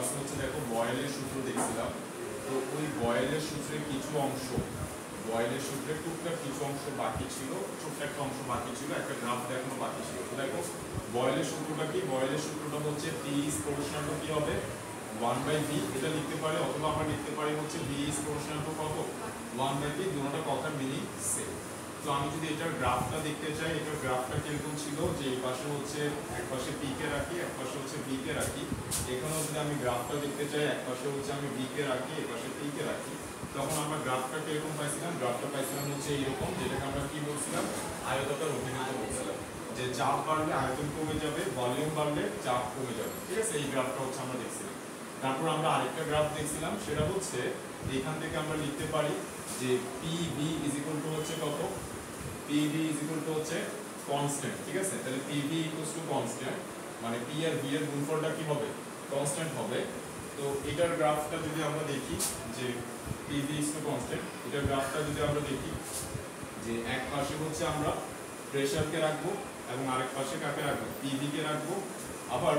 ক্লাসে হচ্ছে দেখো বয়েলের সূত্র দেখছিলাম। তো ওই বয়েলের সূত্রের কিছু অংশ, বয়েলের সূত্রের টুকটাক কিছু অংশ বাকি ছিল, ছোট্ট একটা অংশ বাকি ছিল, একটা গ্রাফ দেখানো বাকি ছিল। তো দেখো বয়েলের সূত্রটা কি? বয়েলের সূত্রটা হচ্ছে P is proportional to কি হবে 1/v, এটা লিখতে পারে, অথবা আমরা লিখতে পারি হচ্ছে V is proportional to কত 1/v, দুটোটা কথার মিনিং সেম। তো আমি যদি এটার গ্রাফটা দেখতে চাই, এটার গ্রাফটা কিরকম ছিল, যে এই পাশে হচ্ছে এক পাশে P কে রাখি, এক পাশে হচ্ছে V কে রাখি। এখানেও যদি আমি গ্রাফটা দেখতে চাই, এক পাশে হচ্ছে আমি V কে রাখি, এক পাশে P কে রাখি, তখন আমরা গ্রাফটা কিরকম পাইছিলাম? গ্রাফটা পাইছিলাম হচ্ছে এইরকম, যেটাকে আমরা কি বলছিলাম, আয়তাকার অভিক্ষেপ বলছিলাম। যে চাপ বাড়লে আয়তন কমে যাবে, ভলিউম বাড়লে চাপ কমে যাবে, ঠিক আছে? এই গ্রাফটা হচ্ছে আমরা দেখছিলাম। তারপর আমরা আরেকটা গ্রাফ দেখছিলাম, সেটা হচ্ছে এখান থেকে আমরা লিখতে পারি যে PV ইজ ইকুয়াল টু হচ্ছে কত, PV ইজ ইকুয়াল টু হচ্ছে কনস্ট্যান্ট, ঠিক আছে? তাহলে PV ইকুয়ালস টু কনস্ট্যান্ট, মানে P আর V এর গুণফলটা কি হবে? কনস্ট্যান্ট হবে। তো এটার গ্রাফটা যদি আমরা দেখি যে PV ইজ টু কনস্ট্যান্ট, এটার গ্রাফটা যদি আমরা দেখি যে এক পাশে হচ্ছে আমরা প্রেসারকে রাখবো এবং আরেক পাশে কাকে রাখবো? PV কে রাখবো। আবার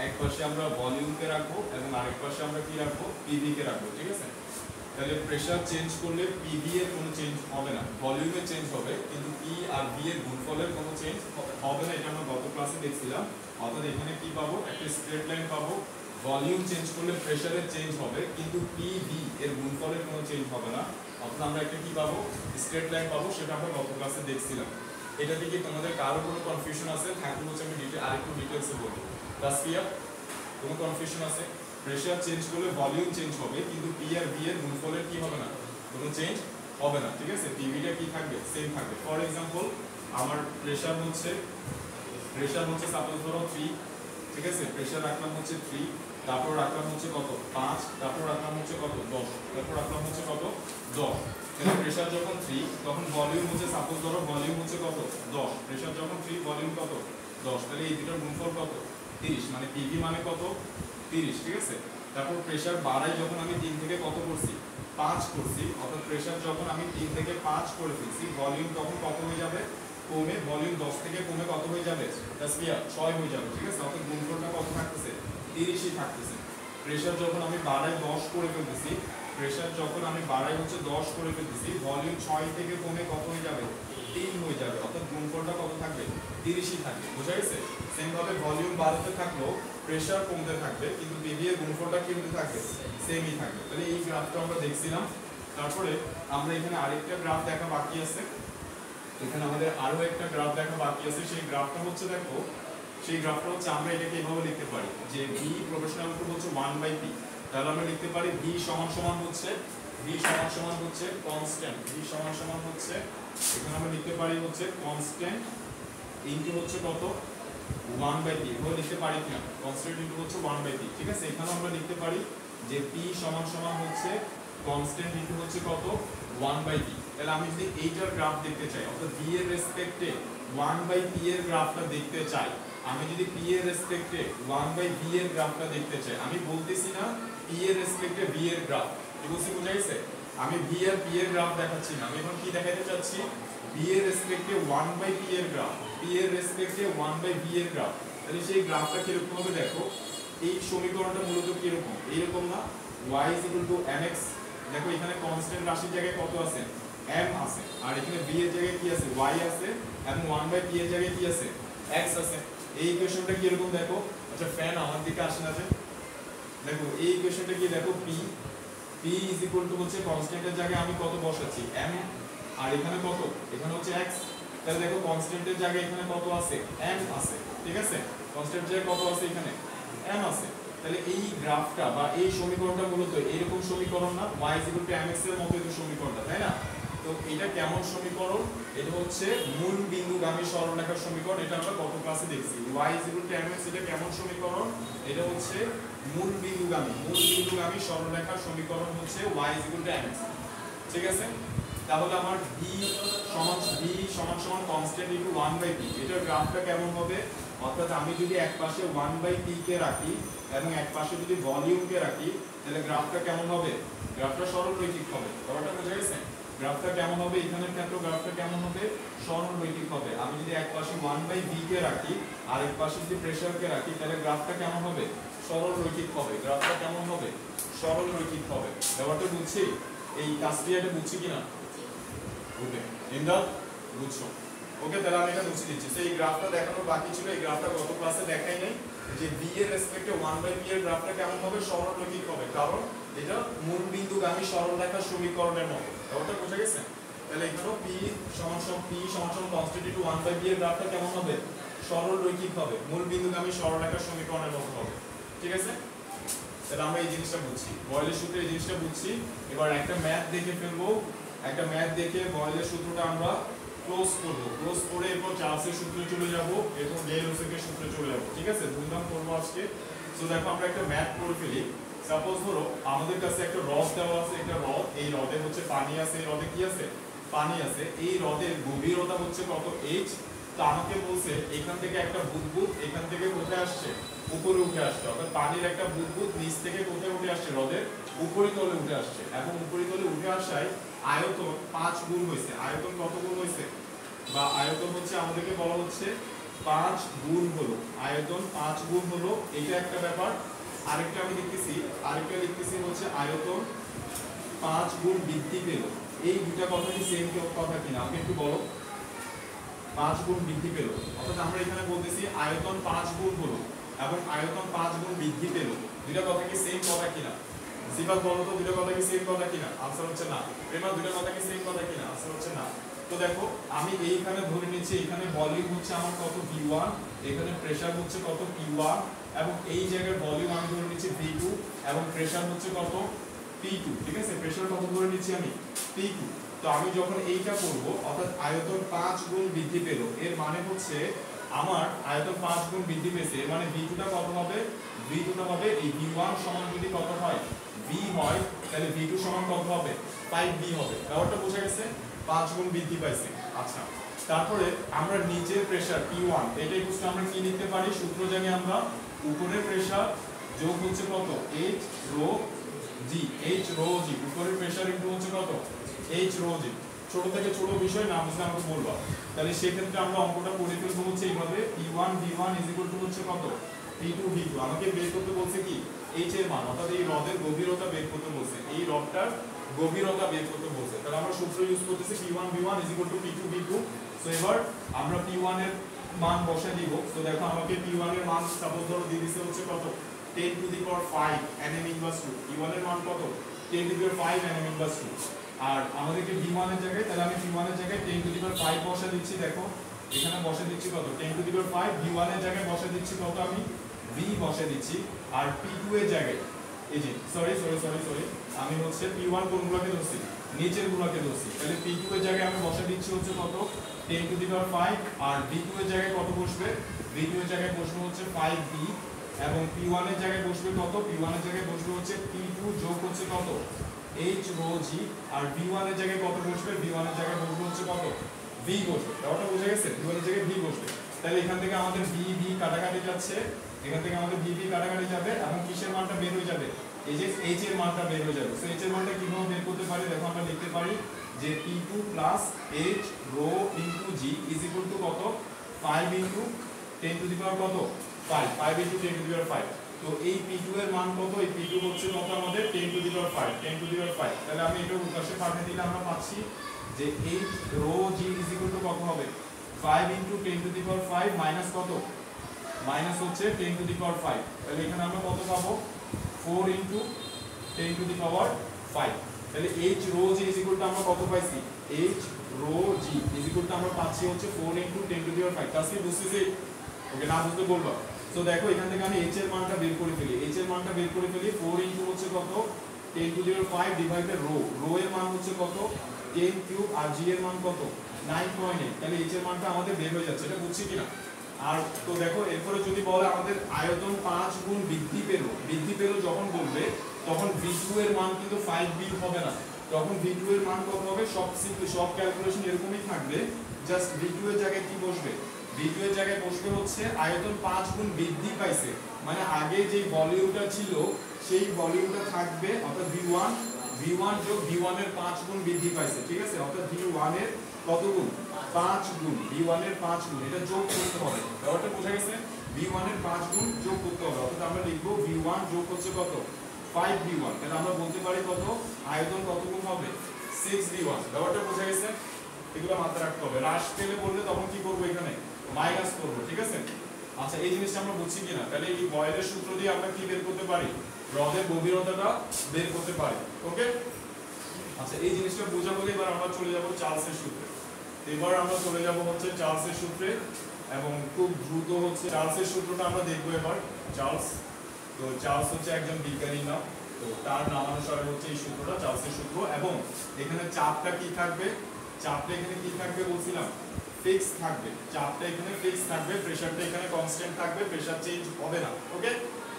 এক পাশে আমরা ভলিউমকে রাখবো এবং আরেক পাশে আমরা কি রাখবো? PV কে রাখবো, ঠিক আছে? তাহলে প্রেসার চেঞ্জ করলে PV এর কোনো চেঞ্জ হবে না, ভলিউমে চেঞ্জ হবে, কিন্তু P আর V এর গুণফলের কোনো চেঞ্জ হবে না। এটা আমরা গত ক্লাসে দেখছিলাম। অর্থাৎ এখানে কি পাবো? একটা স্ট্রেট লাইন পাবো। ভলিউম চেঞ্জ করলে প্রেসারের চেঞ্জ হবে, কিন্তু PV এর গুণফলের কোনো চেঞ্জ হবে না। অর্থাৎ আমরা একটা কি পাবো? স্ট্রেট লাইন পাবো। সেটা আমরা গত ক্লাসে দেখছিলাম। এটা থেকে তোমাদের কারো কোনো কনফিউশন আছে? থাকলে হচ্ছে আমি আরেকটু ডিটেলসে বলবো। তাসফিয়া, কোনো কনফিউশন আছে? প্রেসার চেঞ্জ করলে ভলিউম চেঞ্জ হবে, কিন্তু P আর V এর গুণফলের কি হবে না? কোনো চেঞ্জ হবে না, ঠিক আছে? PVটা কি থাকবে? সেম থাকবে। ফর एग्जांपल আমার প্রেসার হচ্ছে সাপোজ ধরো 3, ঠিক আছে? প্রেসার রাখলাম হচ্ছে 3, তারপর রাখলাম হচ্ছে কত 5, তারপর রাখলাম হচ্ছে কত 10, তারপর রাখলাম হচ্ছে কত 10। তাহলে প্রেসার যখন 3, তখন ভলিউম হচ্ছে সাপোজ ধরো ভলিউম হচ্ছে কত 10, প্রেসার যখন 3 ভলিউম কত 10, তাহলে এই দুটোর গুণফল কত 30, মানে PV মানে কত 30, ঠিক আছে? তারপর প্রেসার বাড়াই যখন আমি 3 থেকে কত করছি 5 করছি, অর্থাৎ প্রেসার যখন আমি 3 থেকে 5 করে ফেলছি, ভলিউম তখন কত হয়ে যাবে? কমে, ভলিউম 10 থেকে কমে কত হয়ে যাবে? তাসফিয়া 6 হয়ে যাবে, ঠিক আছে? অর্থাৎ গুণফলটা কত থাকতেছে? 30ই থাকতেছে। প্রেসার যখন আমি বাড়াই 10 করে ফেলতেছি, প্রেসার যখন আমি বাড়াই হচ্ছে 10 করে ফেলতেছি, ভলিউম 6 থেকে কমে কত হয়ে যাবে? 3 হয়ে যাবে, অর্থাৎ গুণফলটা কত থাকবে? 30ই থাকবে। বোঝা গেছে? সেম ভাবে ভলিউম বাড়তে থাকলেও প্রেসার কমতে থাকবে, কিন্তু PV এর গুণফলটা কি হতে থাকবে? সেমই থাকবে। তাহলে এই গ্রাফটা আমরা দেখছিলাম। তারপরে আমরা এখানে আরেকটা গ্রাফ দেখা বাকি আছে, এখানে আমাদের আরো একটা গ্রাফ দেখা বাকি আছে। সেই গ্রাফটা হচ্ছে দেখো, সেই গ্রাফটা হচ্ছে আমরা এটাকে এভাবে লিখতে পারি যে V প্রপোর্শনাল টু হচ্ছে 1/P। তাহলে আমরা লিখতে পারি V সমান সমান হচ্ছে কনস্ট্যান্ট, V সমান সমান হচ্ছে, এখানে আমরা লিখতে পারি হচ্ছে কনস্ট্যান্ট ইনটু হচ্ছে কত 1/P। এভাবে লিখতে পারি কিনা? কনস্ট্যান্ট ইনটু হচ্ছে 1/P, ঠিক আছে? এখানে আমরা লিখতে পারি যে P সমান সমান হচ্ছে কনস্ট্যান্ট ইনটু হচ্ছে কত 1/P। তাহলে আমি যদি এইটার গ্রাফ দেখতে চাই, অর্থাৎ V এর রেসপেক্টে 1/P এর গ্রাফটা দেখতে চাই, আমি যদি P এর রেসপেক্টে 1/V এর গ্রাফটা দেখতে চাই, আমি বলতেছি না P এর রেসপেক্টে V এর গ্রাফ, কি বলছি বুঝা গেছে? আমি V আর P এর গ্রাফ দেখাচ্ছি না, আমি এখন কি দেখাতে চাচ্ছি? V এর রেসপেক্টে 1/P এর গ্রাফ, P এর রেসপেক্টে 1/V এর গ্রাফ। তাহলে সেই গ্রাফটা কিরকম হবে দেখো, এই সমীকরণটা মূলত কিরকম? এইরকম না, y = mx। দেখো এখানে কনস্ট্যান্ট রাশির জায়গায় কত আছে? m আছে, আর এখানে v এর জায়গায় কি আছে? y আছে, এবং 1/p এর জায়গায় কি আছে? x আছে। এই ইকুয়েশনটা কি এরকম দেখো? আচ্ছা ফ্যান আমার দিকে আসে না যে, দেখো এই ইকুয়েশনটা কি দেখো, p হচ্ছে কনস্ট্যান্টের জায়গায় আমি কত বসাচ্ছি? m, আর এখানে কত? এখানে হচ্ছে x। তাহলে দেখো কনস্ট্যান্টের জায়গায় এখানে কত আছে? m আছে, ঠিক আছে? কনস্ট্যান্টের জায়গায় কত আছে? এখানে m আছে। তাহলে এই গ্রাফটা বা এই সমীকরণটা মূলত এরকম সমীকরণ না, y mx এর মতো এই সমীকরণটা, তাই না? তো এটা কেমন সমীকরণ? এটা হচ্ছে মূল বিন্দুগামী সরলরেখার সমীকরণ। এটা আমরা গত ক্লাসে দেখছি। y mx এটা কেমন সমীকরণ? এটা হচ্ছে মূল বিন্দুগামী সরলরেখার সমীকরণ হচ্ছে y mx, ঠিক আছে? তাহলে আমার v সমান সমান কনস্ট্যান্ট ইনটু 1/p। এটার গ্রাফটা কেমন হবে? অর্থাৎ আমি যদি এক পাশে 1/p কে রাখি এবং এক পাশে যদি ভলিউমকে রাখি, তাহলে গ্রাফটা কেমন হবে? গ্রাফটা সরলরৈখিক হবে। কথাটা বোঝা গেছে? গ্রাফটা কেমন হবে? এখানের ক্ষেত্রে গ্রাফটা কেমন হবে? সরলরৈখিক হবে। আমি যদি এক পাশে 1/v কে রাখি আর এক পাশে যদি প্রেসারকে রাখি, তাহলে গ্রাফটা কেমন হবে? সরল রৈখিক হবে। গ্রাফটা কেমন হবে? সরল রৈখিক হবে। ব্যাপারটা বুঝছি? এই কাজটা বুঝছি কিনা? ওকে, ইন্দাল বুঝছো? ওকে, তাহলে আমি এটা মুছে দিচ্ছি। তো এই গ্রাফটা দেখানোর বাকি ছিল, এই গ্রাফটা গত ক্লাসে দেখাই নাই যে b এর রেসপেক্টে 1/p এর গ্রাফটা কেমন হবে? সরল রৈখিক হবে, কারণ এটা মূল বিন্দুগামী সরলরেখার সমীকরণের মতো। ব্যাপারটা বুঝে গেছে? তাহলে এখানেও p সমান কনস্ট্যান্ট টু 1/p এর গ্রাফটা কেমন হবে? সরল রৈখিক হবে, মূল বিন্দুগামী সরলরেখার সমীকরণের মতো হবে। ঠিক আছে? তাহলে আমরা এই জিনিসটা বুঝছি, বয়েলের সূত্রে এই জিনিসটা বুঝছি। এবার একটা ম্যাথ দেখে ফেলবো, একটা ম্যাথ দেখে বয়েলের সূত্রটা আমরা ক্লোজ করব, ক্লোজ করে এরপর চার্লসের সূত্রে চলে যাব, এরপর লে-লেউসের সূত্রে চলে যাব। ঠিক আছে, ধুমধাম করবো আজকে। সো দেখো আমরা একটা ম্যাথ করে ফেলি। সাপোজ ধরো আমাদের কাছে একটা রড দেওয়া আছে, একটা রড, এই রডে হচ্ছে পানি আছে, এই রডে কি আছে? পানি আছে। এই রডের গভীরতা হচ্ছে কত? h। তো আমাকে বলছে এখান থেকে একটা বুদবুদ এখান থেকে কোথায় আসছে? উপরে উঠে আসছে, অর্থাৎ পানির একটা বুদবুদ নিচ থেকে কোথায় উঠে আসছে? রডের উপরিতলে উঠে আসছে, এবং উপরিতলে উঠে আসায় আয়তন 5 গুণ হয়েছে। আয়তন কত গুণ হয়েছে? বা আয়তন হচ্ছে আমাদেরকে বলা হচ্ছে 5 গুণ হলো, আয়তন 5 গুণ হলো, এটা একটা ব্যাপার। আরেকটা আমি লিখতেছি হচ্ছে আয়তন 5 গুণ বৃদ্ধি পেল। এই দুটো কথা কি সেম কথা কিনা আপনি একটু বলো? 5 গুণ বৃদ্ধি পেল, অর্থাৎ আমরা এখানে বলতেছি আয়তন 5 গুণ হলো এবং আয়তন 5 গুণ বৃদ্ধি পেল। দুটো কথা কি সেম কথা কিনা? সিফাত বলো তো, দুটো কথা কি সেম কথা কিনা? আনসার হচ্ছে না। প্রেমা, দুটো কথা কি সেম কথা কিনা? আনসার হচ্ছে না। তো দেখো আমি এইখানে ধরে নিচ্ছি এখানে ভলিউম হচ্ছে আমার কত? V1, এখানে প্রেসার হচ্ছে কত? P1, এবং এই জায়গার ভলিউম আমি ধরে নিচ্ছি V2 এবং প্রেসার হচ্ছে কত? P2। ঠিক আছে, প্রেসার কত ধরে নিচ্ছি আমি? P2। তো আমি যখন এইটা করব, অর্থাৎ আয়তন 5 গুণ বৃদ্ধি পেল, এর মানে হচ্ছে আমার আয়তন 5 গুণ বৃদ্ধি পেয়েছে, এর মানে V2টা কত হবে? V2টা হবে এই V1 সমান যদি কত হয়? V হয়, তাহলে V2 সমান কত হবে? 5V হবে। ব্যাপারটা বোঝা গেছে? 5 গুণ বৃদ্ধি পাইছে। আচ্ছা, তারপরে আমরা নিচের প্রেসার P1, এটাই বুঝতে আমরা কি লিখতে পারি? সূত্র জানি আমরা, উপরের প্রেসার যোগ হচ্ছে কত? h rho g, h rho g, উপরের প্রেসার ইনটু হচ্ছে কত? h rho g। ছোট থেকে ছোট বিষয় না বুঝলে আমাকে বলবা। তাহলে সেক্ষেত্রে আমরা অঙ্কটা করে ফেলবো হচ্ছে এইভাবে, P1 V1 হচ্ছে কত? P2 V2। আমাকে বের করতে বলছে কি? h এর মান, অর্থাৎ এই রডের গভীরতা বের করতে বলছে, এই রডটার গভীরতা বের করতে বলছে। তাহলে আমরা সূত্র ইউজ করতেছি P1 V1 P2 V2। So এবার আমরা P1 এর মান বসাই দিব। তো দেখো আমাকে P1 এর মান সাপোজ ধরো দিয়ে দিছে হচ্ছে কত? 10 to the power 5 nm/2। P1 এর মান কত? 10 টু দি পাওয়ার 5 nm/2। আর আমাদেরকে V1 এর জায়গায়, তাহলে আমি P1 এর জায়গায় 10 টু দি পাওয়ার 5 বসা দিচ্ছি। দেখো এখানে বসা দিচ্ছি কত? 10 টু দি পাওয়ার 5। V1 এর জায়গায় বসা দিচ্ছি কত? আমি V বসা দিচ্ছি। আর P2 এর জায়গায়, এই যে সরি আমি হচ্ছে P1 কোনগুলোকে ধরছি? নিচের গুলোকে ধরছি। তাহলে P2 এর জায়গায় আমি বসা দিচ্ছি হচ্ছে কত? 10 to the power 5। R V2 এর জায়গায় কত বসবে? V2 এর জায়গায় বসবে হচ্ছে 5V, এবং P1 এর জায়গায় বসবে কত? P1 এর জায়গায় বসবে হচ্ছে P2 যোগ হচ্ছে কত? h rho g। আর V1 এর জায়গায় কত বসবে? V1 এর জায়গায় বসবে হচ্ছে কত? V বসবে। ব্যাপারটা বুঝে গেছে? V1 এর জায়গায় V বসবে। তাহলে এখান থেকে আমাদের V কাটাকাটি যাচ্ছে, এখান থেকে আমাদের V কাটাকাটি যাবে, এবং কিসের মানটা বের হয়ে যাবে? এই যে h এর মানটা বের হয়ে যাবে। সো h এর মানটা কিভাবে বের করতে পারি? দেখো আমরা লিখতে পারি যে P2 plus h rho into g is equal two কত? 5 ইনটু 10 টু দি পাওয়ার কত? 5 ইনটু 10 টু দি পাওয়ার 5। তো এই P2 এর মান কত? এই P2 হচ্ছে কত আমাদের? 10 to the power 5, 10 to the power 5। তাহলে আমি এটা উল্টাসে পাঠিয়ে দিলে আমরা পাচ্ছি যে h rho g is equal two কত হবে? 5 into 10 to the power 5 minus কত? মাইনাস হচ্ছে 10 টু দি পাওয়ার 5। তাহলে এখানে আমরা কত পাবো? 4 ইনটু 10 টু দি পাওয়ার 5। তাহলে h rho g is equal to আমরা কত পাইছি? h rho g is equal to আমরা পাচ্ছি হচ্ছে 4 ইনটু 10 টু দি পাওয়ার 5। তাহলে বুঝতেছি? ওকে, না বুঝতে বলবা। তো দেখো এখান থেকে আমি h এর মানটা বের করে ফেলি। h এর মানটা বের করে ফেলি 4 ইনটু হচ্ছে কত? 10 to the power 5 divided rho. Rho এর মান হচ্ছে কত? 10 কিউব, আর g এর মান কত? 9.8। তাহলে h এর মানটা আমাদের বের হয়ে যাচ্ছে। এটা বুঝছি কিনা? আর তো দেখো এরপরে যদি বলে আমাদের আয়তন 5 গুণ বৃদ্ধি পেল যখন বলবে, তখন V2 এর মান কিন্তু 5V হবে না। তখন V2 এর মান কত হবে? সব ক্যালকুলেশন এরকমই থাকবে, জাস্ট V2 এর জায়গায় কি বসবে? V2 এর জায়গায় বসবে হচ্ছে আয়তন 5 গুণ বৃদ্ধি পাইছে, মানে আগে যে ভলিউমটা ছিল সেই ভলিউমটা থাকবে, অর্থাৎ V1 যোগ V1 এর 5 গুণ বৃদ্ধি পাইছে। ঠিক আছে, অর্থাৎ V1 এর কত গুণ? 5 গুণ। V1 এর 5 গুণ, এটা যোগ করতে হবে। ব্যাপারটা বোঝা গেছে? v1 এর 5 গুণ যোগ করতে হবে, অর্থাৎ আমরা লিখবো v1 যোগ হচ্ছে কত 5v1, তাহলে আমরা বলতে পারি কত আয়তন কত গুণ হবে 6v1। ব্যাপারটা বোঝা গেছে? এগুলো মাথায় রাখতে হবে। হ্রাস পেলে বললে তখন কি করবো, এখানে মাইনাস করবো, ঠিক আছে? আচ্ছা এই জিনিসটা আমরা বুঝছি কিনা? তাহলে এই বয়েলের সূত্র দিয়ে আমরা কি বের করতে পারি, হ্রদের গভীরতাটা বের করতে পারি। ওকে, আচ্ছা এই জিনিসটা বোঝা বলে এবার আমরা চলে যাব চার্লসের সূত্রে। এবার আমরা চলে যাব হচ্ছে চার্লসের সূত্রে, এবং খুব দ্রুত হচ্ছে চার্লসের সূত্রটা আমরা দেখবো এবার। চার্লস, তো চার্লস হচ্ছে একজন বিজ্ঞানী নাম, তো তার নামানুসারে হচ্ছে এই সূত্রটা চার্লসের সূত্র। এবং এখানে চাপটা কি থাকবে, চাপটা এখানে কি থাকবে বলছিলাম, ফিক্স থাকবে। চাপটা এখানে ফিক্স থাকবে, প্রেসারটা এখানে কনস্ট্যান্ট থাকবে, প্রেসার চেঞ্জ হবে না। ওকে,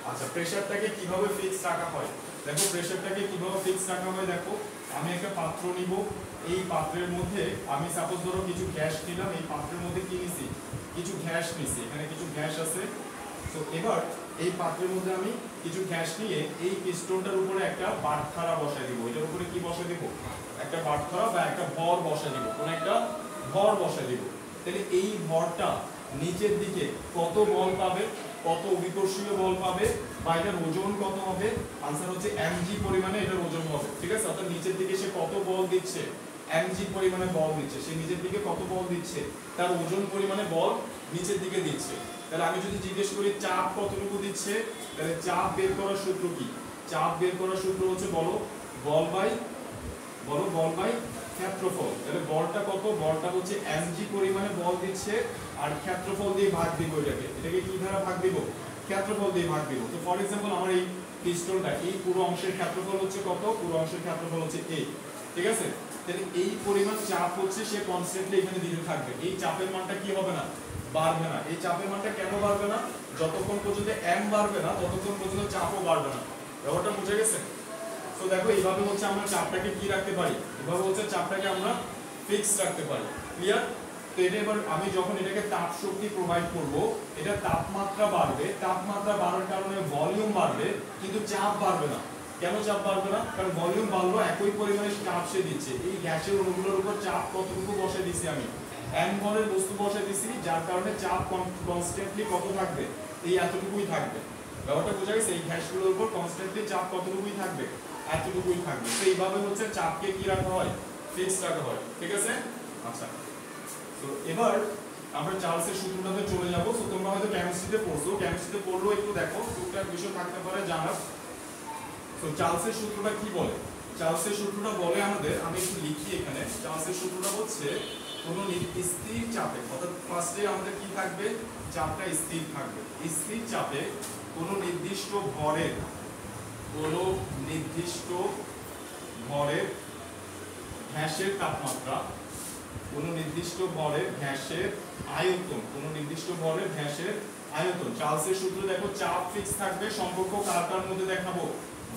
আচ্ছা প্রেসারটাকে কিভাবে ফিক্স রাখা হয় দেখো, প্রেসারটাকে কিভাবে ফিক্স রাখা হয় দেখো, আমি একটা পাত্র নিব, এই পাত্রের মধ্যে আমি সাপোজ ধরো কিছু গ্যাস নিলাম, এই পাত্রের মধ্যে কি নিছি, কিছু গ্যাস নিছি, এখানে কিছু গ্যাস আছে। তো এবার এই পাত্রের মধ্যে আমি কিছু গ্যাস নিয়ে এই পিস্টনটার উপরে একটা বাটখারা বসাই দিব। এটার উপরে কি বসাই দিব, একটা বাটখারা বা একটা ভর বসাই দিব, কোন একটা ভর বসাই দিব। তাহলে এই ভরটা নিচের দিকে কত বল পাবে, কত অভিকর্ষীয় বল পাবে, বা এটার ওজন কত হবে, आंसर হচ্ছে mg পরিমাণে এটার ওজন হবে। ঠিক আছে, অর্থাৎ নিচের দিকে সে কত বল দিচ্ছে, mg পরিমাণে বল দিচ্ছে, সে নিচের দিকে কত বল দিচ্ছে, তার ওজন পরিমাণে বল নিচের দিকে দিচ্ছে। তাহলে আমি যদি জিজ্ঞেস করি চাপ কতটুকু দিচ্ছে, তাহলে চাপ বের করার সূত্র কি, চাপ বের করার সূত্র হচ্ছে বলো বল বাই ক্ষেত্রফল। তাহলে বলটা কত, বলটা হচ্ছে mg পরিমাণে বল দিচ্ছে, আর ক্ষেত্রফল দিয়ে ভাগ দিব, এটাকে কি দ্বারা ভাগ দিব, ক্ষেত্রফল দিয়ে ভাগ দিব। তো ফর एग्जांपल আমার এই পিস্টনটা, এই পুরো অংশের ক্ষেত্রফল হচ্ছে কত, পুরো অংশের ক্ষেত্রফল হচ্ছে a, ঠিক আছে? তাহলে এই পরিমাণ চাপ হচ্ছে সে কনস্ট্যান্টলি এখানে দিতে থাকবে, এই চাপের মানটা কি হবে না, বাড়বে না। এই চাপের মানটা কেন বাড়বে না, যতক্ষণ পর্যন্ত m বাড়বে না ততক্ষণ পর্যন্ত চাপও বাড়বে না। ব্যাপারটা বুঝে গেছে? তো দেখো এইভাবে হচ্ছে আমরা চাপটাকে কি রাখতে পারি, এভাবে হচ্ছে চাপটাকে আমরা ফিক্স রাখতে পারি। ক্লিয়ার? তো এটা এবার আমি যখন এটাকে তাপ শক্তি প্রোভাইড করব, এটা তাপমাত্রা বাড়বে, তাপমাত্রা বাড়ার কারণে ভলিউম বাড়বে, কিন্তু চাপ বাড়বে না। কেন চাপ বাড়বে না, কারণ ভলিউম বাড়লো, একই পরিমাণে চাপ সে দিচ্ছে। এই গ্যাসের অণুগুলোর উপর চাপ কতটুকু বসে দিছি আমি, m ভরের বস্তু বসে দিছি, যার কারণে চাপ কনস্ট্যান্টলি কত থাকবে, এই এতটুকুই থাকবে। ব্যাপারটা বোঝা গেছে? এই গ্যাসগুলোর উপর কনস্ট্যান্টলি চাপ কতটুকুই থাকবে, এতটুকুই থাকবে। তো এইভাবে হচ্ছে চাপকে কি রাখা হয়, ফিক্স রাখা হয়। ঠিক আছে? আচ্ছা, তো এবার আমরা চার্লসের সূত্রটাতে চলে যাব। তো তোমরা হয়তো কেমিস্ট্রিতে পড়ছো, কেমিস্ট্রিতে পড়লেও একটু দেখো, টুকটাক বিষয় থাকতে পারে জানার। তো চার্লসের সূত্রটা কি বলে, চার্লসের সূত্রটা বলে আমাদের, আমি একটু লিখি এখানে। চার্লসের সূত্রটা হচ্ছে কোনো স্থির চাপে, অর্থাৎ ফার্স্টে আমাদের কি থাকবে, চাপটা স্থির থাকবে। স্থির চাপে কোনো নির্দিষ্ট ভরের, কোনো নির্দিষ্ট ভরের গ্যাসের তাপমাত্রা, কোনো নির্দিষ্ট ভরের গ্যাসের আয়তন, কোনো নির্দিষ্ট ভরের গ্যাসের আয়তন। চার্লসের সূত্র দেখো, চাপ ফিক্স থাকবে, সম্পর্ক কার কার মধ্যে দেখাবো,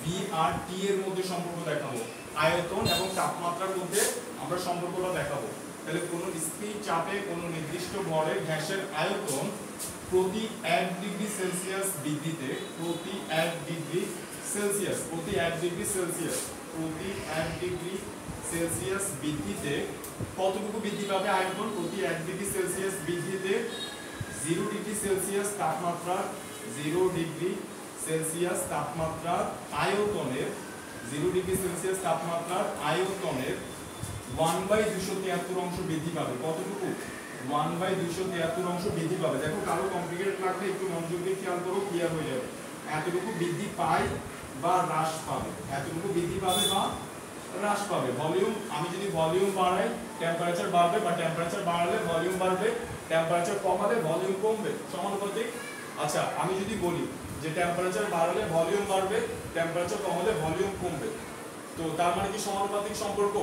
ভি আর টি এর মধ্যে সম্পর্ক দেখাবো, আয়তন এবং তাপমাত্রার মধ্যে আমরা সম্পর্কটা দেখাবো। তাহলে কোনো স্থির চাপে কোনো নির্দিষ্ট ভরের গ্যাসের আয়তন প্রতি 1 ডিগ্রি সেলসিয়াস বৃদ্ধিতে, প্রতি 1 ডিগ্রি সেলসিয়াস, প্রতি 1 ডিগ্রি সেলসিয়াস, প্রতি 1 ডিগ্রি সেলসিয়াস বৃদ্ধিতে কতটুকু বৃদ্ধি পাবে আয়তন, প্রতি 1 ডিগ্রি সেলসিয়াস বৃদ্ধিতে 0 ডিগ্রি সেলসিয়াস তাপমাত্রার, 0 ডিগ্রি সেলসিয়াস তাপমাত্রার আয়তনের, 0 ডিগ্রি সেলসিয়াস তাপমাত্রার আয়তনের 1/273 অংশ বৃদ্ধি পাবে। কতটুকু, 1/273 অংশ বৃদ্ধি পাবে। দেখো কারো কমপ্লিকেটেড লাগলে একটু মনোযোগ দিয়ে খেয়াল করো, ক্লিয়ার হয়ে যাবে। এতটুকু বৃদ্ধি পায় বা হ্রাস পাবে, এতটুকু বৃদ্ধি পাবে বা হ্রাস পাবে। ভলিউম, আমি যদি ভলিউম বাড়াই টেম্পারেচার বাড়বে, বা টেম্পারেচার বাড়ালে ভলিউম বাড়বে, টেম্পারেচার কমালে ভলিউম কমবে, সমানুপাতিক। আচ্ছা আমি যদি বলি যে টেম্পারেচার বাড়ালে ভলিউম বাড়বে, টেম্পারেচার কমালে ভলিউম কমবে, তো তার মানে কি সমানুপাতিক সম্পর্ক,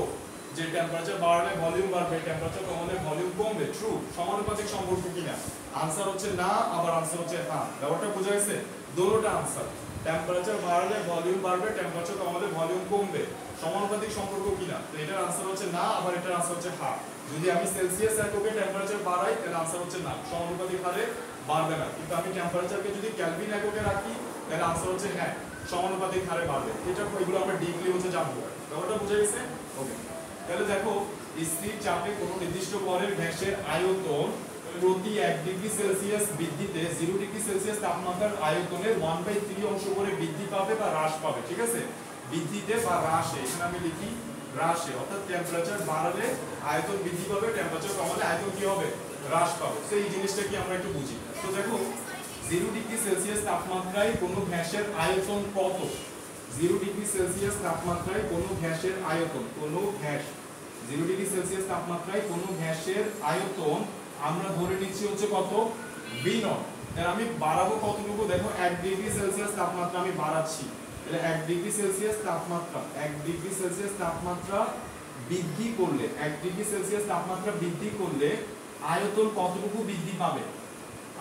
যে টেম্পারেচার বাড়ালে ভলিউম বাড়বে, টেম্পারেচার কমালে ভলিউম কমবে, ট্রু? সমানুপাতিক সম্পর্ক কিনা? আনসার হচ্ছে না, আবার আনসার হচ্ছে হ্যাঁ। ব্যাপারটা বোঝা গেছে? দুটোটা আনসার। টেম্পারেচার বাড়ালে ভলিউম বাড়বে, টেম্পারেচার কমালে ভলিউম কমবে, সমানুপাতিক সম্পর্ক কিনা? তো এটার আনসার হচ্ছে না, আবার এটার আনসার হচ্ছে হ্যাঁ। যদি আমি সেলসিয়াস এককে টেম্পারেচার বাড়াই তাহলে আনসার হচ্ছে না, সমানুপাতিক হারে বাড়বে না। কিন্তু আমি টেম্পারেচারকে যদি কেলভিন এককে রাখি তাহলে আনসার হচ্ছে হ্যাঁ, সমানুপাতিক হারে বাড়বে। এটা এগুলো আমরা ডিপলি হচ্ছে জানবো। ব্যাপারটা বুঝে গেছে? ওকে, তাহলে দেখো স্থির চাপে কোনো নির্দিষ্ট ভরের গ্যাসের আয়তন প্রতি 1 ডিগ্রি সেলসিয়াস বৃদ্ধিতে 0 ডিগ্রি সেলসিয়াস তাপমাত্রার আয়তনের 1/3 অংশ করে বৃদ্ধি পাবে বা হ্রাস পাবে। ঠিক আছে, বৃদ্ধিতে বা হ্রাসে, এখানে আমি লিখি হ্রাসে, অর্থাৎ টেম্পারেচার বাড়ালে আয়তন বৃদ্ধি পাবে, টেম্পারেচার কমালে আয়তন কি হবে, হ্রাস পাবে। তো এই জিনিসটা কি আমরা একটু বুঝি। তো দেখো 0 ডিগ্রি সেলসিয়াস তাপমাত্রায় কোনো গ্যাসের আয়তন কত? 0 ডিগ্রি সেলসিয়াস তাপমাত্রায় কোনো গ্যাসের আয়তন, কোনো গ্যাস 0 ডিগ্রি সেলসিয়াস তাপমাত্রায় কোনো গ্যাসের আয়তন আমরা ধরে নিচ্ছি হচ্ছে কত, V0। তাহলে আমি বাড়াবো কতটুকু, দেখো 1 ডিগ্রি সেলসিয়াস তাপমাত্রা আমি বাড়াচ্ছি, তাহলে 1 ডিগ্রি সেলসিয়াস তাপমাত্রা, 1 ডিগ্রি সেলসিয়াস তাপমাত্রা বৃদ্ধি করলে, 1 ডিগ্রি সেলসিয়াস তাপমাত্রা বৃদ্ধি করলে আয়তন কতটুকু বৃদ্ধি পাবে?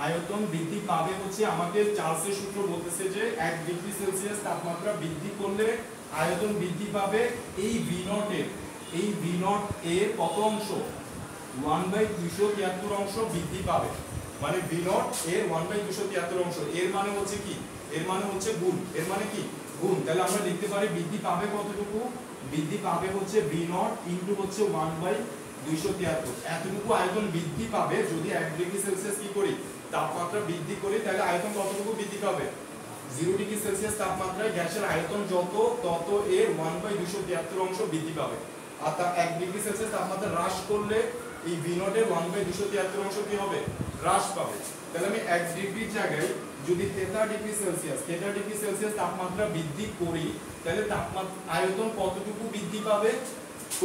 আয়তন বৃদ্ধি পাবে হচ্ছে, আমাকে চার্লসের সূত্র বলতেছে যে 1 ডিগ্রি সেলসিয়াস তাপমাত্রা বৃদ্ধি করলে আয়তন বৃদ্ধি পাবে এই V0 এর, এই V0 এর কত অংশ, 1/273 অংশ বৃদ্ধি পাবে। মানে V0 এর 1/273 অংশ, এর মানে হচ্ছে কি, এর মানে হচ্ছে গুণ, এর মানে কি গুণ। তাহলে আমরা লিখতে পারি বৃদ্ধি পাবে কতটুকু, বৃদ্ধি পাবে হচ্ছে V0 ইনটু হচ্ছে 1/273, এতটুকু আয়তন বৃদ্ধি পাবে যদি 1 ডিগ্রি সেলসিয়াস কি করি, তাপমাত্রা বৃদ্ধি করি। তাহলে আয়তন কতটুকু বৃদ্ধি পাবে, 0 ডিগ্রি সেলসিয়াস তাপমাত্রায় গ্যাসের আয়তন যত, তত এর 1/273 অংশ বৃদ্ধি পাবে। আর 1 ডিগ্রি সেলসিয়াস তাপমাত্রা হ্রাস করলে এই V0 এর 1/273 অংশ কি হবে, হ্রাস পাবে। তাহলে আমি 1 ডিগ্রির জায়গায় যদি 33 ডিগ্রি সেলসিয়াস, 33 ডিগ্রি সেলসিয়াস তাপমাত্রা বৃদ্ধি করি, তাহলে তাপমাত্রা আয়তন কতটুকু বৃদ্ধি পাবে,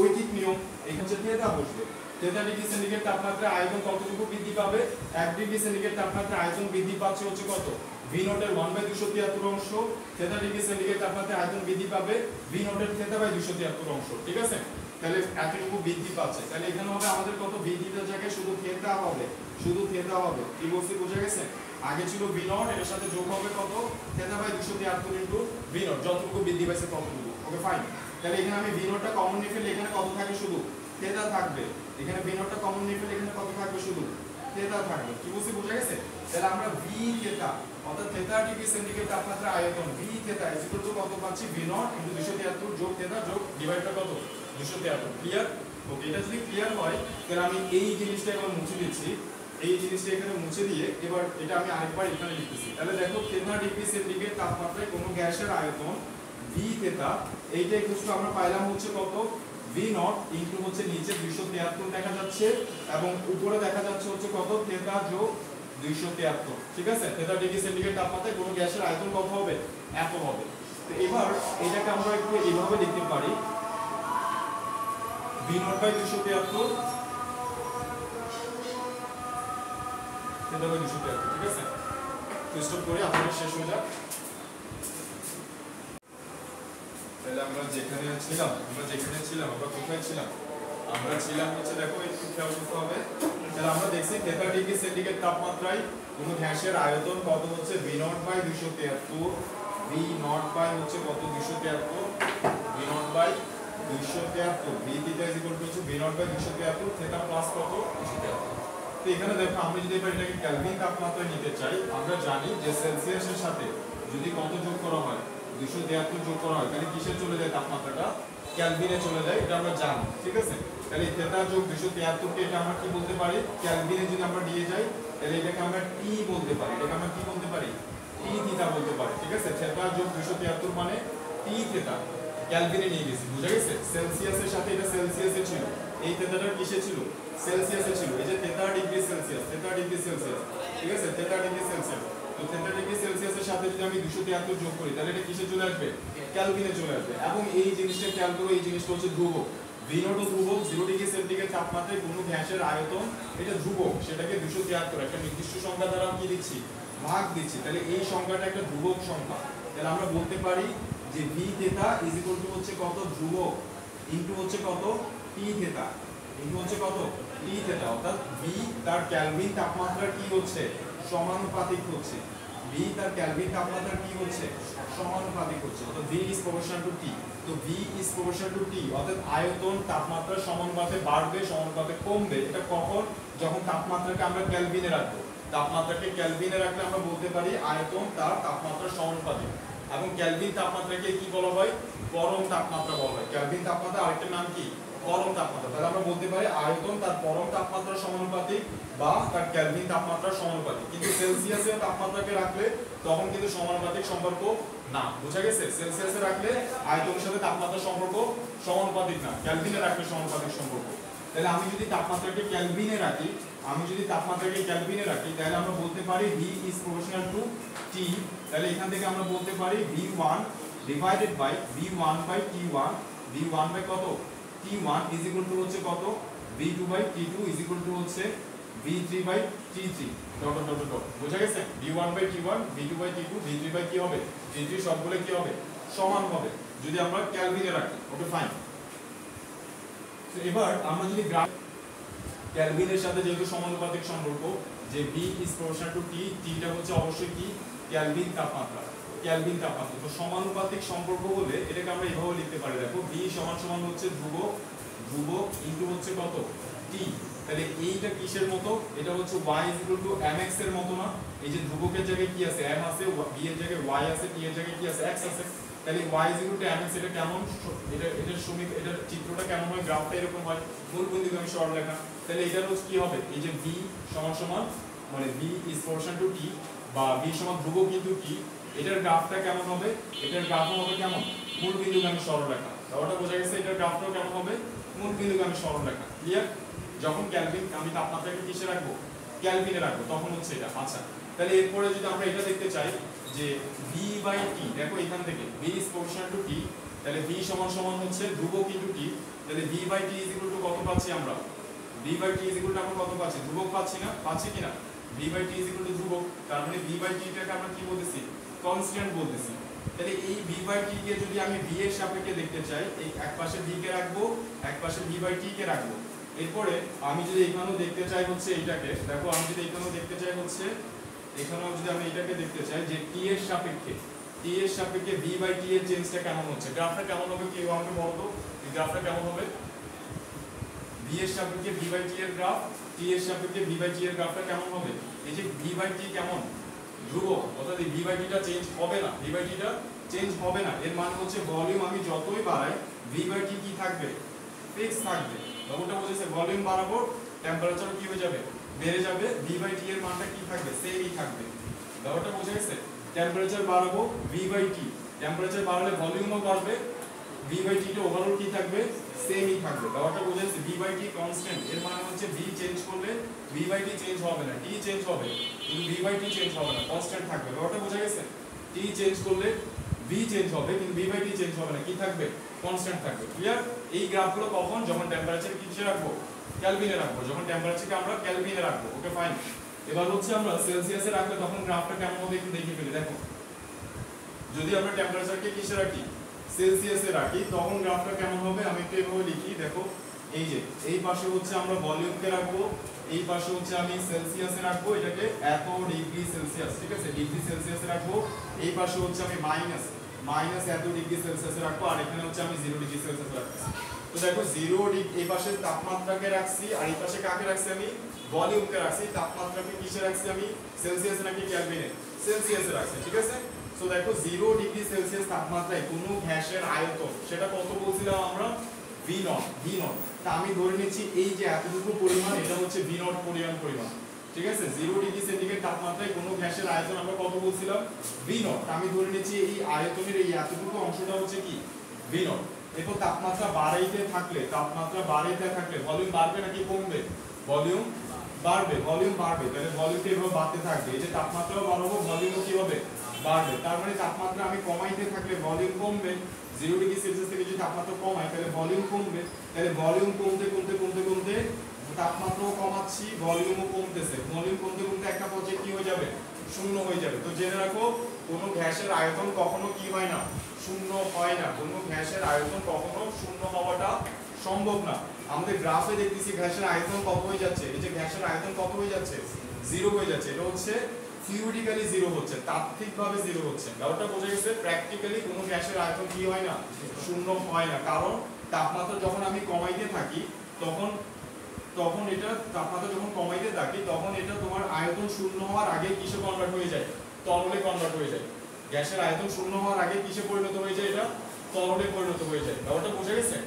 ঐকিক নিয়ম, এখানে হচ্ছে থেটা বসবে। 33 ডিগ্রি সেন্টিগ্রেড তাপমাত্রা আয়তন কতটুকু বৃদ্ধি পাবে, 1 ডিগ্রি সেন্টিগ্রেড তাপমাত্রা আয়তন বৃদ্ধি পাচ্ছে হচ্ছে কত, V0 এর 1/273 অংশ। 33 ডিগ্রি সেন্টিগ্রেড তাপমাত্রা আয়তন বৃদ্ধি পাবে V0 এর 33/273 অংশ। ঠিক আছে, তাহলে এতটুকু বৃদ্ধি পাচ্ছে। তাহলে এখানে হবে আমাদের কত, বৃদ্ধিটার জায়গায় শুধু থেটা হবে, শুধু থেটা হবে। কি বলছি বোঝা গেছে? আগে ছিল V0, এর সাথে যোগ হবে কত, θ/273 ইনটু V0, যতটুকু বৃদ্ধি পাইছে ততটুকু। Okay fine. তাহলে এখানে আমি V0 টা কমন নিয়ে ফেললে এখানে কত থাকে, শুধু থেটা থাকবে। এখানে V0 টা কমন নিয়ে ফেললে এখানে কত থাকবে, শুধু থেটা থাকবে। কি বলছি বোঝা গেছে? তাহলে আমরা V থেটা, অর্থাৎ 33 ডিগ্রি সেন্টিগ্রেড তাপমাত্রা আয়তন V থেটা কত পাচ্ছি, V0 ইনটু 273 যোগ থেটা যোগ ডিভাইড বাই কত, 273। ক্লিয়ার? ওকে, এটা যদি ক্লিয়ার হয় তাহলে আমি এই জিনিসটা এবার মুছে দিচ্ছি, এই জিনিসটা এখানে মুছে দিয়ে এবার এটা আমি আরেকবার এখানে লিখতেছি। তাহলে দেখো 33 ডিগ্রি সেন্টিগ্রেড তাপমাত্রায় কোনো গ্যাসের আয়তন V থেটা, এইটা ইকুয়াল আমরা পাইলাম হচ্ছে কত, V0 ইনটু হচ্ছে নিচে 273 দেখা যাচ্ছে এবং উপরে দেখা যাচ্ছে হচ্ছে কত, থেটা যোগ 273। ঠিক আছে, 33 ডিগ্রি সেন্টিগ্রেড তাপমাত্রায় কোনো গ্যাসের আয়তন কত হবে, এত হবে। তো এবার এটাকে আমরা একটু এইভাবে লিখতে পারি, V0/273 θ/273। ঠিক আছে, তো স্টপ করে আপনাদের শেষ হয়ে যাক। তাহলে আমরা যেখানে ছিলাম, আমরা কোথায় ছিলাম, আমরা ছিলাম হচ্ছে, দেখো একটু খেয়াল করতে হবে। তাহলে আমরা দেখছি 33 ডিগ্রি সেন্টিগ্রেড তাপমাত্রায় কোনো গ্যাসের আয়তন কত হচ্ছে, V0/273, V0 হচ্ছে কত, 273, V0/273, V থিটা হচ্ছে V0/273, থেটা প্লাস কত, 273। তো এখানে দেখো আমরা যদি এবার এটাকে কেলভিন তাপমাত্রায় নিতে চাই, আমরা জানি যে সেলসিয়াসের সাথে যদি কত যোগ করা হয়, 273 যোগ করা হয়, তাহলে কিসে চলে যায় তাপমাত্রাটা, কেলভিনে চলে যায়, এটা আমরা জানি। ঠিক আছে, তাহলে থেটা যোগ 273 কে এটা আমরা কি বলতে পারি, কেলভিনে যদি আমরা দিয়ে যাই তাহলে এটাকে আমরা টি বলতে পারি, এটাকে আমরা কি বলতে পারি, টি থিটা বলতে পারি। ঠিক আছে, থেটা যোগ 273 মানে টি থেটা, কেলভিনে নিয়ে গেছি, বুঝা গেছে? সেলসিয়াসের সাথে এটা সেলসিয়াসে ছিল, এই থেটাটা কিসে ছিল, সেলসিয়াসে ছিল। এই যে 33 ডিগ্রি সেলসিয়াস, 33 ডিগ্রি সেলসিয়াস, ঠিক আছে, 33 ডিগ্রি সেলসিয়াস। তো 33 ডিগ্রি সেলসিয়াসের সাথে যদি আমি 273 যোগ করি তাহলে এটা কিসে চলে আসবে, কেলভিনে চলে আসবে। এবং এই জিনিসটা খেয়াল করো, এই জিনিসটা হচ্ছে ধ্রুবক, V0 ধ্রুবক। 0 ডিগ্রি সেন্টিগ্রেড তাপমাত্রায় কোনো গ্যাসের আয়তন এটা ধ্রুবক, সেটাকে 273 একটা নির্দিষ্ট সংখ্যা দ্বারা কি দিচ্ছি, ভাগ দিচ্ছি। তাহলে এই সংখ্যাটা একটা ধ্রুবক সংখ্যা। তাহলে আমরা বলতে পারি যে V theta is equal to হচ্ছে কত, ধ্রুবক ইনটু হচ্ছে কত, T থেটা ইনটু হচ্ছে কত, T থেটা। অর্থাৎ V তার কেলভিন তাপমাত্রার কি হচ্ছে, সমানুপাতিক হচ্ছে, V তার কেলভিন তাপমাত্রার কি হচ্ছে, সমানুপাতিক হচ্ছে। অর্থাৎ V is proportional to T। তো V is proportional to T, অর্থাৎ আয়তন তাপমাত্রার সমানুপাতে বাড়বে, সমানুপাতে কমবে। এটা কখন, যখন তাপমাত্রাকে আমরা কেলভিনে রাখবো। তাপমাত্রাকে কেলভিনে রাখলে আমরা বলতে পারি আয়তন তার তাপমাত্রার সমানুপাতিক। এবং কেলভিন তাপমাত্রাকে কি বলা হয়, পরম তাপমাত্রা বলা হয়। কেলভিন তাপমাত্রা আরেকটা নাম কি, পরম তাপমাত্রা। তাহলে আমরা বলতে পারি আয়তন তার পরম তাপমাত্রার সমানুপাতিক বা তার কেলভিন তাপমাত্রার সমানুপাতিক। কিন্তু সেলসিয়াসের তাপমাত্রাকে রাখলে তখন কিন্তু সমানুপাতিক সম্পর্ক না। বোঝা গেছে? সেলসিয়াসে রাখলে আয়তনের সাথে তাপমাত্রার সম্পর্ক সমানুপাতিক না, কেলভিনে রাখলে সমানুপাতিক সম্পর্ক। তাহলে আমি যদি তাপমাত্রাকে কেলভিনে রাখি, তাহলে আমরা বলতে পারি V is proportional to T। তাহলে এখান থেকে আমরা বলতে পারি V1 divided by V1 by T1, V1 by কত T1 is equal to হচ্ছে কত V2 by T2 is equal to হচ্ছে V3 by T3 dot dot dot. বোঝা গেছে? V1 by T1, V2 by T2, V3 by কি হবে T3, সবগুলো কি হবে সমান হবে যদি আমরা কেলভিনে রাখি। Okay fine. তো এবার আমরা যদি গ্রাফ কেলভিনের সাথে যেহেতু সমানুপাতিক সম্পর্ক যে V is proportional to T, T টা হচ্ছে অবশ্যই কি কেলভিন তাপমাত্রা, তো সমানুপাতিক সম্পর্ক হলে এটাকে আমরা এইভাবে লিখতে পারি। দেখো V সমান সমান হচ্ছে ধ্রুবক ইনটু হচ্ছে কত T। তাহলে এইটা কিসের মতো? এটা হচ্ছে y is equal to mx এর মতো না? এই যে ধ্রুবকের জায়গায় কি আছে m আছে, v এর জায়গায় y আছে, t এর জায়গায় কি আছে x আছে। তাহলে y is equal to mx এটা কেমন, এটার চিত্রটা কেমন হয়, গ্রাফটা এরকম হয়, মূলবিন্দুগামী সরলরেখা। তাহলে এটার হচ্ছে কি হবে, এই যে v সমান সমান মানে v is proportional to t বা v সমান ধ্রুবক কিন্তু t, এটার গ্রাফটা কেমন হবে? এটার গ্রাফও হবে কেমন মূলবিন্দুগামী সরলরেখা। তাহলে বোঝা গেছে এটার গ্রাফটাও কেমন হবে মূলবিন্দুগামী সরলরেখা। ক্লিয়ার? যখন কেলভিন আমি তাপমাত্রাকে কিসে রাখবো কেলভিনে রাখবো তখন হচ্ছে এটা। আচ্ছা তাহলে এরপরে যদি আমরা এটা দেখতে চাই যে v বাই t, দেখো এখান থেকে v is proportional to t, তাহলে v সমান সমান হচ্ছে ধ্রুবক কিন্তু t, তাহলে v by t is equal to কত পাচ্ছি আমরা? v by t is equal to আমরা কত পাচ্ছি? ধ্রুবক পাচ্ছি না, পাচ্ছি কিনা? v by t is equal to ধ্রুবক, তার মানে v বাই t টাকে আমরা কি বলতেছি কনস্ট্যান্ট বলতেছি। তাহলে এই v বাই t কে যদি আমি v এর সাপেক্ষে দেখতে চাই, এই একপাশে v কে রাখবো, একপাশে v বাই t কে রাখবো। এরপরে আমি যদি এখানেও দেখতে চাই হচ্ছে এইটাকে, দেখো আমি যদি এখানেও দেখতে চাই হচ্ছে, এখানেও যদি আমি এটাকে দেখতে চাই যে t এর সাপেক্ষে v বাই t এর চেঞ্জটা কেমন হচ্ছে, গ্রাফটা কেমন হবে, কেউ আমাকে বলো তো এই গ্রাফটা কেমন হবে? v এর সাপেক্ষে v বাই t এর গ্রাফ, t এর সাপেক্ষে v বাই t এর গ্রাফটা কেমন হবে? এই যে v বাই t কেমন ধ্রুবক, অর্থাৎ এই v বাই t টা চেঞ্জ হবে না, v বাই t টা চেঞ্জ হবে না। এর মানে হচ্ছে ভলিউম আমি যতই বাড়াই v বাই t কি থাকবে ফিক্স থাকবে। ব্যাপারটা বুঝেছে? ভলিউম বাড়াবো টেম্পারেচার কি হয়ে যাবে বেড়ে যাবে, v বাই t এর মানটা কি থাকবে সেমই থাকবে। ব্যাপারটা বুঝে গেছে? টেম্পারেচার বাড়াবো v বাই t, টেম্পারেচার বাড়ালে ভলিউমও বাড়বে, v বাই t টা ওভারঅল কি থাকবে সেমই থাকবে। ব্যাপারটা বুঝে গেছে? v বাই t কনস্ট্যান্ট, এর মানে হচ্ছে v চেঞ্জ করলে v বাই t চেঞ্জ হবে না, t চেঞ্জ হবে কিন্তু v বাই t চেঞ্জ হবে না, কনস্ট্যান্ট থাকবে। ব্যাপারটা বুঝে গেছে? t চেঞ্জ করলে v চেঞ্জ হবে কিন্তু v বাই t চেঞ্জ হবে না, কি থাকবে কনস্ট্যান্ট থাকবে। ক্লিয়ার? এই গ্রাফগুলো কখন, যখন টেম্পারেচার কিসে রাখবো কেলভিনে রাখবো, যখন টেম্পারেচারকে আমরা কেলভিনে রাখবো। Okay fine. এবার হচ্ছে আমরা সেলসিয়াসে রাখলে তখন গ্রাফটা কেমন হবে একটু দেখে ফেলি। দেখো যদি আমরা টেম্পারেচারকে কিসে রাখি সেলসিয়াসে রাখি তখন গ্রাফটা কেমন হবে, আমি একটু এভাবে লিখি। দেখো এই যে এই পাশে হচ্ছে আমরা ভলিউমকে রাখবো, এই পাশে হচ্ছে আমি সেলসিয়াসে রাখবো, এটাকে এত ডিগ্রি সেলসিয়াস, ঠিক আছে ডিগ্রি সেলসিয়াসে রাখবো। এই পাশে হচ্ছে আমি মাইনাস এত ডিগ্রি সেলসিয়াসে রাখবো, আর এখানে হচ্ছে আমি 0 ডিগ্রি সেলসিয়াসে রাখছি। তো দেখো 0 ডিগ্রি এই পাশে তাপমাত্রাকে রাখছি, আর এই পাশে কাকে রাখছি আমি ভলিউমকে রাখছি। তাপমাত্রাকে কিসে রাখছি আমি সেলসিয়াসে নাকি কেলভিনে? সেলসিয়াসে রাখছি, ঠিক আছে। সো দেখো 0 ডিগ্রি সেলসিয়াস তাপমাত্রায় কোনো গ্যাসের আয়তন সেটা কত বলছিলাম আমরা v0। তা আমি ধরে নিচ্ছি এই যে এতটুকু পরিমাণ এটা হচ্ছে v0 পরিমাণ, ঠিক আছে। 0 ডিগ্রি সেন্টিগ্রেড তাপমাত্রায় কোনো গ্যাসের আয়তন আমরা কত বলছিলাম v0। আমি ধরে নিচ্ছি এই আয়তনের এই এতটুকু অংশটা হচ্ছে কি v0। এরপর তাপমাত্রা বাড়াইতে থাকলে ভলিউম বাড়বে নাকি কমবে? ভলিউম বাড়বে, তাহলে ভলিউমটা এভাবে বাড়তে থাকবে। এই যে তাপমাত্রাও বাড়াবো ভলিউমও কি হবে বাড়বে, তার মানে তাপমাত্রা আমি কমাইতে থাকলে ভলিউম কমবে। 0 ডিগ্রি সেলসিয়াস থেকে যদি তাপমাত্রা কমাই তাহলে ভলিউম কমবে, তাহলে ভলিউম কমতে তাপমাত্রাও কমাচ্ছি, ভলিউমও কমতেছে, ভলিউম কমতে একটা পর্যায়ে কি হয়ে যাবে শূন্য হয়ে যাবে। তো জেনে রাখো কোনো গ্যাসের আয়তন কখনো কি হয় না শূন্য হয় না, কোনো গ্যাসের আয়তন কখনো শূন্য হওয়াটা সম্ভব না। আমাদের গ্রাফে দেখতেছি গ্যাসের আয়তন কত হয়ে যাচ্ছে, এই যে গ্যাসের আয়তন কত হয়ে যাচ্ছে 0 হয়ে যাচ্ছে। এটা হচ্ছে থিওরিটিক্যালি 0 হচ্ছে, তাত্ত্বিকভাবে 0 হচ্ছে। ব্যাপারটা বোঝা গেছে? প্র্যাকটিক্যালি কোনো গ্যাসের আয়তন কি হয় না শূন্য হয় না, কারণ তাপমাত্রা যখন আমি কমাইতে থাকি তখন এটা তাপমাত্রা যখন কমাইতে থাকি তখন এটা তোমার আয়তন শূন্য হওয়ার আগে কিসে কনভার্ট হয়ে যায় তরলে কনভার্ট হয়ে যায়। গ্যাসের আয়তন শূন্য হওয়ার আগে কিসে পরিণত হয়ে যায় এটা তরলে পরিণত হয়ে যায়। ব্যাপারটা বোঝা গেছে?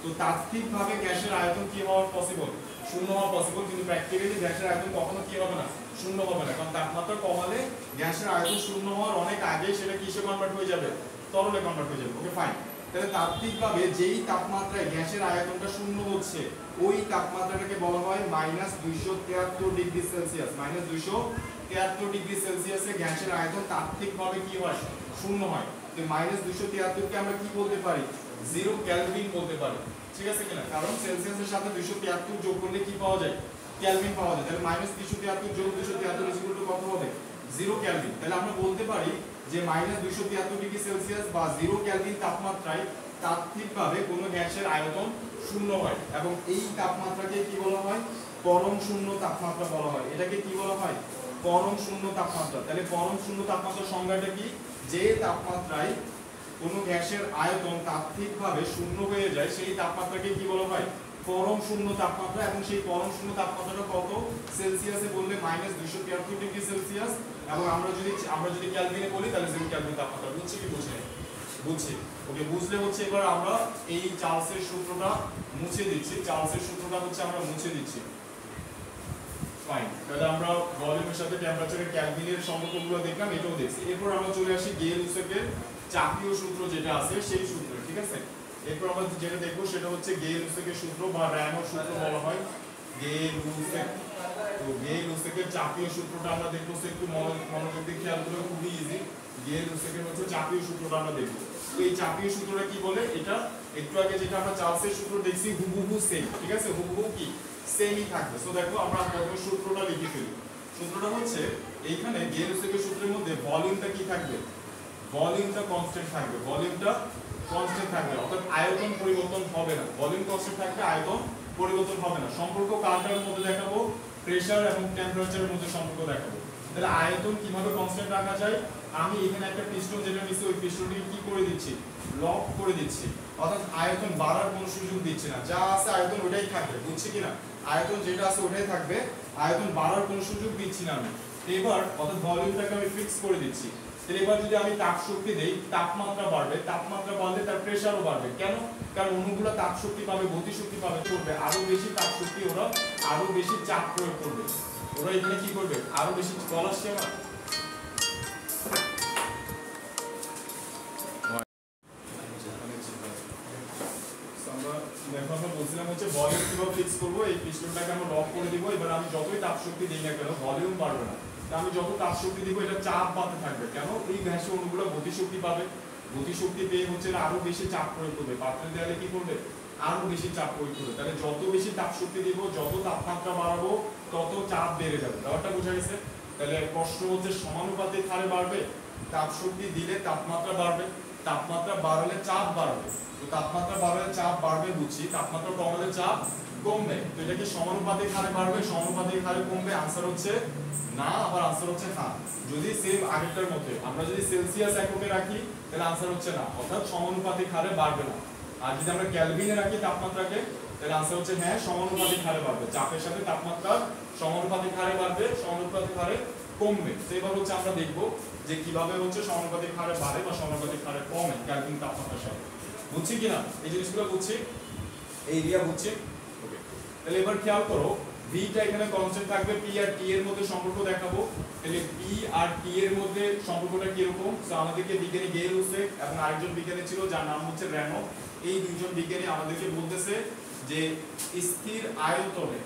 তো তাত্ত্বিকভাবে গ্যাসের আয়তন কি হওয়া পসিবল, শূন্য হওয়া পসিবল, কিন্তু প্র্যাকটিক্যালি গ্যাসের আয়তন কখনো কি হবে না, শূন্য হবে না। কারণ তাপমাত্রা কমালে গ্যাসের আয়তন শূন্য হওয়ার অনেক আগে সেটা কিসে কনভার্ট হয়ে যাবে, তরলে কনভার্ট হয়ে যাবে। Okay fine. তাহলে তাত্ত্বিকভাবে যেই তাপমাত্রায় গ্যাসের আয়তনটা শূন্য হচ্ছে ওই তাপমাত্রাটাকে বলা হয় -273 ডিগ্রি সেলসিয়াস। -273 ডিগ্রি সেলসিয়াসে গ্যাসের আয়তন তাত্ত্বিকভাবে কি হয়, শূন্য হয়। তো -273 কে আমরা কি বলতে পারি, 0 কেলভিন বলতে পারি, ঠিক আছে কিনা? কারণ সেলসিয়াসের সাথে 273 যোগ করলে কি পাওয়া যায়, কেলভিন পাওয়া যায়। তাহলে -273 যোগ 273 কত হবে, 0 কেলভিন। তাহলে আমরা বলতে পারি যে -273 ডিগ্রি সেলসিয়াস বা 0 কেলভিন তাপমাত্রায় তাত্ত্বিকভাবে কোনো গ্যাসের আয়তন শূন্য হয়, এবং এই তাপমাত্রাকে কি বলা হয়, পরম শূন্য তাপমাত্রা বলা হয়। এটাকে কি বলা হয়, পরম শূন্য তাপমাত্রা। তাহলে পরম শূন্য তাপমাত্রার সংজ্ঞাটা কি, যে তাপমাত্রায় কোনো গ্যাসের আয়তন তাত্ত্বিকভাবে শূন্য হয়ে যায় সেই তাপমাত্রাকে কি বলা হয়, পরম শূন্য তাপমাত্রা। এবং সেই পরম শূন্য তাপমাত্রাটা কত, সেলসিয়াসে বললে -273 ডিগ্রি সেলসিয়াস, এবং আমরা যদি কেলভিনে বলি তাহলে 0 কেলভিন তাপমাত্রা। বুঝছি কি বুঝছি, বুঝছি? ওকে, বুঝলে হচ্ছে এবার আমরা এই চার্লসের সূত্রটা মুছে দিচ্ছি। চার্লসের সূত্রটা হচ্ছে আমরা মুছে দিচ্ছি। ফাইন। তাহলে আমরা ভলিউমের সাথে টেম্পারেচারের কেলভিনের সম্পর্কগুলো দেখলাম, এটাও দেখছি। এরপর আমরা চলে আসি গে-লুসেকের চাপীয় সূত্র যেটা আছে সেই সূত্রে, ঠিক আছে? এরপর আমরা যেটা দেখবো সেটা হচ্ছে গে-লুসেকের সূত্র বা র্যানোর সূত্র বলা হয়, গে-লুসেক। তো গে-লুসেকের চাপীয় সূত্রটা আমরা দেখবো, একটু মনোযোগ দিয়ে খেয়াল করলে খুবই ইজি। গে-লুসেকের হচ্ছে চাপীয় সূত্রটা আমরা দেখবো। তো এই চাপীয় সূত্রটা কি বলে, এটা একটু আগে যেটা আমরা চার্লসের সূত্র দেখছি হুবহু সেম, ঠিক আছে? হুবহু কি সেমই থাকবে। সো দেখো আমরা প্রথমে সূত্রটা লিখে ফেলি। সূত্রটা হচ্ছে এইখানে গে-লুসেকের সূত্রের মধ্যে ভলিউমটা কি থাকবে, ভলিউমটা কনস্ট্যান্ট থাকবে, ভলিউমটা কনস্ট্যান্ট থাকবে, অর্থাৎ আয়তন পরিবর্তন হবে না। ভলিউম কনস্ট্যান্ট থাকবে, আয়তন পরিবর্তন হবে না। সম্পর্ক কারটার মধ্যে দেখাবো, প্রেসার এবং টেম্পারেচারের মধ্যে সম্পর্ক দেখাবো। তাহলে আয়তন কিভাবে কনস্ট্যান্ট রাখা যায়, আমি এখানে একটা পিস্টন যেটা নিচ্ছি ওই পিস্টনটিকে কি করে দিচ্ছি, লক করে দিচ্ছি, অর্থাৎ আয়তন বাড়ার কোনো সুযোগ দিচ্ছি না। যা আছে আয়তন ওটাই থাকবে, বুঝছি কিনা? আয়তন যেটা আছে ওটাই থাকবে, আয়তন বাড়ার কোনো সুযোগ দিচ্ছি না আমি। এবার অর্থাৎ ভলিউমটাকে আমি ফিক্স করে দিচ্ছি। তাহলে এবার যদি আমি তাপ শক্তি দেই, তাপমাত্রা বাড়বে, তাপমাত্রা বাড়লে তার প্রেসারও বাড়বে। কেন? কারণ অণুগুলো তাপ শক্তি পাবে, গতি শক্তি পাবে, করবে আরো বেশি তাপ শক্তি, ওরা আরো বেশি চাপ প্রয়োগ করবে। ওরা এখানে কি করবে, আরো বেশি বল আসছে আমার। বলছিলাম হচ্ছে ভলিউম কিভাবে ফিক্স করবো, এই পিস্টনটাকে আমরা লক করে দিব। এবার আমি যতই তাপ শক্তি দিই না কেন ভলিউম বাড়বে না। আমি যত তাপ শক্তি দিব এটা চাপ বাড়তে থাকবে। কেন? এই গ্যাসের অণুগুলো গতি শক্তি পাবে, গতি শক্তি পেয়ে হচ্ছে আরো বেশি চাপ প্রয়োগ করবে, পাত্রের দেয়ালে কি করবে, আরো বেশি চাপ প্রয়োগ করবে। তাহলে যত বেশি তাপ শক্তি দিব, যত তাপমাত্রা বাড়াবো তত চাপ বেড়ে যাবে। ব্যাপারটা বোঝা গেছে? তাহলে প্রশ্ন হচ্ছে সমানুপাতিক হারে বাড়বে, তাপ শক্তি দিলে তাপমাত্রা বাড়বে, তাপমাত্রা বাড়লে চাপ বাড়বে। তো তাপমাত্রা বাড়লে চাপ বাড়বে বুঝছি, তাপমাত্রা কমালে চাপ কমবে। তো এটা কি সমানুপাতিক হারে বাড়বে, সমানুপাতিক হারে কমবে? আনসার হচ্ছে না, আবার আনসার হচ্ছে হ্যাঁ। যদি সেম আগেরটার মধ্যে আমরা যদি সেলসিয়াস এককে রাখি তাহলে আনসার হচ্ছে না, অর্থাৎ সমানুপাতিক হারে বাড়বে না। আর যদি আমরা কেলভিনে রাখি তাপমাত্রাকে তাহলে আনসার হচ্ছে হ্যাঁ, সমানুপাতিক হারে বাড়বে। চাপের সাথে তাপমাত্রা সমানুপাতিক হারে বাড়বে, সমানুপাতিক হারে কমবে। সেবার হচ্ছে আমরা দেখব যে কিভাবে হচ্ছে সমানুপাতিক হারে বাড়ে বা সমানুপাতিক হারে কমে কেলভিন তাপমাত্রার সাথে। বুঝছি কিনা? এই জিনিসগুলো বুঝছি, এই এরিয়া বুঝছি। ওকে, তাহলে এবার খেয়াল করো ভিটা এখানে কনস্ট্যান্ট থাকবে, পি আর টি এর মধ্যে সম্পর্ক দেখাবো। তাহলে পি আর টি এর মধ্যে সম্পর্কটা কি রকম? সো আমাদেরকে বিজ্ঞানী গে-লুসেক এবং আরেকজন বিজ্ঞানী ছিল যার নাম হচ্ছে র্যানো, এই দুইজন বিজ্ঞানী আমাদেরকে বলতেছে যে স্থির আয়তনে,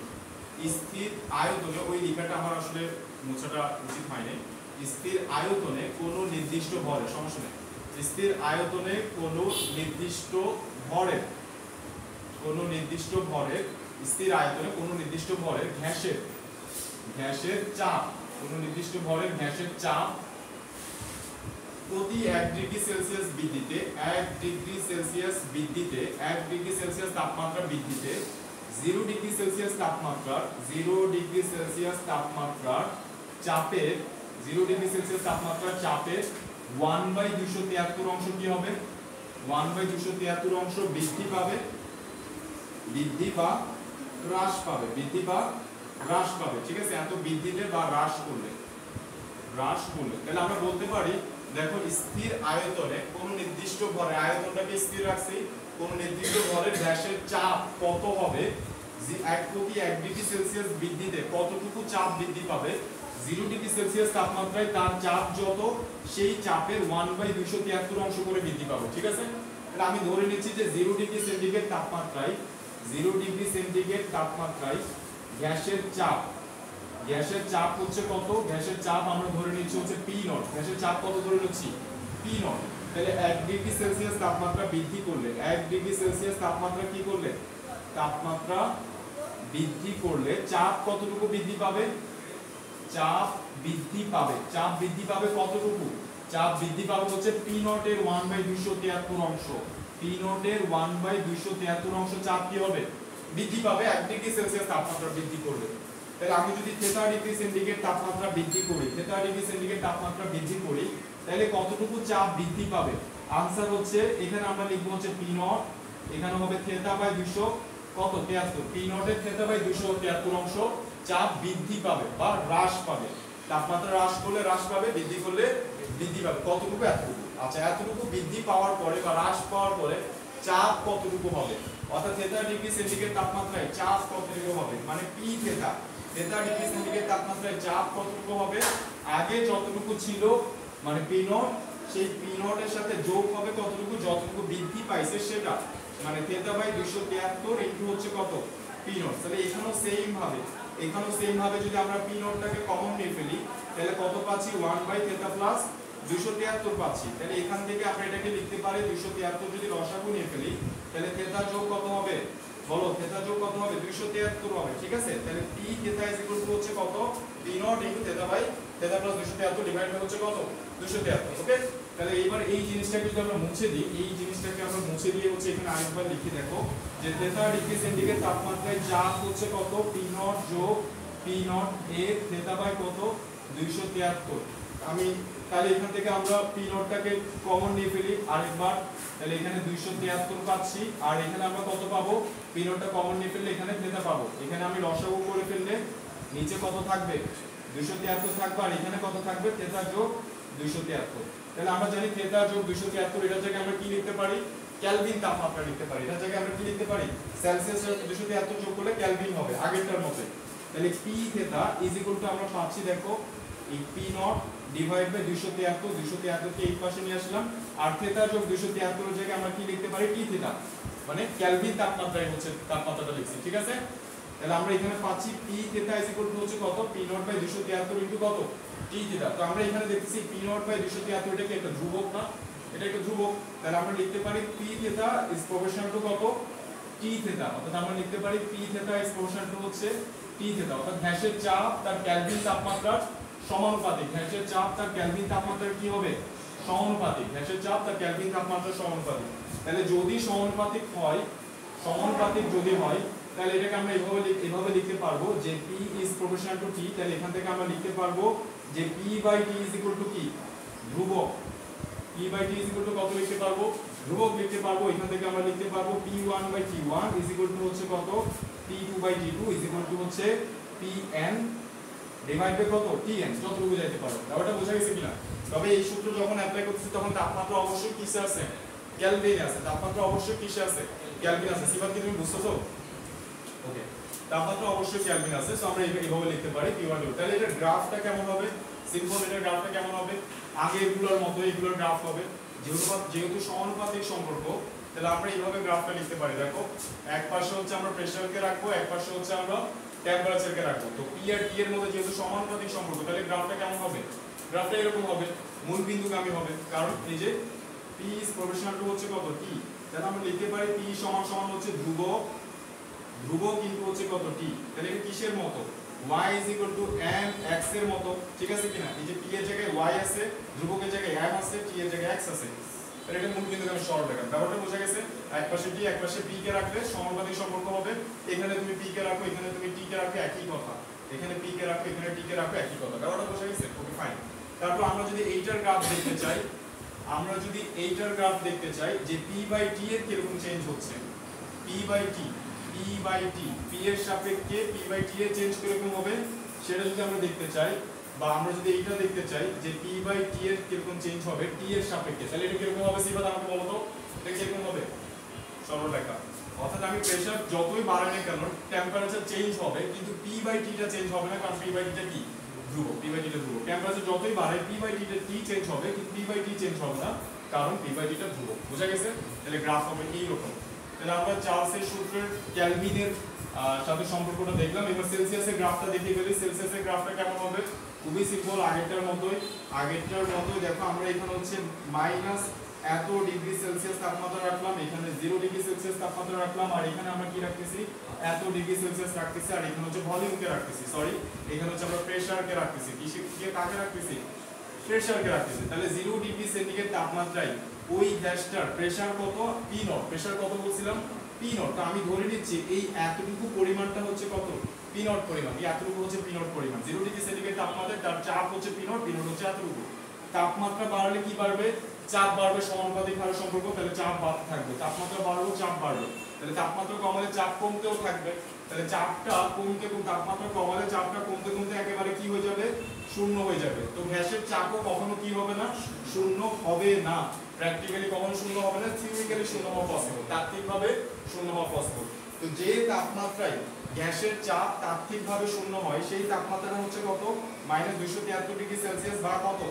স্থির আয়তনে, ওই লেখাটা আমার আসলে মোছাটা উচিত হয়নি, স্থির আয়তনে কোনো নির্দিষ্ট ভরে, সমস্যা নেই, স্থির আয়তনে কোনো নির্দিষ্ট ভরের, কোনো নির্দিষ্ট ভরের, স্থির আয়তনে কোনো নির্দিষ্ট ভরের গ্যাসের চাপ, কোনো নির্দিষ্ট ভরের গ্যাসের চাপ প্রতি 1 ডিগ্রি সেলসিয়াস বৃদ্ধিতে, 1 ডিগ্রি সেলসিয়াস বৃদ্ধিতে, 1 ডিগ্রি সেলসিয়াস তাপমাত্রা বৃদ্ধিতে 0 ডিগ্রি সেলসিয়াস তাপমাত্রার, 0 ডিগ্রি সেলসিয়াস তাপমাত্রার চাপের, 0 ডিগ্রি সেলসিয়াস তাপমাত্রার চাপের 1/273 অংশ কি হবে? 1/273 অংশ বৃদ্ধি পাবে, বৃদ্ধি বা হ্রাস পাবে, বৃদ্ধি বা হ্রাস পাবে। ঠিক আছে? এত বৃদ্ধিতে বা হ্রাস করলে, হ্রাস করলে তাহলে আমরা বলতে পারি দেখো স্থির আয়তনে কোন নির্দিষ্ট ভরে, আয়তনটাকে স্থির রাখছি, কোন নির্দিষ্ট ভরের গ্যাসের চাপ কত হবে, যে 1 প্রতি 1 ডিগ্রি সেলসিয়াস বৃদ্ধিতে কতটুকু চাপ বৃদ্ধি পাবে, 0 ডিগ্রি সেলসিয়াস তাপমাত্রায় তার চাপ যত সেই চাপের 1/273 অংশ করে বৃদ্ধি পাবে। ঠিক আছে, তাহলে আমি ধরে নিচ্ছি যে 0 ডিগ্রি সেন্টিগ্রেড তাপমাত্রায়, 0 ডিগ্রি সেন্টিগ্রেড তাপমাত্রায় গ্যাসের চাপ, গ্যাসের চাপ হচ্ছে কত, গ্যাসের চাপ আমরা ধরে নিচ্ছি হচ্ছে পি নট, গ্যাসের চাপ কত ধরে নিচ্ছি পি নট। তাহলে 1 ডিগ্রি সেলসিয়াস তাপমাত্রা বৃদ্ধি করলে, 1 ডিগ্রি সেলসিয়াস তাপমাত্রা কি করলে, তাপমাত্রা বৃদ্ধি করলে চাপ কতটুকু বৃদ্ধি পাবে, চাপ বৃদ্ধি পাবে, চাপ বৃদ্ধি পাবে কতটুকু, চাপ বৃদ্ধি পাবে হচ্ছে পি নট এর 1/273 অংশ, পি নট এর 1/273 অংশ চাপ কি হবে, বৃদ্ধি পাবে 1 ডিগ্রি সেলসিয়াস তাপমাত্রা বৃদ্ধি করলে। তাহলে আমি যদি 33 ডিগ্রি সেন্টিগ্রেড তাপমাত্রা বৃদ্ধি করি, 33 ডিগ্রি সেন্টিগ্রেড তাপমাত্রা বৃদ্ধি করি, তাহলে কতটুকু চাপ বৃদ্ধি পাবে, आंसर হচ্ছে এখানে আমরা লিখব হচ্ছে পি নট, এখানে হবে θ/200 কত 73, পি নট এর θ/273 অংশ চাপ বৃদ্ধি পাবে বা হ্রাস পাবে, তাপমাত্রা হ্রাস করলে হ্রাস পাবে, বৃদ্ধি করলে বৃদ্ধি পাবে, কতটুকু, এতটুকু। আচ্ছা, এতটুকু বৃদ্ধি পাওয়ার পরে বা হ্রাস পাওয়ার পরে চাপ কতটুকু হবে, অর্থাৎ 33 ডিগ্রি সেন্টিগ্রেড তাপমাত্রায় চাপ কতটুকু হবে, মানে পি θ, 33 ডিগ্রি সেন্টিগ্রেড তাপমাত্রায় চাপ কতটুকু হবে, আগে যতটুকু ছিল মানে পি নট, সেই পি নট এর সাথে যোগ হবে কতটুকু, যতটুকু বৃদ্ধি পাইছে সেটা, মানে θ/273 ইনটু হচ্ছে কত পি নট। তাহলে এখানেও সেম ভাবে যদি আমরা পি নটটাকে কমন নিয়ে ফেলি, তাহলে কত পাচ্ছি 1/θ + 273 পাচ্ছি। তাহলে এখান থেকে আমরা এটাকে লিখতে পারি 273 যদি লসাগু নিয়ে ফেলি, তাহলে θ যোগ কত হবে, বলো θ যোগ কত হবে, 273 হবে। ঠিক আছে, তাহলে পি θ হচ্ছে কত, P naught into θ + 273 divide by হচ্ছে কত 273। ওকে, তাহলে এবার এই জিনিসটাকে যদি আমরা মুছে দিই, এই জিনিসটাকে আমরা মুছে দিয়ে হচ্ছে এখানে আরেকবার লিখি, দেখো যে 33 ডিগ্রি সেন্টিগ্রেড তাপমাত্রায় চাপ হচ্ছে কত, পি নট যোগ পি নট এর θ বাই কত 273। আমি তাহলে এখান থেকে আমরা পি নটটাকে কমন নিয়ে ফেলি আরেকবার, তাহলে এখানে 273 পাচ্ছি, আর এখানে আমরা কত পাবো, পি নটটা কমন নিয়ে ফেললে এখানে θ পাবো, এখানে আমি লসাগু করে ফেললে নিচে কত থাকবে 273 থাকবে, আর এখানে কত থাকবে θ যোগ 273। তাহলে আমরা জানি θ যোগ 273, এটার জায়গায় আমরা কি লিখতে পারি, কেলভিন তাপমাত্রা লিখতে পারি, এটার জায়গায় আমরা কি লিখতে পারি, সেলসিয়াস 273 যোগ করলে কেলভিন হবে আগেরটার মতো। তাহলে পি θ আমরা পাচ্ছি, দেখো এই পি নট ডিভাইড বাই 273 কে এই পাশে নিয়ে আসলাম, আর θ যোগ 273 এর জায়গায় আমরা কি লিখতে পারি টি θ, মানে কেলভিন তাপমাত্রায় হচ্ছে তাপমাত্রাটা লিখছি। ঠিক আছে, তাহলে আমরা এখানে পাচ্ছি পি θ হচ্ছে কত, পি নট বাই 273 ইনটু কত টি θ। তো আমরা এখানে দেখতেছি পি নট বাই 273 এটা কি একটা ধ্রুবক না, এটা একটা ধ্রুবক, তাহলে আমরা লিখতে পারি পি θ ইজ প্রপোর্শনাল টু কত টি θ, অর্থাৎ আমরা লিখতে পারি পি θ ইজ প্রপোর্শনাল টু হচ্ছে টি θ, অর্থাৎ গ্যাসের চাপ তার কেলভিন তাপমাত্রার সমানুপাতিক, গ্যাসের চাপ তার কেলভিন তাপমাত্রার কি হবে সমানুপাতিক, গ্যাসের চাপ তার কেলভিন তাপমাত্রার সমানুপাতিক। তাহলে যদি সমানুপাতিক হয়, সমানুপাতিক যদি হয়, তাহলে এটাকে আমরা এভাবে লিখতে পারবো যে P is proportional to T। তাহলে এখান থেকে আমরা লিখতে পারবো যে P/T is equal to কি, ধ্রুবক, P/T is equal to কত লিখতে পারবো, ধ্রুবক লিখতে পারবো। এখান থেকে আমরা লিখতে পারবো P1/T1 is equal to হচ্ছে কত, P2/T2 is equal to হচ্ছে Pn ডিভাইড বাই কত Tn, যতটুকু বুঝাইতে পারো। ব্যাপারটা বোঝা গেছে কিনা? তবে এই সূত্র যখন অ্যাপ্লাই করতেছি তখন তাপমাত্রা অবশ্যই কিসে আছে, কেলভিনে আছে, তাপমাত্রা অবশ্যই কিসে আছে, কেলভিন আছে। সিবাত কি তুমি বুঝতেছো? ওকে, তাপমাত্রা অবশ্যই কেলভিন আছে, সো আমরা এইভাবে লিখতে পারি P1 2। তাহলে এটা গ্রাফটা কেমন হবে, সিম্পল এটার গ্রাফটা কেমন হবে, আগে এগুলোর মতো এগুলোর গ্রাফ হবে, যেহেতু সমানুপাতিক সম্পর্ক, তাহলে আমরা এইভাবে গ্রাফটা লিখতে পারি। দেখো এক পাশে হচ্ছে আমরা প্রেসারকে রাখবো, এক পাশে হচ্ছে আমরা টেম্পারেচারকে রাখবো। তো P আর T এর মধ্যে যেহেতু সমানুপাতিক সম্পর্ক, তাহলে গ্রাফটা কেমন হবে, গ্রাফটা এরকম হবে, মূল বিন্দুগামী হবে, কারণ এই যে P is proportional to হচ্ছে কত T। তাহলে আমরা লিখতে পারি P সমান সমান হচ্ছে ধ্রুবক, ধ্রুবক কিন্তু হচ্ছে কত T। তাহলে এটা কিসের মতো, y is equal to m x এর মতো, ঠিক আছে কিনা? এই যে P এর জায়গায় y আছে, ধ্রুবকের জায়গায় m আছে, T এর জায়গায় x আছে, তাহলে এটা মূল বিন্দুগামী সরল রেখা। ব্যাপারটা বোঝা গেছে? এক পাশে T এক পাশে P কে রাখলে সমানুপাতিক সম্পর্ক হবে, এখানে তুমি P কে রাখো, এখানে তুমি T কে রাখো, একই কথা, এখানে P কে রাখো, এখানে T কে রাখো, একই কথা। ব্যাপারটা বোঝা গেছে? Okay fine. তারপর আমরা যদি এইটার গ্রাফ দেখতে চাই, আমরা যদি এইটার গ্রাফ দেখতে চাই যে P/T এর কিরকম চেঞ্জ হচ্ছে, P/T P এর সাপেক্ষে P/T এর চেঞ্জ কিরকম হবে সেটা যদি আমরা দেখতে চাই, বা আমরা যদি এইটা দেখতে চাই যে P বাই T এর কিরকম চেঞ্জ হবে T এর সাপেক্ষে, তাহলে এটা কিরকম হবে সিফাত আমাকে বলো তো, এটা কিরকম হবে সরলরেখা। অর্থাৎ আমি প্রেসার যতই বাড়াই না কেন টেম্পারেচার চেঞ্জ হবে, কিন্তু P বাই T টা চেঞ্জ হবে না, কারণ P বাই T টা কি ধ্রুবক, P বাই T টা ধ্রুবক। টেম্পারেচার যতই বাড়াই P বাই T টা T চেঞ্জ হবে, কিন্তু P বাই T চেঞ্জ হবে না, কারণ P বাই T টা ধ্রুবক। বুঝা গেছে? তাহলে গ্রাফ হবে এইরকম। তাহলে আমরা চার্লসের সূত্রের কেলভিনের সাথে সম্পর্কটা দেখলাম। এবার সেলসিয়াসের গ্রাফটা দেখে ফেলি। সেলসিয়াসের গ্রাফটা কেমন হবে? খুবই সিম্পল, আগেরটার মতোই দেখো আমরা এখানে হচ্ছে মাইনাস এত ডিগ্রি সেলসিয়াস তাপমাত্রা রাখলাম, এখানে 0 ডিগ্রি সেলসিয়াস তাপমাত্রা রাখলাম, আর এখানে আমরা কি রাখতেছি এত ডিগ্রি সেলসিয়াস রাখতেছি, আর এখানে হচ্ছে ভলিউমকে রাখতেছি, সরি এখানে হচ্ছে আমরা প্রেসারকে রাখতেছি। কিসে কাকে রাখতেছি? প্রেসারকে রাখতেছি। তাহলে 0 ডিগ্রি সেন্টিগ্রেড তাপমাত্রায় ওই গ্যাসটার প্রেসার কত? P not. প্রেসার কত বলছিলাম? P not. তো আমি ধরে নিচ্ছি এই এতটুকু পরিমাণটা হচ্ছে কত? P নট পরিমাণ। এই এতটুকু হচ্ছে P নট পরিমাণ। 0 ডিগ্রি সেন্টিগ্রেড তাপমাত্রায় তার চাপ হচ্ছে P নট, P নট হচ্ছে এতটুকু। তাপমাত্রা বাড়লে কি বাড়বে? চাপ বাড়বে, সমানুপাতিক হারে সম্পর্ক, তাহলে চাপ বাড়তে থাকবে। তাপমাত্রা বাড়বে, চাপ বাড়বে, তাহলে তাপমাত্রা কমালে চাপ কমতেও থাকবে, তাহলে চাপটা কমতে তাপমাত্রা কমালে চাপটা কমতে কমতে একেবারে কি হয়ে যাবে? শূন্য হয়ে যাবে। তো গ্যাসের চাপও কখনো কি হবে না? শূন্য হবে না। প্র্যাকটিক্যালি কখনো শূন্য হবে না, থিওরিক্যালি শূন্য হওয়া পসিবল, তাত্ত্বিকভাবে শূন্য হওয়া পসিবল। তো যে তাপমাত্রায় গ্যাসের চাপ তাত্ত্বিকভাবে শূন্য হয় সেই তাপমাত্রাটা হচ্ছে কত? -273 ডিগ্রি সেলসিয়াস বা কত?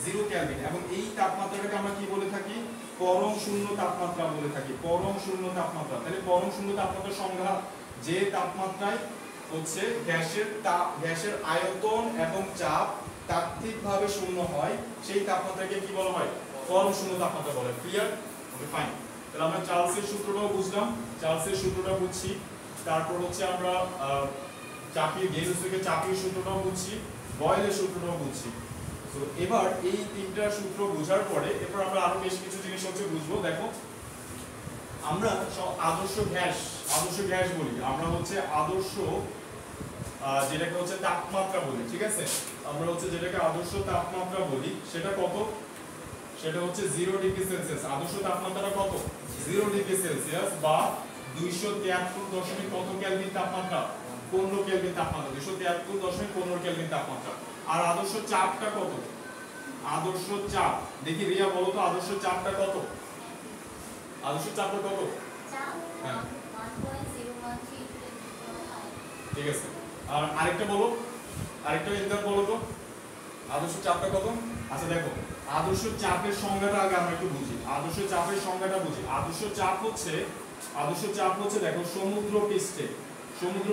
0 কেলভিন। এবং এই তাপমাত্রাটাকে আমরা কি বলে থাকি? পরম শূন্য তাপমাত্রা বলে থাকি। পরম শূন্য তাপমাত্রা। তাহলে পরম শূন্য তাপমাত্রার সংজ্ঞা, যে তাপমাত্রায় হচ্ছে গ্যাসের আয়তন এবং চাপ তাত্ত্বিকভাবে শূন্য হয় সেই তাপমাত্রাকে কি বলা হয়? পরম শূন্য তাপমাত্রা বলে। ক্লিয়ার? ওকে, ফাইন। তাহলে আমরা চার্লসের সূত্রটাও বুঝলাম, চার্লসের সূত্রটা বুঝছি, তারপর হচ্ছে আমরা চাপীয় গেজেস থেকে চাপীয় সূত্রটাও বুঝছি, বয়েলের সূত্রটাও বুঝছি। তো এবার এই তিনটা সূত্র বোঝার পরে এরপর আমরা আরো বেশ কিছু জিনিস হচ্ছে বুঝবো। দেখো আমরা আদর্শ গ্যাস বলি, আমরা হচ্ছে আদর্শ যেটাকে হচ্ছে তাপমাত্রা বলি, ঠিক আছে? আমরা হচ্ছে যেটাকে আদর্শ তাপমাত্রা বলি সেটা কত? সেটা হচ্ছে 0 ডিগ্রি সেলসিয়াস। আদর্শ তাপমাত্রাটা কত? 0 ডিগ্রি সেলসিয়াস বা 273 কত কেলভিন তাপমাত্রা? 15 কেলভিন তাপমাত্রা। 273.15 কেলভিন তাপমাত্রা। আর আদর্শ চাপটা কত? আদর্শ চাপ দেখি রিয়া বলো তো, আদর্শ চাপটা কত? আদর্শ চাপটা কত? হ্যাঁ, 1.013 ঠিক আছে। আর আরেকটা বলো, আরেকটা এক্সাম্পল বলো তো, আদর্শ চাপটা কত? আচ্ছা দেখো, আদর্শ চাপের সংজ্ঞাটা আগে আমরা একটু বুঝি। আদর্শ চাপের সংজ্ঞাটা বুঝি। আদর্শ চাপ হচ্ছে দেখো সমুদ্র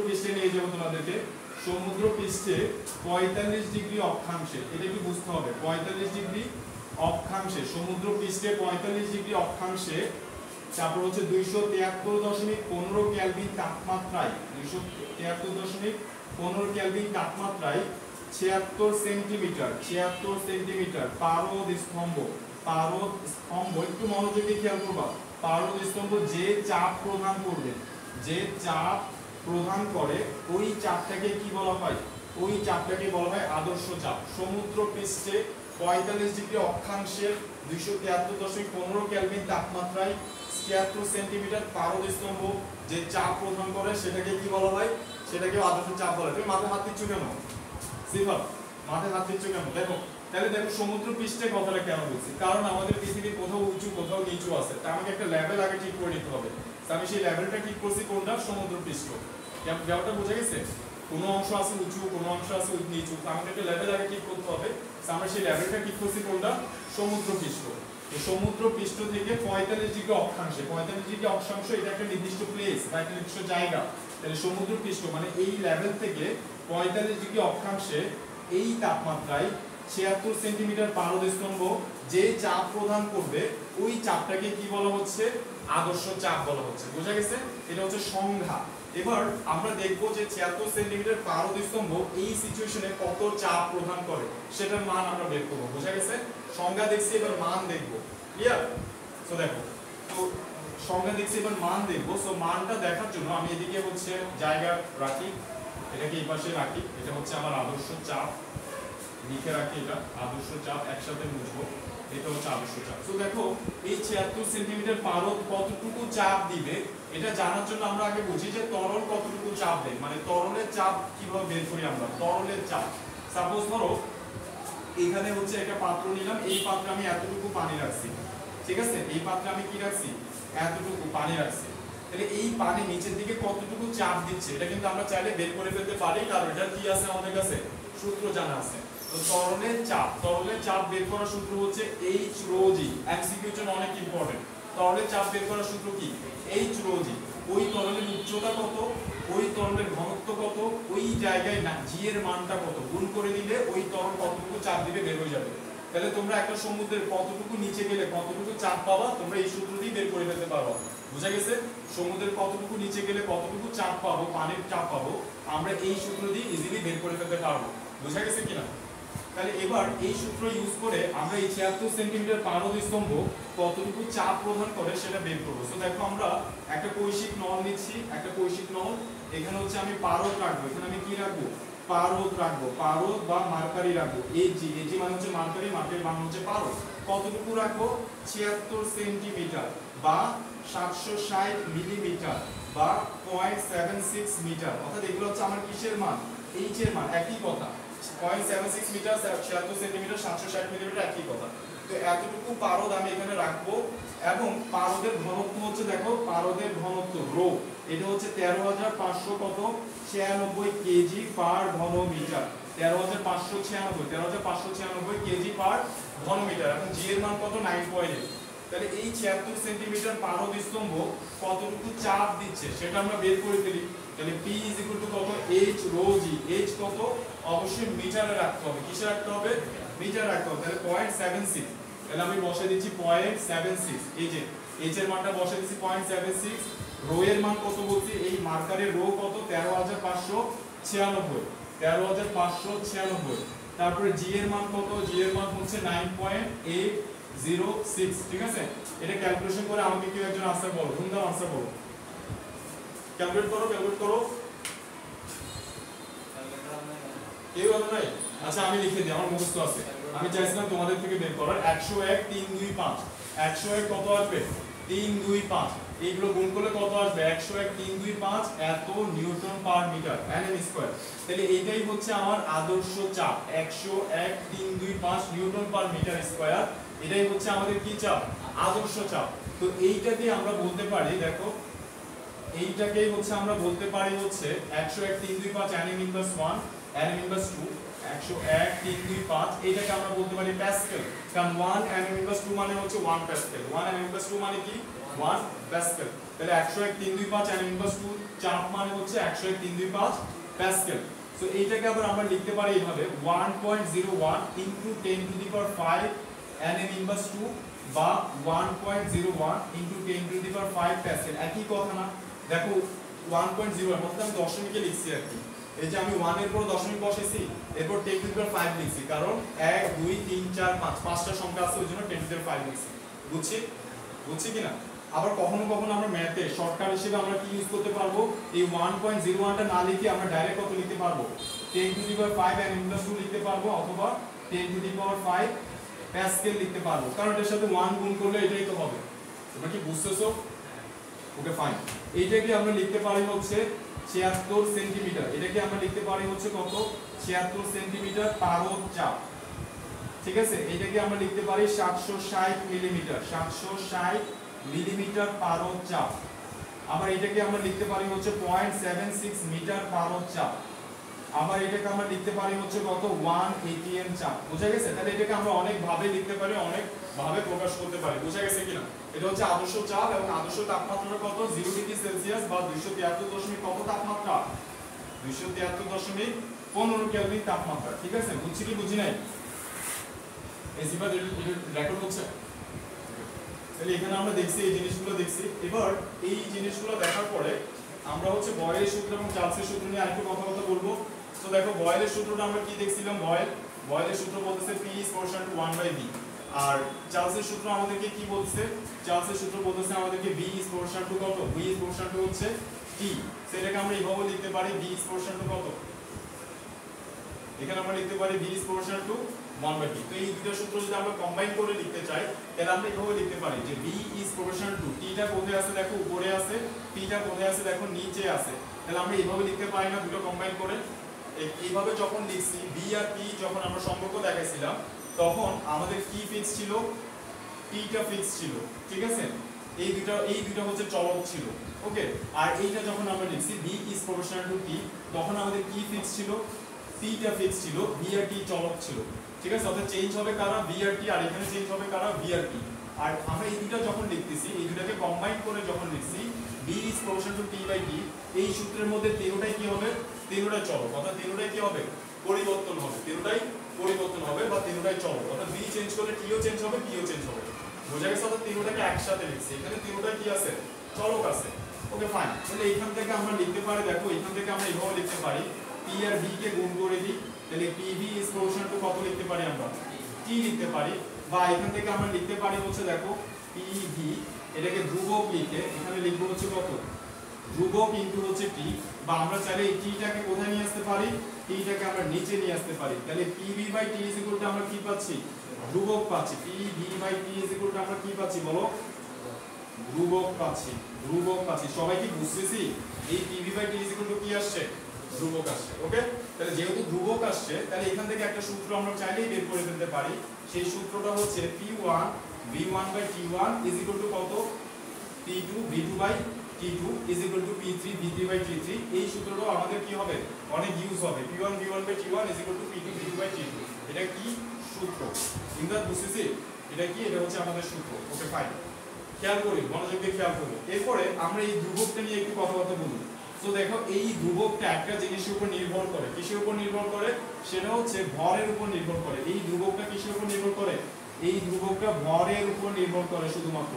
পৃষ্ঠে নিয়ে যাবো তোমাদেরকে। সমুদ্র পৃষ্ঠে 45 ডিগ্রি অক্ষাংশে, এটা কি বুঝতে হবে, 45 ডিগ্রি অক্ষাংশে, সমুদ্র পৃষ্ঠে 45 ডিগ্রি অক্ষাংশে, তারপর হচ্ছে 273.15 কেলভিন তাপমাত্রায়, 273.15 কেলভিন তাপমাত্রায় 76 সেন্টিমিটার পারদ স্তম্ভ, একটু মনোযোগ দিয়ে খেয়াল করবা। পারদ স্তম্ভ যে চাপ প্রদান করে ওই চাপটাকে কি বলা হয়? ওই চাপটাকে বলা হয় আদর্শ চাপ। সমুদ্র পৃষ্ঠে 45 ডিগ্রি অক্ষাংশে 273.15 কেলভিন তাপমাত্রায় 76 সেন্টিমিটার পারদ স্তম্ভ যে চাপ প্রদান করে সেটাকে কি বলা হয়? সেটাকে আদর্শ চাপ বলা হয়। তুমি মাথায় হাত দিচ্ছ কেন? সিফাত, মাথায় হাত দিচ্ছ কেন? দেখো, তাহলে দেখো সমুদ্র পৃষ্ঠে কথাটা কেন বলছি, কারণ আমাদের পৃথিবীর কোথাও উঁচু কোথাও নিচু আছে, তা আমাকে একটা লেভেল আগে ঠিক করে নিতে হবে। আমি সেই লেভেলটা ঠিক করছি কোনটা? সমুদ্র পৃষ্ঠ। ব্যাপারটা বোঝা গেছে? কোনো অংশ আছে উঁচু, কোনো অংশ আছে নিচু, আমাকে একটা লেভেল আগে ঠিক করতে হবে। আমরা সেই লেভেলটা ঠিক করছি কোনটা? সমুদ্র পৃষ্ঠ। সমুদ্র পৃষ্ঠ থেকে 45 ডিগ্রি অক্ষাংশে, 45 ডিগ্রি অক্ষাংশ এটা একটা নির্দিষ্ট প্লেস বা একটা নির্দিষ্ট জায়গা। তাহলে সমুদ্র পৃষ্ঠ মানে এই লেভেল থেকে 45 ডিগ্রি অক্ষাংশে এই তাপমাত্রায় 76 সেন্টিমিটার পারদ স্তম্ভ যে চাপ প্রদান করবে ওই চাপটাকে কি বলা হচ্ছে? আদর্শ চাপ বলা হচ্ছে। বোঝা গেছে? এটা হচ্ছে সংজ্ঞা। এবার আমরা দেখবো যে 76 সেন্টিমিটার পারদ স্তম্ভ এই সিচুয়েশনে কত চাপ প্রদান করে সেটার মান আমরা বের করবো। বোঝা গেছে? সংজ্ঞা দেখছি, এবার মান দেখবো। ক্লিয়ার? সো দেখো, তো সংজ্ঞা দেখছি, এবার মান দেখবো। সো মানটা দেখার জন্য আমি এদিকে হচ্ছে জায়গা রাখি, এটাকে এই পাশে রাখি, এটা হচ্ছে আমার আদর্শ চাপ, লিখে রাখি এটা আদর্শ চাপ, একসাথে বুঝবো। এটা হচ্ছে আদর্শ চাপ। তো দেখো এই 76 সেন্টিমিটার পারদ কতটুকু চাপ দিবে এটা জানার জন্য আমরা আগে বুঝি যে তরল কতটুকু চাপ দেয়, মানে তরলের চাপ কিভাবে বের করি আমরা। তরলের চাপ, সাপোজ ধরো এখানে হচ্ছে একটা পাত্র নিলাম, এই পাত্রে আমি এতটুকু পানি রাখছি, ঠিক আছে, এই পাত্রে আমি কি রাখছি, এতটুকু পানি রাখছি। তাহলে এই পানি নিচের দিকে কতটুকু চাপ দিচ্ছে এটা কিন্তু আমরা চাইলে বের করে ফেলতে পারি, কারণ এটা কি আছে আমাদের কাছে, সূত্র জানা আছে। তো তরলের চাপ বের করার সূত্র হচ্ছে H rho g, এমসিকিউর জন্য অনেক ইম্পর্টেন্ট। তরলের চাপ বের করার সূত্র কি, H rho g। ওই তরলের উচ্চতা কত, ওই তরলের ঘনত্ব কত, ওই জায়গায় না জি এর মানটা কত, গুণ করে দিলে ওই তরল কতটুকু চাপ দিবে বের হয়ে যাবে। তাহলে তোমরা একটা সমুদ্রের কতটুকু নিচে গেলে কতটুকু চাপ পাবা তোমরা এই সূত্র দিয়ে বের করে ফেলতে পারবা। বুঝা গেছে? সমুদ্রের কতটুকু নিচে গেলে কতটুকু চাপ পাবো, পানির চাপ পাবো, আমরা এই সূত্র দিয়ে ইজিলি বের করে ফেলতে পারবো। বুঝা গেছে কিনা? তাহলে এবার এই সূত্র ইউজ করে আমরা এই 76 সেন্টিমিটার পারদ স্তম্ভ কতটুকু চাপ প্রদান করে সেটা বের করবো। তো দেখো আমরা একটা কৈশিক নল নিচ্ছি, একটা কৈশিক নল, এখানে হচ্ছে আমি পারদ রাখবো, এখানে আমি কি রাখবো, পারদ রাখবো, পারদ বা মার্কারি রাখবো। এজি মানে হচ্ছে মার্কারি, মার্কারি মানে হচ্ছে পারদ। কতটুকু রাখবো, 76 সেন্টিমিটার বা 760 মিলিমিটার বা 0.76 মিটার। অর্থাৎ এগুলো হচ্ছে আমার কিসের মান, এইচ এর মান, একই কথা। 0.76 মিটার 76 সেন্টিমিটার 760 মিলিমিটার একই কথা। তো এতটুকু পারদ আমি এখানে রাখবো এবং পারদের ঘনত্ব হচ্ছে, দেখো পারদের ঘনত্ব রো, এটা হচ্ছে 13500 কত 96 কেজি পার ঘন মিটার। 13596 কেজি পার ঘন মিটার। এখন জি এর মান কত, 9.8। তাহলে এই 76 সেন্টিমিটার পারদ স্তম্ভ কতটুকু চাপ দিচ্ছে সেটা আমরা বের করে ফেলি। তাহলে P কত, H rho g, H কত, অবশ্যই মিটারে রাখতে হবে। কিসে রাখতে হবে, মিটারে রাখতে হবে। তাহলে 0.76, তাহলে আমি বসে দিচ্ছি 0.76। এই যে H এর মানটা বসে দিচ্ছি 0.76। রো এর মান কত বলছি, এই মার্কারের রো কত, 13596, 13596। তারপরে জি এর মান কত, জি এর মান হচ্ছে 9.806, ঠিক আছে। এটা ক্যালকুলেশন করে আমাকে কেউ একজন আনসার বলো, ধুমধাম আনসার বলো, ক্যালকুলেট করো, ক্যালকুলেট করো। কেউ ভালো নাই? আচ্ছা আমি লিখে দিই, আমার মুখস্থ আছে, আমি চাইছিলাম তোমাদের থেকে বের করার। 101 325, 101 কত আসবে, 325, এইগুলো গুণ করলে কত আসবে, 101 325 এত newton per metre nm square. তাহলে এইটাই হচ্ছে আমার আদর্শ চাপ, 101 325 নিউটন পার মিটার স্কয়ার। এটাই হচ্ছে আমাদের কি চাপ, আদর্শ চাপ। তো এইটাকে আমরা বলতে পারি, দেখো এইটাকেই হচ্ছে আমরা বলতে পারি হচ্ছে 101 325 nm ইনভার্স 1 nm ইনভার্স 2, 101 325 এইটাকে আমরা বলতে পারি প্যাসকেল। কারণ 1 nm ইনভার্স 2 মানে হচ্ছে 1 প্যাসকেল, 1 nm ইনভার্স 2 মানে কি 1 প্যাসকেল। তাহলে 101 325 nm ইনভার্স 2 চাপ মানে হচ্ছে 101 325 প্যাসকেল। সো এইটাকে আবার আমরা লিখতে পারি এইভাবে 1.01 into 10 to the power 5 nm inverse 2 বা 1.01 into 10 to the power 5 Pascal. একই কথা না? দেখো 1.0 মতলব আমি দশমিকে লিখছি আর কি। এই যে আমি 1 এর পর দশমিক বসাইছি, এরপর 10 টু দি পাওয়ার 5 লিখছি, কারণ 1 2 3 4 5 পাঁচটা সংখ্যা আছে, ওইজন্য 10 টু দি পাওয়ার 5 লিখছি। বুঝছি কিনা? আবার কখনো কখনো আমরা ম্যাথে শর্টকাট হিসেবে আমরা কি ইউজ করতে পারবো, এই 1.01 টা না লিখে আমরা ডাইরেক্ট কত লিখতে পারবো, 10 to the power 5 nm plus 2 লিখতে পারবো, অথবা 10 টু দি পাওয়ার 5 প্যাসকেল লিখতে পারবো, কারণ এর সাথে 1 গুণ করলে এটাই তো হবে। তোমরা কি বুঝতেছো? Okay fine. এইটাকে আমরা লিখতে পারি হচ্ছে 76 সেন্টিমিটার, এটাকে আমরা লিখতে পারি হচ্ছে কত, 76 সেন্টিমিটার পারদ চাপ, ঠিক আছে। এটাকে আমরা লিখতে পারি 760 মিলিমিটার, 760 মিলিমিটার পারদ চাপ। আবার এটাকে আমরা লিখতে পারি হচ্ছে 0.76 মিটার পারদ চাপ। আবার এটাকে আমরা লিখতে পারি হচ্ছে কত, 1 atm চাপ। বুঝা গেছে? তাহলে এটাকে আমরা অনেক ভাবে লিখতে পারি, অনেক ভাবে প্রকাশ করতে পারি। বুঝা গেছে কিনা? এটা হচ্ছে আদর্শ চাপ এবং আদর্শ তাপমাত্রা কত, 0 ডিগ্রি সেলসিয়াস বা 273 কত তাপমাত্রা, 273.15 কেলভিন তাপমাত্রা। ঠিক আছে, বুঝছি কি বুঝি নাই? এই জিবা রেকর্ড হচ্ছে। তাহলে এখানে আমরা দেখছি এই জিনিসগুলো দেখছি। এবার এই জিনিসগুলো দেখার পরে আমরা হচ্ছে বয়েলের সূত্র এবং চার্লসের সূত্র নিয়ে আরেকটু কথা বলবো। তো দেখো বয়েলের সূত্রটা আমরা কি দেখছিলাম, বয়েলের সূত্র বলতেছে P is proportional to 1/v, আর চার্লসের সূত্র আমাদেরকে কি বলছে, চার্লসের সূত্র বলতেছে আমাদেরকে V is proportional to কত, V is proportional to হচ্ছে T। সেটাকে আমরা এইভাবে লিখতে পারি V is proportional to কত, এখানে আমরা লিখতে পারি V is proportional to 1/t। তো এই দুটো সূত্র যদি আমরা কম্বাইন করে লিখতে চাই তাহলে আমরা এইভাবে লিখতে পারি যে V is proportional to, T টা কোথায় আছে দেখো উপরে আছে, P টা কোথায় আছে দেখো নিচে আছে। তাহলে আমরা এইভাবে লিখতে পারি না দুটো কম্বাইন করে, এইভাবে যখন লিখছি বি আর পি যখন আমরা সম্পর্ক দেখাইছিলাম তখন আমাদের কি ফিক্স ছিল, টিটা ফিক্স ছিল, ঠিক আছে। এই দুটো হচ্ছে চলক ছিল, ওকে। আর এইটা যখন আমরা লিখছি বি ইজ প্রপোর্শনাল টু টি, তখন আমাদের কি ফিক্স ছিল, টিটা ফিক্স ছিল, বি আর টি চলক ছিল, ঠিক আছে। অর্থাৎ চেঞ্জ হবে কারা, বি আর টি, আর এখানে চেঞ্জ হবে কারা, বি আর টি। আর আমরা এই দুটো যখন লিখতেছি, এই দুটাকে কম্বাইন করে যখন লিখছি B is proportional to T by T, এই সূত্রের মধ্যে তেরোটাই কি হবে, তেরোটাই চলক, অর্থাৎ তেরোটাই কি হবে, পরিবর্তন হবে, তেরোটাই পরিবর্তন হবে বা তেরোটাই চলক, অর্থাৎ বি চেঞ্জ করলে টিও চেঞ্জ হবে, পিও চেঞ্জ হবে। বোঝা গেছে? অর্থাৎ তেরোটাকে একসাথে লিখছি, এখানে তেরোটা কি আছে, চলক আছে, ওকে ফাইন। তাহলে এখান থেকে আমরা লিখতে পারি, দেখো এখান থেকে আমরা এইভাবে লিখতে পারি, পি আর বি কে গুণ করে দিই, তাহলে পিভি ইজ প্রপোর্শনাল টু কত লিখতে পারি আমরা, টি লিখতে পারি। বা এখান থেকে আমরা লিখতে পারি হচ্ছে দেখো পিভি, এটাকে ধ্রুবক লিখে এখানে লিখবো হচ্ছে কত, ধ্রুবক ইনটু হচ্ছে টি। বা আমরা চাইলে এই টিটাকে কোথায় নিয়ে আসতে পারি, টিটাকে আমরা নিচে নিয়ে আসতে পারি। তাহলে PV by T is equal to আমরা কি পাচ্ছি, ধ্রুবক পাচ্ছি। PV by T is equal to আমরা কি পাচ্ছি বলো, ধ্রুবক পাচ্ছি, ধ্রুবক পাচ্ছি। সবাই কি বুঝতেছি? এই PV by T is equal to কি আসছে, ধ্রুবক আসছে, ওকে। তাহলে যেহেতু ধ্রুবক আসছে, তাহলে এখান থেকে একটা সূত্র আমরা চাইলেই বের করে ফেলতে পারি। সেই সূত্রটা হচ্ছে P1 V1 by T1 is equal two কত, P2 V2 by T2 is equal to P3 V3 by T3। এই সূত্রটাও আমাদের কি হবে, অনেক ইউজ হবে। P1 V1 by T1 is equal to P2 V2 by T2। এটা কি সূত্র, চিন্তা বুঝতেছি? এটা কি, এটা হচ্ছে আমাদের সূত্র, ওকে ফাইন। খেয়াল করি, মনোযোগ দিয়ে খেয়াল করি। এরপরে আমরা এই ধ্রুবকটা নিয়ে একটু কথাবার্তা বলি। তো দেখো এই ধ্রুবকটা একটা জিনিসের উপর নির্ভর করে, কিসের উপর নির্ভর করে, সেটা হচ্ছে ভরের উপর নির্ভর করে। এই ধ্রুবকটা কিসের উপর নির্ভর করে, এই ধ্রুবকটা ভরের উপর নির্ভর করে শুধুমাত্র,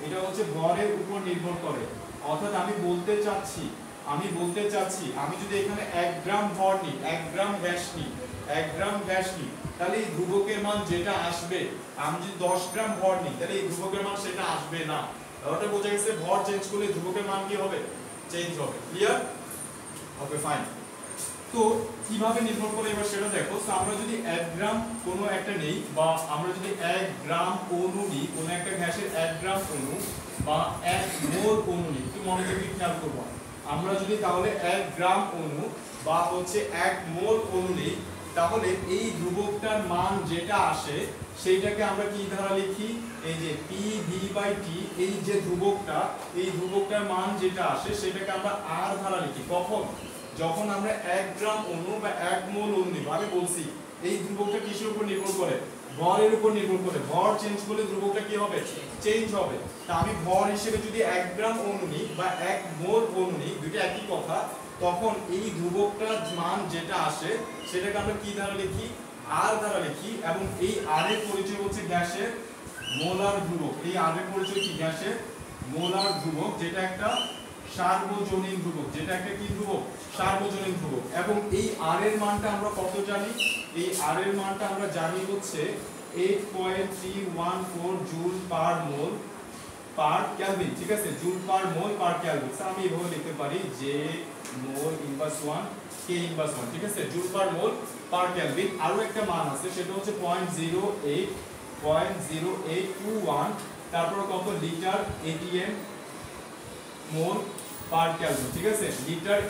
এটা হচ্ছে ভরের উপর নির্ভর করে। অর্থাৎ আমি বলতে চাচ্ছি আমি যদি এখানে 1 গ্রাম ভর নিই, 1 গ্রাম গ্যাস নিই, 1 গ্রাম গ্যাস নিই, তাহলে এই ধ্রুবকের মান যেটা আসবে, আমি যদি 10 গ্রাম ভর নিই তাহলে এই ধ্রুবকের মান সেটা আসবে না। ওটা বোঝা গেছে, ভর চেঞ্জ করলে ধ্রুবকের মান কি হবে, চেঞ্জ হবে, ক্লিয়ার, ওকে ফাইন। তো কিভাবে নির্ভর করে এবার সেটা দেখো। তো আমরা যদি 1 গ্রাম কোনো একটা নেই, বা আমরা যদি 1 গ্রাম অণু নিই, কোনো একটা গ্যাসের 1 গ্রাম অণু বা 1 মোল অণু নিই, একটু মনোযোগ দিয়ে খেয়াল করবো। আমরা যদি তাহলে 1 গ্রাম অণু বা হচ্ছে 1 মোল অণু নিই, তাহলে এই ধ্রুবকটার মান যেটা আসে সেইটাকে আমরা কি দ্বারা লিখি, এই যে PV বাই T, এই যে ধ্রুবকটা, এই ধ্রুবকটার মান যেটা আসে সেটাকে আমরা R দ্বারা লিখি। কখন, যখন আমরা 1 গ্রাম অণু বা 1 মোল অণু নিব। আমি বলছি এই ধ্রুবকটা কিসের উপর নির্ভর করে, ভরের উপর নির্ভর করে। ভর চেঞ্জ করলে ধ্রুবকটা কি হবে, চেঞ্জ হবে। তা আমি ভর হিসেবে যদি 1 গ্রাম অণু নিই বা 1 মোল অণু নিই, দুটো একই কথা, তখন এই ধ্রুবকটার মান যেটা আসে সেটাকে আমরা কি দ্বারা লিখি, R দ্বারা লিখি। এবং এই R এর পরিচয় হচ্ছে গ্যাসের মোলার ধ্রুবক। এই R এর পরিচয় কি, গ্যাসের মোলার ধ্রুবক, যেটা একটা সার্বজনীন ধ্রুবক, যেটা একটা কি ধ্রুবক, সার্বজনীন ধ্রুবক। এবং এই R এর মানটা আমরা কত জানি, এই R এর মানটা আমরা জানি হচ্ছে 8.314 জুল পার মোল পার কেলভিন, ঠিক আছে, জুল পার মোল পার কেলভিন। আমি এভাবে লিখতে পারি যে মোল ইনভার্স 1 কে ইনভার্স 1, ঠিক আছে, জুল পার মোল পার কেলভিন। আরো একটা মান আছে, সেটা হচ্ছে 0.0821, তারপর কত, লিটার এটিএম মোল পার কেলভিন, ঠিক আছে, লিটার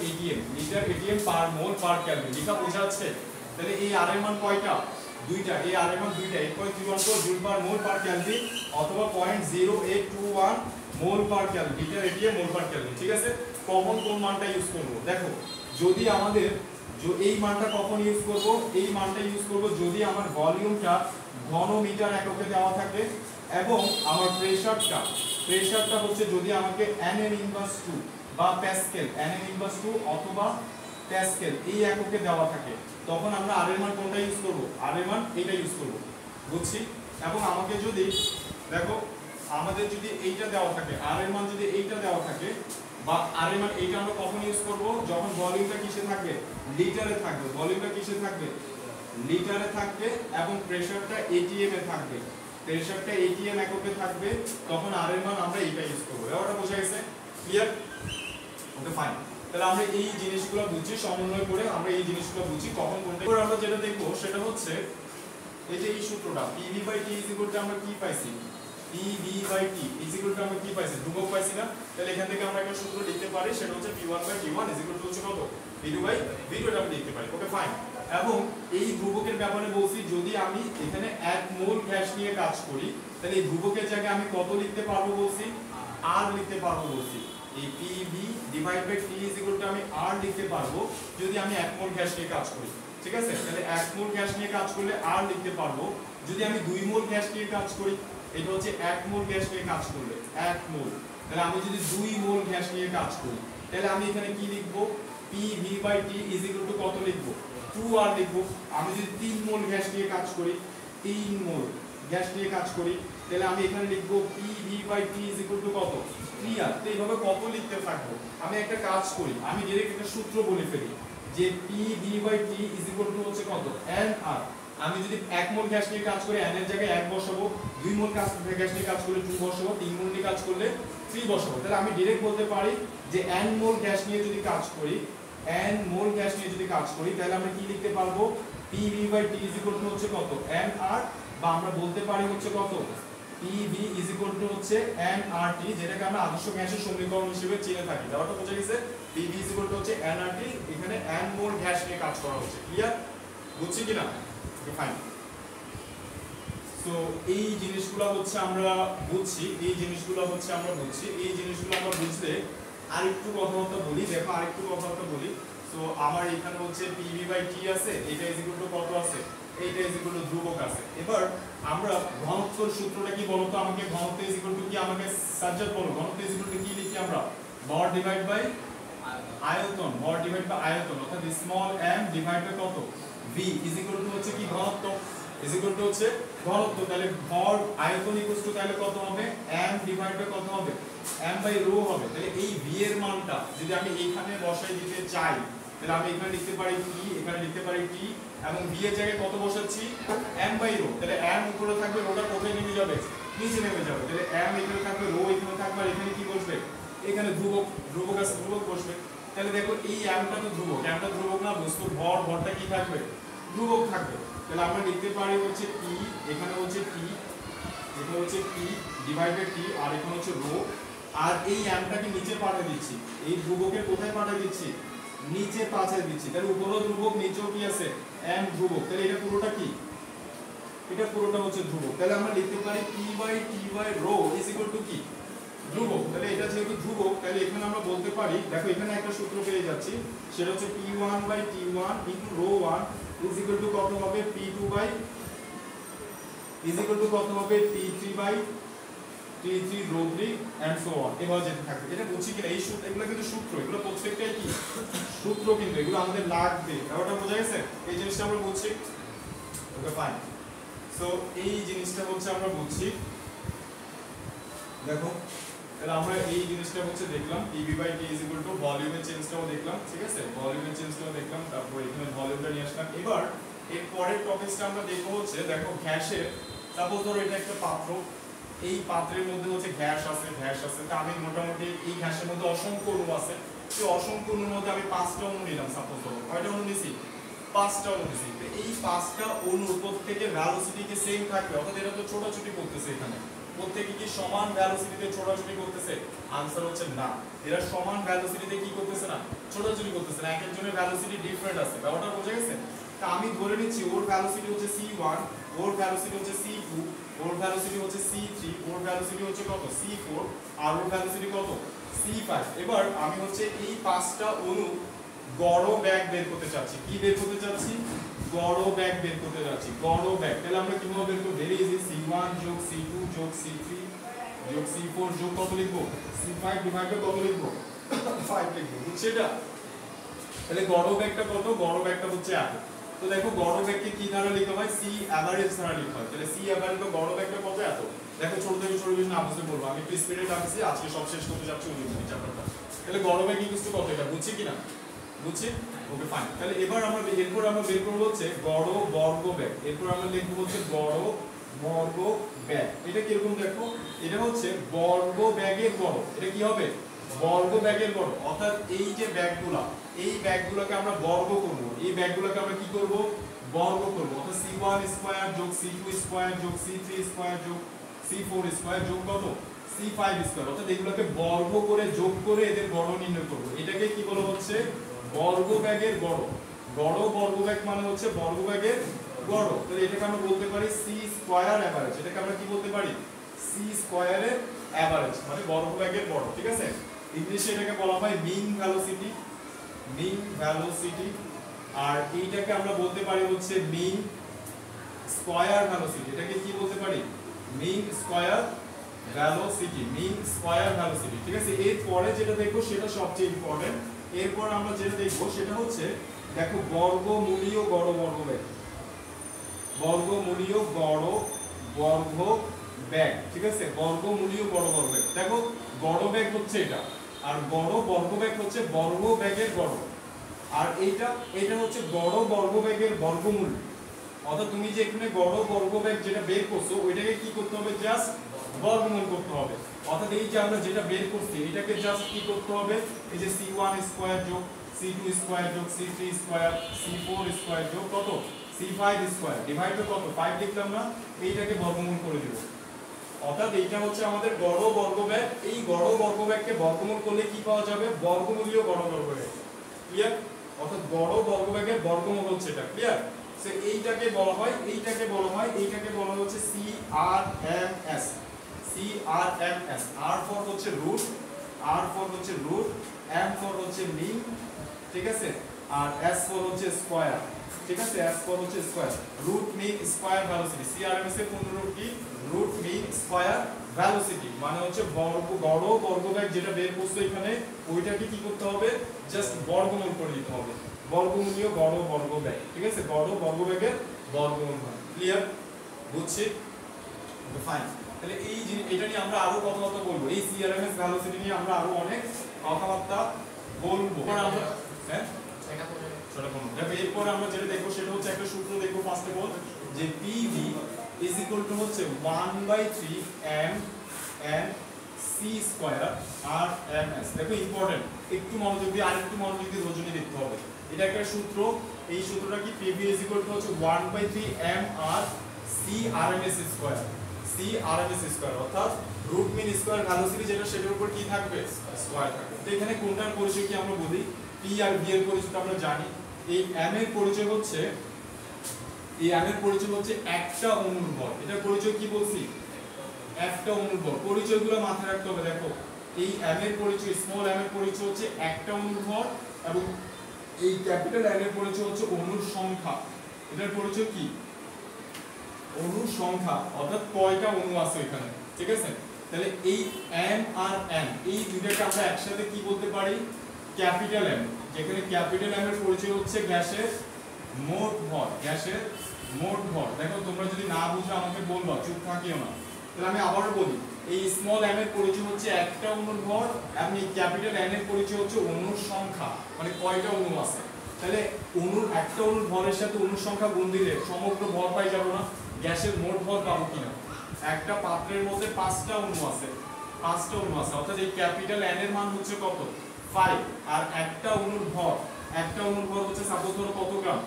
এটিএম পার মোল পার কেলভিন। এটা বোঝা যাচ্ছে? তাহলে এই আর এর মান কয়টা, দুইটা। এই আর এর মান দুইটা, 8.314 জুল পার মোল পার কেলভিন অথবা 0.0821 মোল পার কেলভিন, লিটার এটিএম মোল পার কেলভিন, ঠিক আছে। কখন কোন মানটা ইউজ করব, দেখো যদি আমাদের এই মানটা কখন ইউজ করব, এই মানটা ইউজ করব যদি আমার ভলিউমটা ঘনমিটার এককে দেওয়া থাকে এবং আমার প্রেসারটা হচ্ছে যদি আমাকে nm ইনভার্স 2 বা প্যাসকেল, nm ইনভার্স 2 অথবা প্যাসকেল এই এককে দেওয়া থাকে, তখন আমরা আর এর মান কোনটা ইউজ করব, আর এর মান এইটা ইউজ করব, বুঝছি। এবং আমাকে যদি দেখো, আমাদের যদি এইটা দেওয়া থাকে, আর এর মান যদি এইটা দেওয়া থাকে, বা আর এর মান এইটা আমরা কখন ইউজ করব, যখন ভলিউমটা কিসে থাকবে, লিটারে থাকবে। ভলিউমটা কিসে থাকবে, লিটারে থাকবে এবং প্রেসারটা এটিএম এ থাকবে, প্রেসারটা এটিএম এককে থাকবে, তখন আর এর মান আমরা এইটা ইউজ করব। এটা বোঝা গেছে, ক্লিয়ার, ওকে ফাইন। তাহলে আমরা এই জিনিসগুলো বুঝি, সমন্বয় করে আমরা এই জিনিসগুলো বুঝি কখন কোনটা। এবার আমরা যেটা দেখব সেটা হচ্ছে এই যে এই সূত্রটা PV/T = আমরা কি পাইছি, PV/T ইজ ইকুয়াল টু আমরা কি পাইছি ধ্রুবক পাইছি না তাহলে এখান থেকে আমরা একটা সূত্র লিখতে পারি সেটা হচ্ছে P1/T1 ইজ ইকুয়াল টু হচ্ছে কত P2/V2 এটা আমরা লিখতে পারি ওকে ফাইন এবং এই ধ্রুবকের ব্যাপারে বলছি যদি আমি এখানে 1 মোল গ্যাস নিয়ে কাজ করি তাহলে এই ধ্রুবকের জায়গায় আমি কত লিখতে পারবো বলছি R লিখতে পারবো বলছি এই PV/T ইজ ইকুয়াল টু আমি R লিখতে পারবো যদি আমি 1 মোল গ্যাস নিয়ে কাজ করি ঠিক আছে তাহলে 1 মোল গ্যাস নিয়ে কাজ করলে R লিখতে পারবো যদি আমি 2 মোল গ্যাস নিয়ে কাজ করি এটা হচ্ছে 1 মোল গ্যাস নিয়ে কাজ করলে 1 মোল তাহলে আমি যদি 2 মোল গ্যাস নিয়ে কাজ করি তাহলে আমি এখানে কি লিখব PV/T ইজ ইকুয়াল টু কত লিখব 2R লিখব আমি যদি 3 মোল গ্যাস নিয়ে কাজ করি 3 মোল গ্যাস নিয়ে কাজ করি তাহলে আমি এখানে লিখব PV/T ইজ ইকুয়াল টু কত 3R তো এইভাবে কত লিখতে থাকবো আমি একটা কাজ করি আমি ডাইরেক্ট একটা সূত্র বলে ফেলি যে PV/T ইজ ইকুয়াল টু হচ্ছে কত nR আমি যদি 1 মোল গ্যাস নিয়ে কাজ করি n এর জায়গায় 1 বসাবো 2 মোল গ্যাস নিয়ে কাজ করলে 2 বসাবো 3 মোল নিয়ে কাজ করলে 3 বসাবো তাহলে আমি ডাইরেক্ট বলতে পারি যে n মোল গ্যাস নিয়ে যদি কাজ করি n মোল গ্যাস নিয়ে যদি কাজ করি তাহলে আমরা কি লিখতে পারবো PV/T ইজ ইকুয়াল টু হচ্ছে কত nR বা আমরা বলতে পারি হচ্ছে কত PV ইজ ইকুয়াল টু হচ্ছে nRT যেটাকে আমরা আদর্শ গ্যাসের সমীকরণ হিসেবে চিনে থাকি ব্যাপারটা বোঝা গেছে PV ইজ ইকুয়াল টু হচ্ছে nRT এখানে n মোল গ্যাস নিয়ে কাজ করা হচ্ছে ক্লিয়ার বুঝছি কিনা ফাইন সো এই জিনিসগুলো হচ্ছে আমরা বুঝছি এই জিনিসগুলো আমরা বুঝলে আরেকটু কথাবার্তা বলি দেখো আরেকটু কথাবার্তা বলি সো আমার এখানে হচ্ছে PV/T আছে এটা ইজ ইকুয়াল টু কত আছে এইটা ইজ ইকুয়াল টু ধ্রুবক আছে এবার আমরা ঘনত্বের সূত্রটা কি বলতো আমাকে ঘনত্ব ইজ ইকুয়াল টু কি আমাকে সাবজেক্ট বলো ঘনত্ব ইজ ইকুয়াল টু কি লিখি আমরা ভর ডিভাইড বাই আয়তন অর্থাৎ স্মল m ডিভাইড বাই কত v ইজ ইকুয়াল টু হচ্ছে কি ঘনত্ব ইজ ইকুয়াল টু হচ্ছে ঘনত্ব তাহলে ভর আয়তন ইকুয়াল টু তাহলে কত হবে m ডিভাইড বাই কত হবে m বাই রো হবে তাহলে এই v এর মানটা যদি আমি এখানে বসাই দিতে চাই তাহলে আমি এখানে লিখতে পারি t এখানে লিখতে পারি t এবং v এর জায়গায় কত বসাচ্ছি m বাই রো তাহলে m উপরে থাকবে রোটা কোথায় নেমে যাবে নিচে নেমে যাবে তাহলে m এখানে থাকবে রো এখানে থাকবে আর এখানে কি বসবে এখানে ধ্রুবক আছে ধ্রুবক বসবে তাহলে দেখো এই mটা তো ধ্রুবক না বস্তু ভরটা কি থাকবে ধ্রুবক থাকবে তাহলে আমরা লিখতে পারি হচ্ছে p এখানে হচ্ছে t এটা হচ্ছে p ডিভাইডেড t আর এখানে হচ্ছে রো আর এই mটাকে নিচে পাঠিয়ে দিচ্ছি এই ধ্রুবকের কোথায় পাঠিয়ে দিচ্ছি নিচে পাঠিয়ে দিচ্ছি তাহলে উপরেও ধ্রুবক নিচেও কি আছে m ধ্রুবক তাহলে এটা পুরোটা কি এটা পুরোটা হচ্ছে ধ্রুবক তাহলে আমরা লিখতে পারি p/T/ρ ইজ ইকুয়াল টু কি ধ্রুবক তাহলে এটা যেহেতু ধ্রুবক তাহলে এখানে আমরা বলতে পারি দেখো এখানে একটা সূত্র পেয়ে যাচ্ছি সেটা হচ্ছে P1/T1 into ρ1 is equal two কত হবে P2/T3 ρ3 এন্ড সো অন এভাবে যেতে থাকবে এটা বুঝছি কিনা এই সূত্র এগুলো কিন্তু সূত্র এগুলো প্রত্যেকটাই কি সূত্র কিন্তু এগুলো আমাদের লাগবে ব্যাপারটা বোঝা গেছে এই জিনিসটা আমরা বুঝছি ওকে ফাইন সো এই জিনিসটা হচ্ছে আমরা বুঝছি দেখো তাহলে আমরা এই জিনিসটা হচ্ছে দেখলাম PV/T ইজ ইকুয়াল টু ভলিউমের চেঞ্জটাও দেখলাম ঠিক আছে ভলিউমের চেঞ্জটাও দেখলাম তারপর এখানে ভলিউমটা নিয়ে আসলাম এবার এর পরের টপিকটা আমরা দেখব হচ্ছে দেখো গ্যাসের সাপোজ ধরো এটা একটা পাত্র এই পাত্রের মধ্যে হচ্ছে গ্যাস আছে তা আমি মোটামুটি এই গ্যাসের মধ্যে অসংখ্য অণু আছে সেই অসংখ্য অণুর মধ্যে আমি 5টা অণু নিলাম সাপোজ ধরো কয়টা অণু নিছি 5টা অণু নিছি এই 5টা অণুর প্রত্যেকের ভ্যালোসিটি কি সেম থাকবে অর্থাৎ এটা তো ছোটাছুটি করতেছে এখানে প্রত্যেকে কি সমান ভ্যালোসিটিতে ছোটাছুটি করতেছে आंसर হচ্ছে না এরা সমান ভ্যালোসিটিতে কি করতেছে না ছোটাছুটি করতেছে না একজনের ভ্যালোসিটি ডিফারেন্ট আছে ব্যাপারটা বোঝা গেছে তা আমি ধরে নিচ্ছি ওর ভ্যালোসিটি হচ্ছে c1 ওর ভ্যালোসিটি হচ্ছে c2 ওর ভ্যালোসিটি হচ্ছে c3 ওর ভ্যালোসিটি হচ্ছে কত c4 আর ওর ভ্যালোসিটি কত c5 এবার আমি হচ্ছে এই 5টা অণু গড় ব্যাগ বের করতে চাচ্ছি কি বের করতে চাচ্ছি গড় ব্যাগ বের করতে যাচ্ছি গড় ব্যাগ তাহলে আমরা কিভাবে বের করব ভেরি ইজি c1 যোগ c2 যোগ c3 যোগ c4 যোগ কত লিখব c5 ডিভাইড বাই কত লিখব 5 লিখব বুঝছো এটা তাহলে গড় ব্যাগটা কত গড় ব্যাগটা হচ্ছে এত তো দেখো গড় ব্যাগকে কি দ্বারা লিখতে হয় c এভারেজ দ্বারা লিখতে হয় তাহলে c এভারেজ তো গড় ব্যাগটা কত এত দেখো ছোট থেকে ছোট বিষয় না বুঝতে বলবো আমি একটু স্পিডে টানছি আজকে সব শেষ করতে যাচ্ছি ওই চ্যাপ্টারটা তাহলে গড় ব্যাগ ইকুয়াল টু কত এটা বুঝছি কিনা বুঝছি ওকে ফাইন তাহলে এবার আমরা এরপর আমরা বের করব হচ্ছে গড় বর্গ ব্যাগ এরপর আমরা লিখব হচ্ছে গড় বর্গ ব্যাগ এটা কি রকম দেখো এটা হচ্ছে বর্গ ব্যাগের গড় এটা কি হবে বর্গ ব্যাগের গড় অর্থাৎ এই যে ব্যাগগুলো এই ব্যাগগুলোকে আমরা বর্গ করব এই ব্যাগগুলোকে আমরা কি করব বর্গ করব অর্থাৎ c1 স্কয়ার যোগ c2 স্কয়ার যোগ c3 স্কয়ার যোগ C4 স্কয়ার যোগ কত C5 স্কয়ার, অর্থাৎ এগুলোকে বর্গ করে যোগ করে এদের গড় নির্ণয় করব। এটাকে কি বলা হচ্ছে বর্গব্যাগের গড়। গড় বর্গব্যাগ মানে হচ্ছে বর্গব্যাগের গড়। তাহলে এটাকে আমরা বলতে পারি সি স্কয়ার এভারেজ। এটাকে আমরা কি বলতে পারি সি স্কয়ারের এভারেজ মানে বর্গব্যাগের গড়। ঠিক আছে, ইংলিশে এটাকে বলা হয় মিন ভেলোসিটি, মিন ভেলোসিটি। আর এইটাকে আমরা বলতে পারি হচ্ছে মিন স্কয়ার ভেলোসিটি। এটাকে কি বলতে পারি মিন স্কয়ার ভেলোসিটি, মিন স্কয়ার ভেলোসিটি। ঠিক আছে, এরপরে যেটা দেখবো সেটা সবচেয়ে ইম্পর্টেন্ট। এরপর আমরা যেটা দেখবো সেটা হচ্ছে দেখো বর্গমূলীয় গড় বর্গব্যাগ, বর্গমূলীয় গড় বর্গব্যাগ। ঠিক আছে, বর্গমূলীয় গড় বর্গব্যাগ। দেখো গড়ব্যাগ হচ্ছে এটা, আর গড় বর্গব্যাগ হচ্ছে বর্গব্যাগের গড়। আর এইটা হচ্ছে গড় বর্গব্যাগের বর্গমূল। অর্থাৎ তুমি যে এখানে গড় বর্গব্যাগ যেটা বের করছো ওইটাকে কি করতে হবে জাস্ট বর্গমূল করতে হবে। অর্থাৎ এই যে আমরা যেটা বের করছি এটাকে জাস্ট কি করতে হবে, এই যে C1 স্কয়ার যোগ C2 স্কয়ার যোগ C3 স্কয়ার C4 স্কয়ার যোগ কত C5 স্কয়ার ডিভাইড বাই কত 5 লিখলাম না, এইটাকে বর্গমূল করে দেব। অর্থাৎ এইটা হচ্ছে আমাদের গড় বর্গব্যাগ। এই গড় বর্গব্যাগকে বর্গমূল করলে কি পাওয়া যাবে বর্গমূলীয় গড় বর্গব্যাগ। ক্লিয়ার? অর্থাৎ গড় বর্গব্যাগের বর্গমূল হচ্ছে এটা। ক্লিয়ার? সো এইটাকে বলা হয় হচ্ছে CRMS, CRMS। R ফর হচ্ছে রুট, R ফর হচ্ছে রুট, M ফর হচ্ছে মিন। ঠিক আছে, আর S ফর হচ্ছে স্কয়ার। ঠিক আছে, S ফর হচ্ছে square, root mean square velocity. CRMS এর পূর্ণ রূপ কি রুট মিন স্কয়ার ভেলোসিটি মানে হচ্ছে গড় বর্গব্যাগ যেটা বের করছো এখানে ওইটাকে কি করতে হবে জাস্ট বর্গমূল করে দিতে হবে, বর্গমূলীয় গড় বর্গব্যাগ। ঠিক আছে, গড় বর্গব্যাগের বর্গমূল হয়। ক্লিয়ার? বুঝছি? ফাইন। তাহলে এটা নিয়ে আমরা আরো কথাবার্তা বলবো, এই CRMS ভেলোসিটি নিয়ে আমরা আরো অনেক কথাবার্তা বলবো। আমরা হ্যাঁ দেখো এরপর আমরা যেটা দেখবো সেটা হচ্ছে একটা সূত্র দেখবো ফার্স্ট অফ অল, যে PV is equal to হচ্ছে 1/3 m n c square RMS। দেখো ইম্পর্টেন্ট, একটু মনোযোগ দিয়ে আরেকটু মনোযোগ দিয়ে রোজনী দেখতে হবে। এটা একটা সূত্র, এই সূত্রটা কি PV is equal to হচ্ছে 1/3 m r c RMS square, c RMS square অর্থাৎ রুট মিন স্কয়ার ভেলোসিটি যেটা সেটার উপর কি থাকবে স্কয়ার থাকবে। তো এখানে কোনটার পরিচয় কি আমরা বলি, P আর V এর পরিচয়টা আমরা জানি। এই m এর পরিচয় হচ্ছে একটা অণুর ভর। এটার পরিচয় কি বলছি একটা অণুর ভর। পরিচয়গুলো মাথায় রাখতে হবে। দেখো এই m এর পরিচয়, স্মল m এর পরিচয় হচ্ছে একটা অণুর ভর, এবং এই ক্যাপিটাল N এর পরিচয় হচ্ছে অণুর সংখ্যা। এটার পরিচয় কি অণুর সংখ্যা, অর্থাৎ কয়টা অণু আছে এখানে। ঠিক আছে, তাহলে এই m আর n এই দুটোকে আমরা একসাথে কি বলতে পারি ক্যাপিটাল M, যেখানে ক্যাপিটাল M এর পরিচয় হচ্ছে গ্যাসের মোট ভর, গ্যাসের মোট ভর। দেখো তোমরা যদি না বুঝো আমাকে বলবা, চুপ থাকিও না। তাহলে আমি আবারও বলি, এই স্মল m এর পরিচয় হচ্ছে একটা অণুর ভর, এবং এই ক্যাপিটাল N এর পরিচয় হচ্ছে অণুর সংখ্যা, মানে কয়টা অণু আছে। তাহলে একটা অণুর ভরের সাথে অণুর সংখ্যা গুণ দিলে সমগ্র ভর পাই যাব না, গ্যাসের মোট ভর পাবো কিনা। একটা পাত্রের মধ্যে 5টা অণু আছে, অর্থাৎ এই ক্যাপিটাল N এর মান হচ্ছে কত 5, আর একটা অণুর ভর হচ্ছে সাপোজ ধরো কত গ্রাম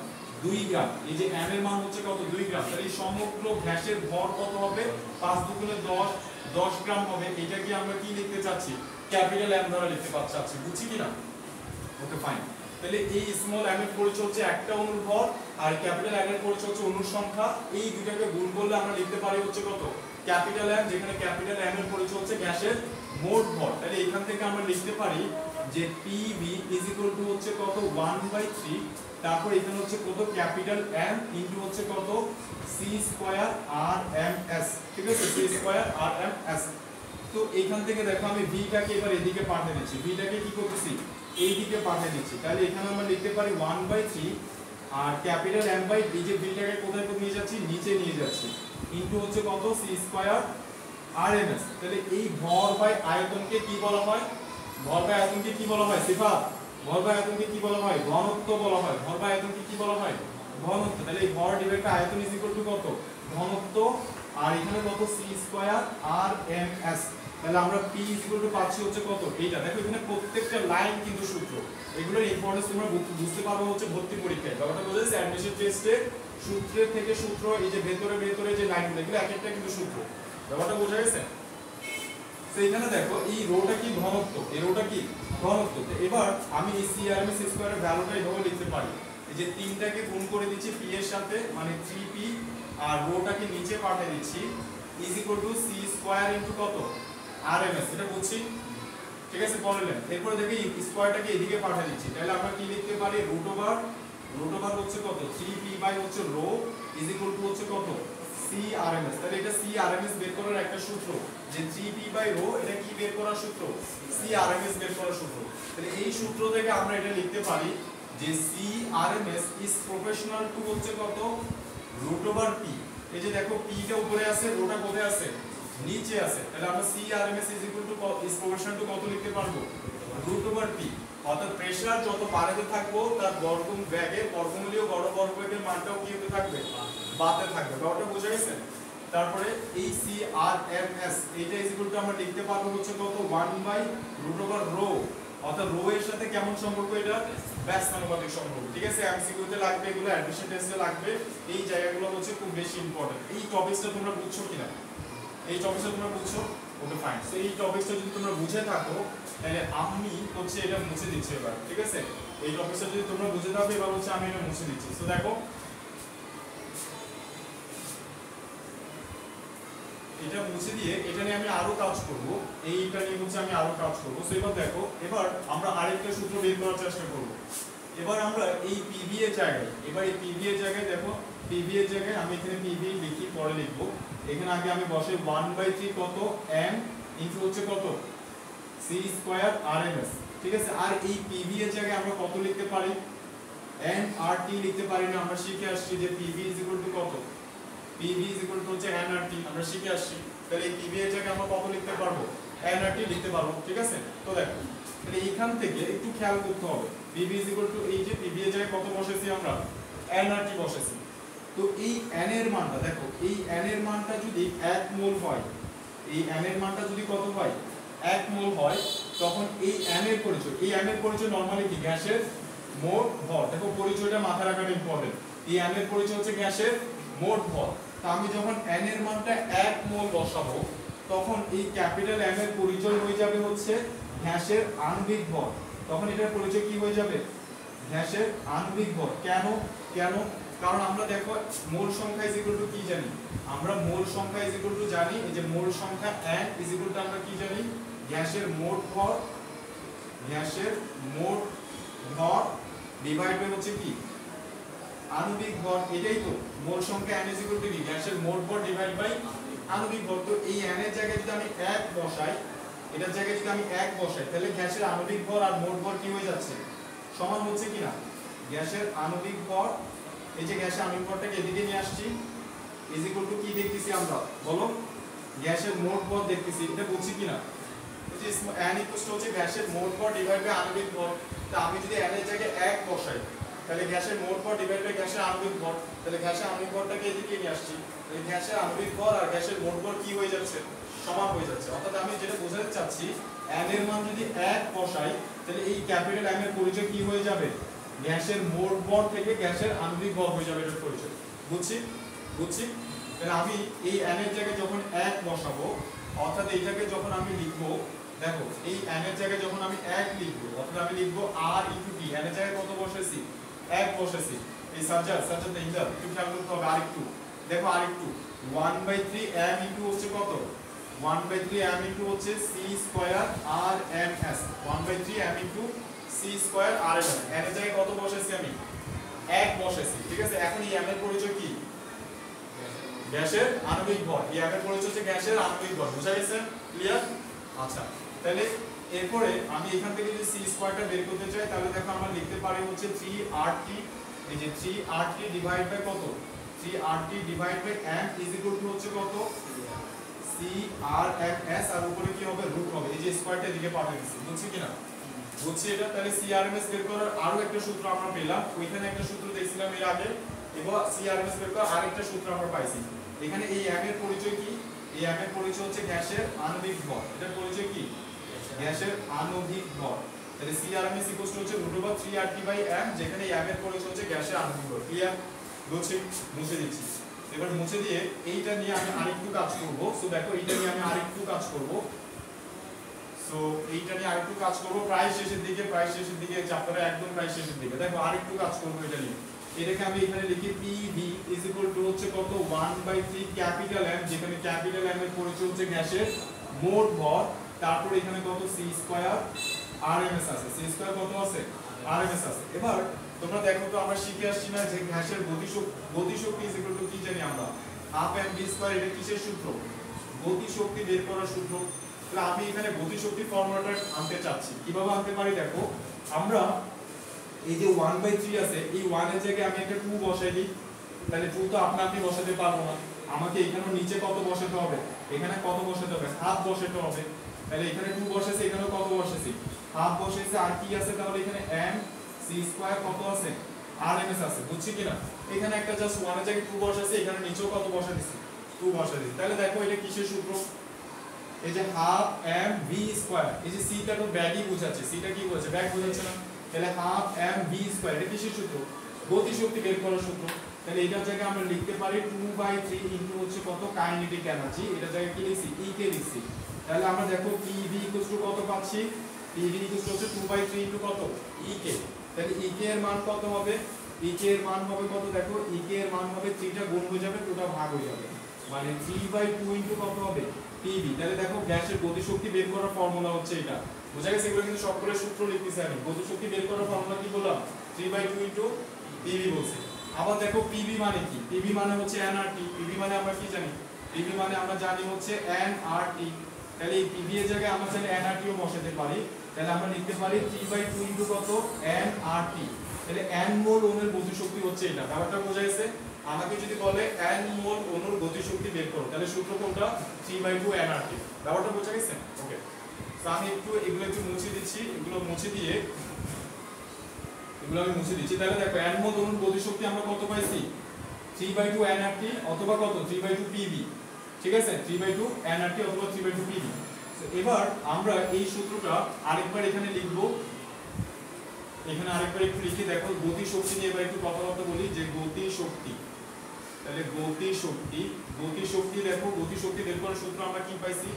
2 গ্রাম। এই যে m এর মান হচ্ছে কত 2 গ্রাম। তাহলে এই সমগ্র গ্যাসের ভর কত হবে 5 দুগুণে 10 গ্রাম হবে। এটাকে আমরা কি লিখতে চাচ্ছি ক্যাপিটাল M দ্বারা লিখতে চাচ্ছি। বুঝছি কিনা? Okay fine. তাহলে এই স্মল m এর পরিচয় হচ্ছে একটা অণুর ভর, আর ক্যাপিটাল N এর পরিচয় হচ্ছে অণুর সংখ্যা। এই দুটাকে গুণ করলে আমরা লিখতে পারি হচ্ছে কত ক্যাপিটাল M, যেখানে ক্যাপিটাল M এর পরিচয় হচ্ছে গ্যাসের মোট ভর। তাহলে এখান থেকে আমরা লিখতে পারি যে PV is equal to হচ্ছে কত 1/3, তারপর এখানে হচ্ছে কত ক্যাপিটাল M ইনটু হচ্ছে কত c স্কয়ার RMS। ঠিক আছে, c স্কয়ার RMS। তো এখান থেকে দেখো আমি v টাকে এবার এদিকে পাঠিয়ে দিচ্ছি, v টাকে কি করতেছি এই দিকে পাঠিয়ে দিচ্ছি। তাহলে এখানে আমরা লিখতে পারি 1/3 আর ক্যাপিটাল M বাই v, যে v টাকে কোথায় নিয়ে যাচ্ছি নিচে নিয়ে যাচ্ছি, ইনটু হচ্ছে কত c স্কয়ার RMS। তাহলে এই ভর বাই আয়তনকে কি বলা হয় ভর বাই আয়তনকে কি বলা হয় সিফাত, ভর বাই আয়তনকে কি বলা হয় ঘনত্ব বলা হয়। ভর বাই আয়তনকে কি বলা হয় ঘনত্ব। তাহলে এই ভর ডিভাইড বাই আয়তন ইজ ইকুয়াল টু কত ঘনত্ব, আর এখানে কত c স্কয়ার RMS। তাহলে আমরা p ইজ ইকুয়াল টু পাচ্ছি হচ্ছে কত এইটা। দেখো এখানে প্রত্যেকটা লাইন কিন্তু সূত্র, এগুলোর ইম্পর্টেন্স তোমরা বুঝতে পারবে হচ্ছে ভর্তি পরীক্ষায়। ব্যাপারটা বোঝাচ্ছে অ্যাডমিশন টেস্টে সূত্রের থেকে সূত্র, এই যে ভেতরে যে লাইনগুলো এগুলো এক একটা কিন্তু সূত্র। ব্যাপারটা বোঝা গেছে? তো এখানে দেখো এই রোটা কি ঘনত্ব, এই রোটা কি ঘনত্ব। এবার আমি এই সিআরএমএস স্কয়ারের ভ্যালুটা এইভাবে লিখতে পারি, এই যে 3টাকে গুণ করে দিচ্ছি পি এর সাথে, মানে 3p, আর রোটাকে নিচে পাঠিয়ে দিচ্ছি is equal to C square into কত আরএমএস। এটা বুঝছি, ঠিক আছে? পড়লেন। এরপর দেখি স্কয়ারটাকে এদিকে পাঠিয়ে দিচ্ছি, তাহলে আমরা কি লিখতে পারি, রুট ওভার হচ্ছে কত 3p বাই হচ্ছে রো ইজ ইকুয়াল টু হচ্ছে কত সি আরএমএস। তাহলে এটা সি আরএমএস বের করার একটা সূত্র, যে 3p বাই রো এটা কি বের করার সূত্র, সি আরএমএস বের করার সূত্র। তাহলে এই সূত্র থেকে আমরা এটা লিখতে পারি যে C RMS is proportional to হচ্ছে কত রুট ওভার পি। এই যে দেখো পি টা উপরে আছে, রোটা কোথায় আছে, নিচে আছে। তাহলে আমরা C RMS is equal to is proportional to কত লিখতে পারবো, রুট ওভার পি। অর্থাৎ প্রেসার যত বাড়াতে থাকবো তার বর্গমূলীয় বর্গের মানটাও কি হতে থাকবে, বাড়তে থাকবে। ব্যাপারটা বোঝা গেছে? তারপরে এই সি আর এম এস এটা ইজ ইকুয়াল টু আমরা লিখতে পারবো হচ্ছে কত 1 বাই রুট ওভার রো। অর্থাৎ রো এর সাথে কেমন সম্পর্ক, এটা ব্যস্তানুপাতিক সম্পর্ক। ঠিক আছে? এমসিকিউ তে লাগবে, এগুলো অ্যাডমিশন টেস্টে লাগবে, এই জায়গাগুলো হচ্ছে খুব বেশি ইম্পর্টেন্ট। এই টপিকসটা তোমরা বুঝছো কিনা, এই টপিকটা তোমরা বুঝছো? Okay fine. সো এই টপিকটা যদি তোমরা বুঝে থাকো তাহলে আমি হচ্ছে এটা মুছে দিচ্ছি এবার। ঠিক আছে? এই টপিকটা যদি তোমরা বুঝে থাকো এবার হচ্ছে আমি এটা মুছে দিচ্ছি। সো দেখো এটা মুছে দিয়ে এটা নিয়ে আমি আরো কাজ করব, এইটা নিয়ে হচ্ছে আমি আরো কাজ করব। সো এবার দেখো, এবার আমরা আরেকটা সূত্র বের করার চেষ্টা করব। এবার আমরা এই পিভি এর জায়গায়, এবার এই পিভি এর জায়গায় দেখো, পিভি এর জায়গায় আমি এখানে পিভি লিখি, পরে লিখবো। এখানে আগে আমি বসে 1/3 কত m ইনটু হচ্ছে কত সি স্কয়ার আরএমএস। ঠিক আছে? আর এই পিভি এর জায়গায় আমরা কত লিখতে পারি, n আর t লিখতে পারি না। আমরা শিখে আসছি যে পিভি ইজ ইকুয়াল টু কত, পিভি ইজ ইকুয়াল টু হচ্ছে n আর t, আমরা শিখে আসছি। তাহলে এই পিভি এর জায়গায় আমরা কত লিখতে পারবো, n আর t লিখতে পারবো। ঠিক আছে? তো দেখো তাহলে এখান থেকে একটু খেয়াল করতে হবে, পিভি ইজ ইকুয়াল টু এই যে পিভি এর জায়গায় কত বসেছি আমরা, n আর t বসেছি। তো এই n এর মানটা দেখো, এই n এর মানটা যদি 1 মোল হয়, এই n এর মানটা যদি কত হয় 1 মোল হয়, তখন এই n এর পরিচয়, এই n এর পরিচয় নরমালি কি, গ্যাসের মোট ভর। দেখো পরিচয়টা মাথায় রাখাটা ইম্পর্টেন্ট। এই n এর পরিচয় হচ্ছে গ্যাসের মোট ভর। তো আমি যখন n এর মানটা 1 মোল বসাবো, তখন এই ক্যাপিটাল M এর পরিচয় হয়ে যাবে হচ্ছে গ্যাসের আণবিক ভর। তখন এটার পরিচয় কি হয়ে যাবে, গ্যাসের আণবিক ভর। কেন কেন কারণ আমরা দেখো মোল সংখ্যা ইজ ইকুয়াল টু কি জানি, আমরা মোল সংখ্যা ইজ ইকুয়াল টু জানি, এই যে মোল সংখ্যা n ইজ ইকুয়াল টু আমরা কি জানি, গ্যাসের মোট ভর, গ্যাসের মোট ভর ডিভাইড বাই হচ্ছে কি আণবিক ভর। এটাই তো মোল সংখ্যা n ইজ ইকুয়াল টু কি, গ্যাসের মোট ভর ডিভাইড বাই আণবিক ভর। তো এই n এর জায়গায় যদি আমি 1 বসাই, এটার জায়গায় যদি আমি 1 বসাই, তাহলে গ্যাসের আণবিক ভর আর মোট ভর কি হয়ে যাচ্ছে, সমান হচ্ছে কিনা। গ্যাসের আণবিক ভর, এই যে গ্যাসের আণবিক ভরটাকে এদিকে নিয়ে আসছি, ইজ ইকুয়াল টু কি দেখতেছি আমরা, বলো, গ্যাসের মোট ভর দেখতেছি। এটা বুঝছি কিনা, এই যে n ইকুয়াল টু হচ্ছে গ্যাসের মোট ভর ডিভাইড বাই আণবিক ভর। তা আমি যদি n এর জায়গায় 1 বসাই, তাহলে গ্যাসের মোট ভর ডিভাইড বাই গ্যাসের আণবিক ভর, তাহলে গ্যাসের আণবিক ভরটাকে এদিকে নিয়ে আসছি, তাহলে গ্যাসের আণবিক ভর আর গ্যাসের মোট ভর কি হয়ে যাচ্ছে, সমান হয়ে যাচ্ছে। অর্থাৎ আমি যেটা বোঝাতে চাচ্ছি, n এর মান যদি 1 বসাই, তাহলে এই ক্যাপিটাল M এর পরিচয় কি হয়ে যাবে, গ্যাসের মোট ভর থেকে গ্যাসের আণবিক ভর হয়ে যাবে এটার পরিচয়। বুঝছি? তাহলে আমি এই n এর জায়গায় যখন 1 বসাবো, অর্থাৎ এইটাকে যখন আমি লিখবো, দেখো এই n এর জায়গায় যখন আমি 1 লিখবো, অর্থাৎ আমি লিখবো r ইনটু t। n এর জায়গায় কত বসেছি, 1 বসেছি। এই সাবজেক্ট ইন্টার একটু খেয়াল করতে হবে, আরেকটু দেখো, আরেকটু 1/3 m ইনটু হচ্ছে কত, 1/3 m ইনটু হচ্ছে c square r m s, 1/3 m into c square r m s। n এর জায়গায় কত বসেছি আমি, 1 বসেছি। ঠিক আছে? এখন এই m এর পরিচয় কি, গ্যাসের আণবিক ভর। এই m এর পরিচয় হচ্ছে গ্যাসের আণবিক ভর। বুঝা গেছে? ক্লিয়ার? আচ্ছা, তাহলে এরপরে আমি এখান থেকে যদি c স্কয়ারটা বের করতে চাই, তাহলে দেখো আমরা লিখতে পারি হচ্ছে 3RT, এই যে 3RT ডিভাইড বাই কত, 3RT divide by m is equal to হচ্ছে কত, CRMS, আর উপরে কি হবে, রুট হবে। এই যে স্কয়ারটা এদিকে পাঠিয়ে দিচ্ছি। বুঝছি কিনা? বুঝছি এটা। তাহলে CRMS বের করার আরো একটা সূত্র আমরা পেলাম, ওইখানে একটা সূত্র দেখছিলাম এর আগে, এবং CRMS বের করার আরেকটা সূত্র আমরা পাইছি। এখানে এই m এর পরিচয় কি, এই m এর পরিচয় হচ্ছে গ্যাসের আণবিক ভর। এটার পরিচয় কি, গ্যাসের আণবিক ভর। তাহলে CRMS ইকুয়াল টু হচ্ছে √3RT/m, যেখানে m এর পরিচয় হচ্ছে গ্যাসের আণবিক ভর। ক্লিয়ার? বুঝছি? মুছে দিচ্ছি। এবার মুছে দিয়ে এইটা নিয়ে আমি আরেকটু কাজ করব। সো দেখো এইটা নিয়ে আমি আরেকটু কাজ করব। সো এইটা নিয়ে আরেকটু কাজ করব প্রায় শেষের দিকে চ্যাপ্টারে একদম প্রায় শেষের দিকে। দেখো আরেকটু কাজ করব এটা নিয়ে। এটাকে আমি এখানে লিখি PV হচ্ছে কত 1/3 ক্যাপিটাল M, যেখানে ক্যাপিটাল M এর পরিচয় হচ্ছে গ্যাসের মোট ভর। তারপর এখানে কত c² RMS আছে, c² কত আছে RMS আছে। এবার তোমরা দেখো তো আমরা শিখে আসছি না যে গ্যাসের গতিশক্তি কি জানি আমরা, 12 mv²। এটা কিসের সূত্র? গতিশক্তি বের করার সূত্র। তাহলে আমি এখানে গতিশক্তি ফর্মুলাটা আনতে চাচ্ছি। কিভাবে আনতে পারি দেখো, আমরা এই যে 1/3 আছে, এই 1 এর জায়গায় আমি একটা 2 বসাই দিই। তাহলে 2 তো আপনি বসাতে পারবো না, আমাকে এখানে নিচে কত বসাতে হবে, এখানে কত বসাতে হবে, হাফ বসাতে হবে। তাহলে এখানে 2 বসেছে, এখানে কত বসেছি, হাফ বসেছে। আর কি আছে তাহলে এখানে m c² কত আছে RMS আছে, বুঝছি কিনা? এখানে একটা জাস্ট 1 এর জায়গায় 2 বসাইছি, এখানে নিচেও কত বসা দিছি, 2 বসা দিছি। তাহলে দেখো এটা কিসের সূত্র? এই যে হাফ mv²। এই যে c টা তো ব্যাগই বোঝাচ্ছে, c টা কি বোঝাচ্ছে, ব্যাগ বোঝাচ্ছে না। তাহলে হাফ mv², এটা কিসের সূত্র? গতিশক্তি বের করার সূত্র। তাহলে এটার জায়গায় আমরা লিখতে পারি 2/3 ইনটু হচ্ছে কত কাইনেটিক এনার্জি। এটার জায়গায় কি লিখছি, E কে লিখছি। তাহলে আমরা দেখো PV কত পাচ্ছি, PV হচ্ছে 2/3 ইনটু কত E কে। তাহলে E কে এর মান কত হবে, E কে এর মান হবে কত, দেখো E কে এর মান হবে 3 টা গুণ হয়ে যাবে, 2 টা ভাগ হয়ে যাবে, মানে 3/2 ইনটু কত হবে PV। তাহলে দেখো গ্যাসের গতিশক্তি বের করার ফর্মুলা হচ্ছে এটা, বুঝা গেছে? এগুলো কিন্তু সবগুলো সূত্র লিখতেছি আমি। গতিশক্তি বের করার ফর্মুলা কি বললাম, 3/2 ইনটু PV বলছি। আবার দেখো PV মানে কি, PV মানে হচ্ছে nRT। PV মানে আমরা কি জানি, PV মানে আমরা জানি হচ্ছে nRT। তাহলে এই PV এর জায়গায় আমরা চাইলে nRT ও বসাতে পারি। তাহলে আমরা লিখতে পারি 3/2 ইনটু কত nRT। তাহলে n মোল অণুর গতিশক্তি হচ্ছে এটা। ব্যাপারটা বোঝা গেছে? আমাকে যদি বলে n মোল অণুর গতিশক্তি বের করো, তাহলে সূত্র কোনটা, 3/2 nRT। ব্যাপারটা বোঝা গেছে? ওকে, তো আমি এগুলো একটু মুছে দিচ্ছি। এগুলো মুছে দিয়ে তাহলে দেখো n মোল অণুর গতিশক্তি আমরা কত পাইছি, 3/2 nRT অথবা কত 3/2 PV। ঠিক আছে, 3/2 nRT অথবা 3/2 PV। তো এবার আমরা এই সূত্রটা আরেকবার এখানে লিখব। এখানে আরেকবার একটু লিখে দেখো, গতিশক্তি নিয়ে এবার একটু কথাবার্তা বলি যে গতিশক্তি। তাহলে গতিশক্তি দেখো, গতিশক্তি বের করার সূত্র আমরা কি পাইছি,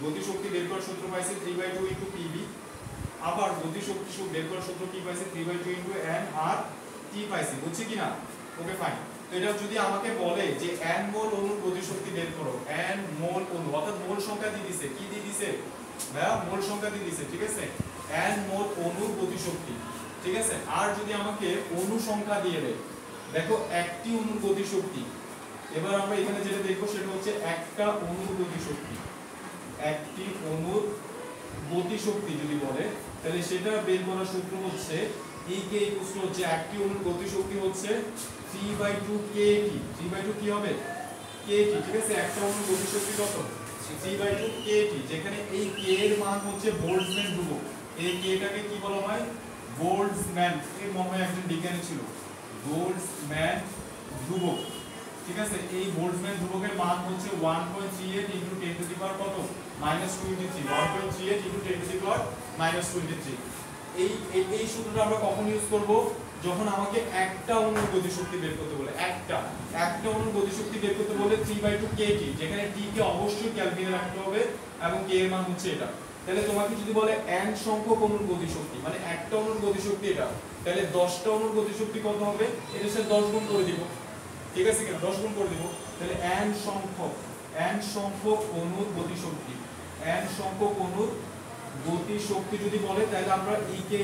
গতিশক্তি বের করার সূত্র পাইছি 3/2 ইনটু PV। আবার গতিশক্তি বের করার সূত্র কি পাইছি, 3/2 ইনটু nRT পাইছি, বুঝছি কিনা? Okay fine. তো এটা যদি আমাকে বলে যে n মোল অণুর গতিশক্তি বের করো, n মোল অণু, অর্থাৎ মোল সংখ্যা দিয়ে দিছে, কি দিয়ে দিছে ভাইয়া, মোল সংখ্যা দিয়ে দিছে। ঠিক আছে, n মোল অণুর গতিশক্তি। ঠিক আছে, আর যদি আমাকে অণু সংখ্যা দিয়ে দেয়, দেখো একটি অণুর গতিশক্তি। এবার আমরা এখানে যেটা দেখবো সেটা হচ্ছে একটা অণুর গতিশক্তি। একটি অণুর গতিশক্তি যদি বলে, তাহলে সেটা বের করার সূত্র হচ্ছে E কে ইকুয়াল হচ্ছে একটি অণুর গতিশক্তি হচ্ছে 3/2 kT। 3/2 কি হবে, kT। ঠিক আছে, একটা অণুর গতিশক্তি কত, 3/2 kT, যেখানে এই k এর মান হচ্ছে বোল্টজম্যান ধ্রুবক। এই k টাকে কি বলা হয়, বোল্টজম্যান, এর মনে হয় একজন বিজ্ঞানী ছিল, বোল্টজম্যান ধ্রুবক। ঠিক আছে, এই বোল্টজম্যান ধ্রুবকের মান হচ্ছে 1.38 ইনটু 10 টু দি পাওয়ার কত, -23। 1.38 ইনটু 10 টু দি পাওয়ার -23। এই সূত্রটা আমরা কখন ইউজ করব, যখন আমাকে একটা অণুর গতিশক্তি বের করতে বলে। একটা অণুর গতিশক্তি বের করতে বলে 3/2 kT, যেখানে t কে অবশ্যই কেলভিনে রাখতে হবে এবং k এর মান হচ্ছে এটা। তাহলে তোমাকে যদি বলে n সংখ্যক অণুর গতিশক্তি, মানে একটা অণুর গতিশক্তি এটা, তাহলে 10টা অণুর গতিশক্তি কত হবে, এর সাথে 10 গুণ করে দিব। ঠিক আছে কিনা, 10 গুণ করে দিব। তাহলে n সংখ্যক অণুর গতিশক্তি, n সংখ্যক অণুর গতিশক্তি যদি বলে, তাহলে আমরা E কে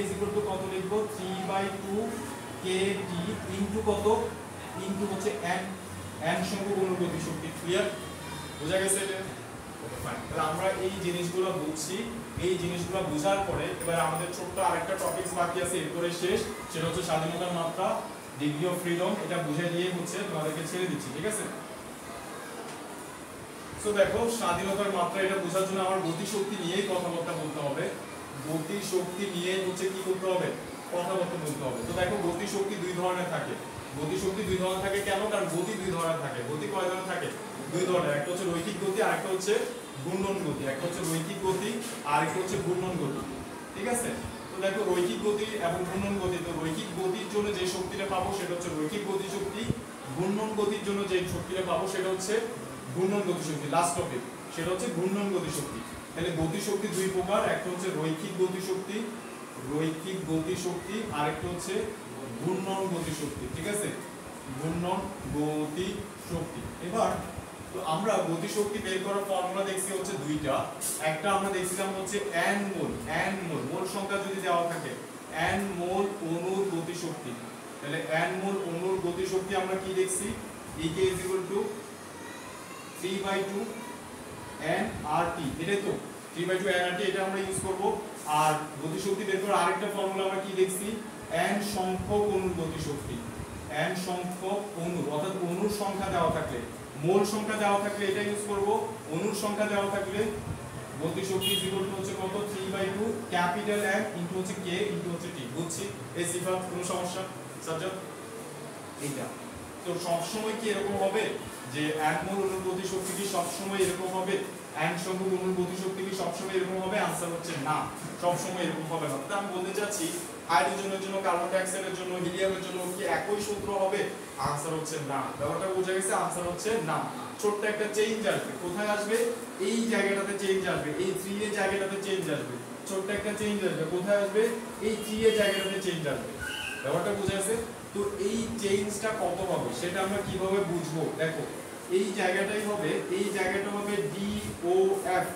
কত লিখব, 3/2 kT ইনটু কত, ইনটু হচ্ছে n সংখ্যক অণুর গতিশক্তি। ক্লিয়ার, বোঝা গেছে এটা? Okay fine. তাহলে আমরা এই জিনিসগুলো বুঝছি। এই জিনিসগুলো বোঝার পরে এবার আমাদের ছোট্ট আরেকটা টপিকস বাকি আছে, এরপরে শেষ। সেটা হচ্ছে স্বাধীনতার মাত্রা, ডিগ্রি অফ ফ্রিডম। এটা বুঝে দিয়ে হচ্ছে তোমাদেরকে ছেড়ে দিচ্ছি। ঠিক আছে, সো দেখো স্বাধীনতার মাত্রা, এটা বোঝার জন্য আমার গতিশক্তি নিয়েই কথাবার্তা বলতে হবে। গতিশক্তি নিয়ে হচ্ছে কি করতে হবে, কথাবার্তা বলতে হবে। তো দেখো গতিশক্তি দুই ধরনের থাকে। গতিশক্তি দুই ধরনের থাকে কেন, কারণ গতি দুই ধরনের থাকে। গতি কয় ধরনের থাকে, দুই ধরনের। একটা হচ্ছে রৈখিক গতি, আর একটা হচ্ছে ঘূর্ণন গতি। একটা হচ্ছে রৈখিক গতি আর একটা হচ্ছে ঘূর্ণন গতি। ঠিক আছে, তো দেখো রৈখিক গতি এবং ঘূর্ণন গতি। তো রৈখিক গতির জন্য যে শক্তিটা পাবো সেটা হচ্ছে রৈখিক গতিশক্তি। ঘূর্ণন গতির জন্য যে শক্তিটা পাবো সেটা হচ্ছে ঘূর্ণন গতিশক্তি। লাস্ট টপিক সেটা হচ্ছে ঘূর্ণন গতিশক্তি। তাহলে গতিশক্তি দুই প্রকার, একটা হচ্ছে রৈখিক গতিশক্তি, রৈখিক গতিশক্তি, আর একটা হচ্ছে ঘূর্ণন গতিশক্তি। ঠিক আছে, ঘূর্ণন গতিশক্তি। এবার তো আমরা গতিশক্তি বের করার ফর্মুলা দেখছি হচ্ছে দুইটা। একটা আমরা দেখছিলাম হচ্ছে n মোল, n মোল মোল সংখ্যা যদি দেওয়া থাকে n মোল অণুর গতিশক্তি, তাহলে n মোল অণুর গতিশক্তি আমরা কি দেখছি, E = 3/2 nRT, এটাই তো 3/2 nRT, এটা আমরা ইউজ করব। আর গতিশক্তি বের করার আরেকটা ফর্মুলা আমরা কি দেখছি, n সংখ্যক অণুর গতিশক্তি, n সংখ্যক অণু, অর্থাৎ অণুর সংখ্যা দেওয়া থাকলে, মোল সংখ্যা দেওয়া থাকলে এটা ইউজ করব, অণুর সংখ্যা দেওয়া থাকলে গতিশক্তি হচ্ছে কত, 3/2 ক্যাপিটাল M ইনটু হচ্ছে K ইনটু হচ্ছে T। বুঝছি এই সিফাত, কোনো সমস্যা সাজ্জাদ? এইটা তো সব সময় কি এরকম হবে যে এক মোল অণুর গতিশক্তি কি সব সময় এরকম হবে, n সংখ্যক অণুর গতিশক্তি কি সব সময় এরকম হবে? आंसर হচ্ছে না, সব সময় এরকম হবে না। তাহলে আমি বলতে চাচ্ছি হাইড্রোজেনের জন্য, কার্বন ডাই অক্সাইডের জন্য, হিলিয়ামের জন্য কি একই সূত্র হবে? आंसर হচ্ছে না। ব্যাপারটা বোঝা গেছে? आंसर হচ্ছে না। ছোট্ট একটা চেঞ্জ আসবে, কোথায় আসবে? এই জায়গাটাতে চেঞ্জ আসবে, এই 3 এর জায়গাটাতে চেঞ্জ আসবে, ছোট্ট একটা চেঞ্জ আসবে, কোথায় আসবে? এই 3 এর জায়গাটাতে চেঞ্জ আসবে। ব্যাপারটা বোঝা গেছে? তো এই চেঞ্জটা কত হবে সেটা আমরা কিভাবে বুঝবো? দেখো এই জায়গাটাই হবে, এই জায়গাটা হবে DOF,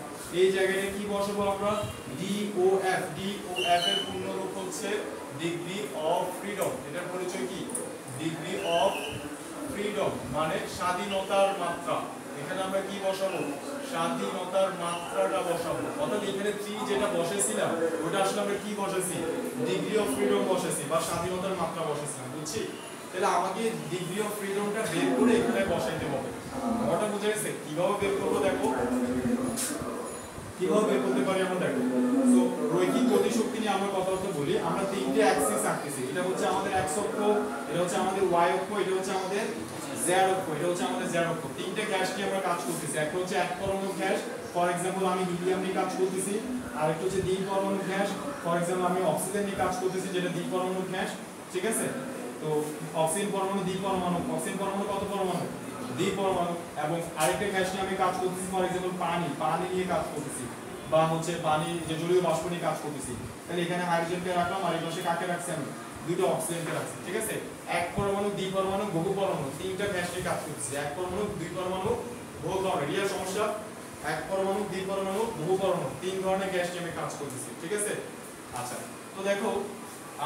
এই জায়গাটা কি বসাবো আমরা? DOF। DOF এর পূর্ণ রূপ হচ্ছে ডিগ্রি অফ ফ্রিডম। এটার পরিচয় কি? ডিগ্রি অফ ফ্রিডম মানে স্বাধীনতার মাত্রা। এখানে আমরা কি বসাবো? স্বাধীনতার মাত্রাটা বসাবো। অর্থাৎ এখানে 3 যেটা বসেছিলাম ওটা আসলে আমরা কি বসেছি? ডিগ্রি অফ ফ্রিডম বসেছি বা স্বাধীনতার মাত্রা বসেছিলাম। বুঝছি? তাহলে আমাকে ডিগ্রি অফ ফ্রিডমটা বের করে এখানে বসাইতে হবে। ওটা বুঝা গেছে? কিভাবে বের করব দেখো, কিভাবে বের করতে পারি আমরা দেখো। সো রৈখিক গতিশক্তি নিয়ে আমরা কথা বলি। আমরা তিনটে অ্যাক্সিস আঁকতেছি, এটা হচ্ছে আমাদের x অক্ষ, এটা হচ্ছে আমাদের y অক্ষ, এটা হচ্ছে আমাদের z অক্ষ, এটা হচ্ছে আমাদের z অক্ষ। তিনটে গ্যাস নিয়ে আমরা কাজ করতেছি। একটা হচ্ছে এক পরমাণু গ্যাস, ফর एग्जांपल আমি হিলিয়াম নিয়ে কাজ করতেছি। আর একটা হচ্ছে দ্বি পরমাণু গ্যাস, ফর एग्जांपल আমি অক্সিজেন নিয়ে কাজ করতেছি, যেটা দ্বি পরমাণু গ্যাস। ঠিক আছে, তো অক্সিজেন পরমাণু দ্বি পরমাণু, অক্সিজেন পরমাণু কত পরমাণু? দ্বি পরমাণু। এবং আরেকটা গ্যাস নিয়ে আমি কাজ করতেছি, ফর एग्जांपल পানি, পানি নিয়ে কাজ করতেছি, বা হচ্ছে পানি যে জলীয় বাষ্প নিয়ে কাজ করতেছি। তাহলে এখানে হাইড্রোজেনকে রাখলাম আর এই পাশে কাকে রাখছি? আমি দুটো অক্সিজেনকে রাখছি। ঠিক আছে, এক পরমাণু, দ্বি পরমাণু, বহু পরমাণু, তিনটা গ্যাস নিয়ে কাজ করতেছি। এক পরমাণু, দুই পরমাণু, বহু পরমাণু। রিয়া সমস্যা? এক পরমাণু, দ্বি পরমাণু, বহু পরমাণু, তিন ধরনের গ্যাস নিয়ে আমি কাজ করতেছি। ঠিক আছে, আচ্ছা তো দেখো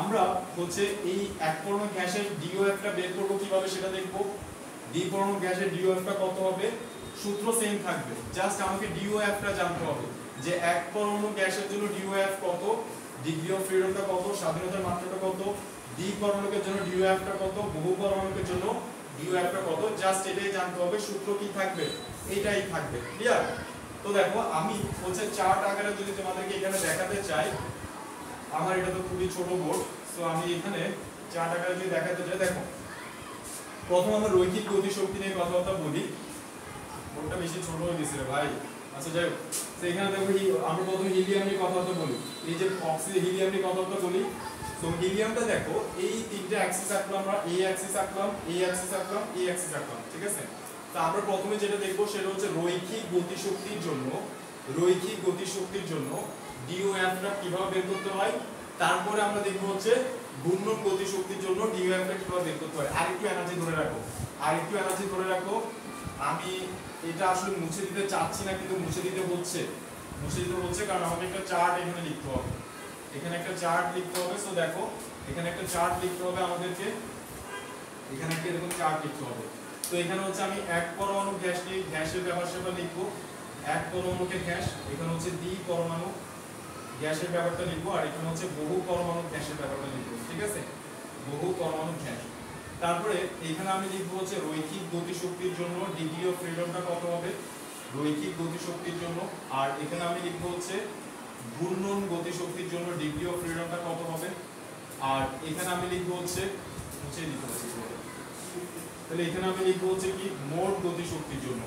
আমরা হচ্ছে এই এক পরমাণু গ্যাসের DOF-টা বের করব কিভাবে সেটা দেখবো। দ্বি পরমাণু গ্যাসের DOF-টা কত হবে? সূত্র সেম থাকবে, জাস্ট আমাকে DOF-টা জানতে হবে যে এক পরমাণু গ্যাসের জন্য DOF কত, ডিগ্রি অফ ফ্রিডমটা কত, স্বাধীনতার মাত্রাটা কত, দ্বি পরমাণুকের জন্য DOF-টা কত, বহু পরমাণুকের জন্য DOF-টা কত, জাস্ট এটাই জানতে হবে। সূত্র কি থাকবে? এইটাই থাকবে। ক্লিয়ার? তো দেখো আমি হচ্ছে চার্ট আকারে যদি তোমাদেরকে এখানে দেখাতে চাই, আমার এটা তো খুবই ছোট বোর্ড, সো আমি এখানে চার্ট আকারে যদি দেখাতে চাই, দেখো প্রথম আমরা রৈখিক গতিশক্তি নিয়ে কথাবার্তা বলি। বোর্ডটা বেশি ছোট হয়ে গেছে রে ভাই। আচ্ছা যাই হোক, তো এখানে দেখো আমরা প্রথমে হিলিয়াম নিয়ে কথাবার্তা বলি। এই যে অক্সিজেন, হিলিয়াম নিয়ে কথাবার্তা বলি। তো হিলিয়ামটা দেখো এই তিনটে অ্যাক্সিস আঁকলাম আমরা, এই অ্যাক্সিস আঁকলাম, এই অ্যাক্সিস আঁকলাম, এই অ্যাক্সিস আঁকলাম। ঠিক আছে, তো আমরা প্রথমে যেটা দেখবো সেটা হচ্ছে রৈখিক গতিশক্তির জন্য, রৈখিক গতিশক্তির জন্য DOF-টা কিভাবে বের করতে হয়। তারপরে আমরা দেখবো হচ্ছে ঘূর্ণন গতিশক্তির জন্য DOF-টা কিভাবে বের করতে হয়। আরেকটু এনার্জি ধরে রাখো, আরেকটু এনার্জি ধরে রাখো। আমি এটা আসলে মুছে দিতে চাচ্ছি না, কিন্তু মুছে দিতে হচ্ছে কারণ আমাকে একটা চার্ট এখানে লিখতে হবে, এখানে একটা চার্ট লিখতে হবে। সো দেখো এখানে একটা চার্ট লিখতে হবে আমাদেরকে, এখানে একটা এরকম চার্ট লিখতে হবে। তো এখানে হচ্ছে আমি এক পরমাণু গ্যাস নিয়ে গ্যাসের ব্যাপারটা লিখবো, এক পরমাণুকে গ্যাস, এখানে হচ্ছে দ্বি পরমাণু গ্যাসের ব্যাপারটা লিখবো, আর এখানে হচ্ছে বহু পরমাণু গ্যাসের ব্যাপারটা লিখবো। ঠিক আছে, বহু পরমাণু গ্যাস। তারপরে এখানে আমি লিখবো হচ্ছে রৈখিক গতিশক্তির জন্য ডিগ্রি অফ ফ্রিডমটা কত হবে, রৈখিক গতিশক্তির জন্য। আর এখানে আমি লিখবো হচ্ছে ঘূর্ণন গতিশক্তির জন্য ডিগ্রি অফ ফ্রিডমটা কত হবে। আর এখানে আমি লিখবো হচ্ছে তাহলে এখানে আমি লিখবো হচ্ছে কি মোট গতিশক্তির জন্য,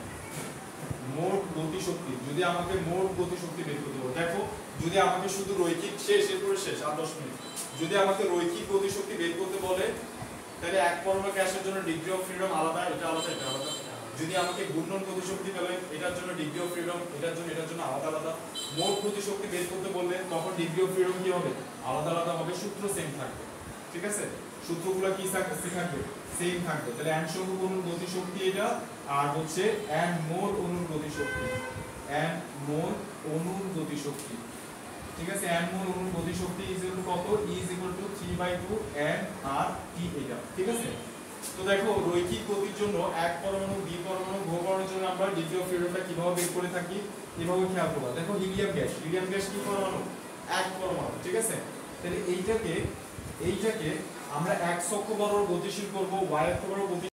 মোট গতিশক্তি। যদি আমাকে মোট গতিশক্তি বের করতে বলে, দেখো যদি আমাকে শুধু রৈখিক, শেষ এরপরে শেষ 8-10 মিনিট, যদি আমাকে রৈখিক গতিশক্তি বের করতে বলে তাহলে এক পরমাণু গ্যাসের জন্য ডিগ্রি অফ ফ্রিডম আলাদা, এটা আলাদা, এটা আলাদা। যদি আমাকে ঘূর্ণন গতিশক্তি পেলে এটার জন্য ডিগ্রি অফ ফ্রিডম, এটার জন্য আলাদা আলাদা। মোট গতিশক্তি বের করতে বললে তখন ডিগ্রি অফ ফ্রিডম কি হবে? আলাদা আলাদা হবে, সূত্র সেম থাকবে। ঠিক আছে, সূত্রগুলো কি থাকবে? সেম থাকবে। তাহলে n সংখ্যক অণুর গতিশক্তি এটা, আর হচ্ছে n মোল অণুর গতিশক্তি, n মোল অণুর গতিশক্তি। ঠিক আছে, n মোল অণুর গতিশক্তি ইজ ইকুয়াল টু কত? E is equal two 3/2 n r t এটা। ঠিক আছে, তো দেখো রৈখিক গতির জন্য এক পরমাণু, দ্বি পরমাণু, বহু পরমাণুর জন্য আমরা ডিগ্রি অফ ফ্রিডমটা কিভাবে বের করে থাকি এভাবে খেয়াল করবা। দেখো হিলিয়াম গ্যাস কি পরমাণু? এক পরমাণু। ঠিক আছে, তাহলে এইটাকে আমরা x অক্ষ বরাবর গতিশীল করব, y অক্ষ বরাবর গতি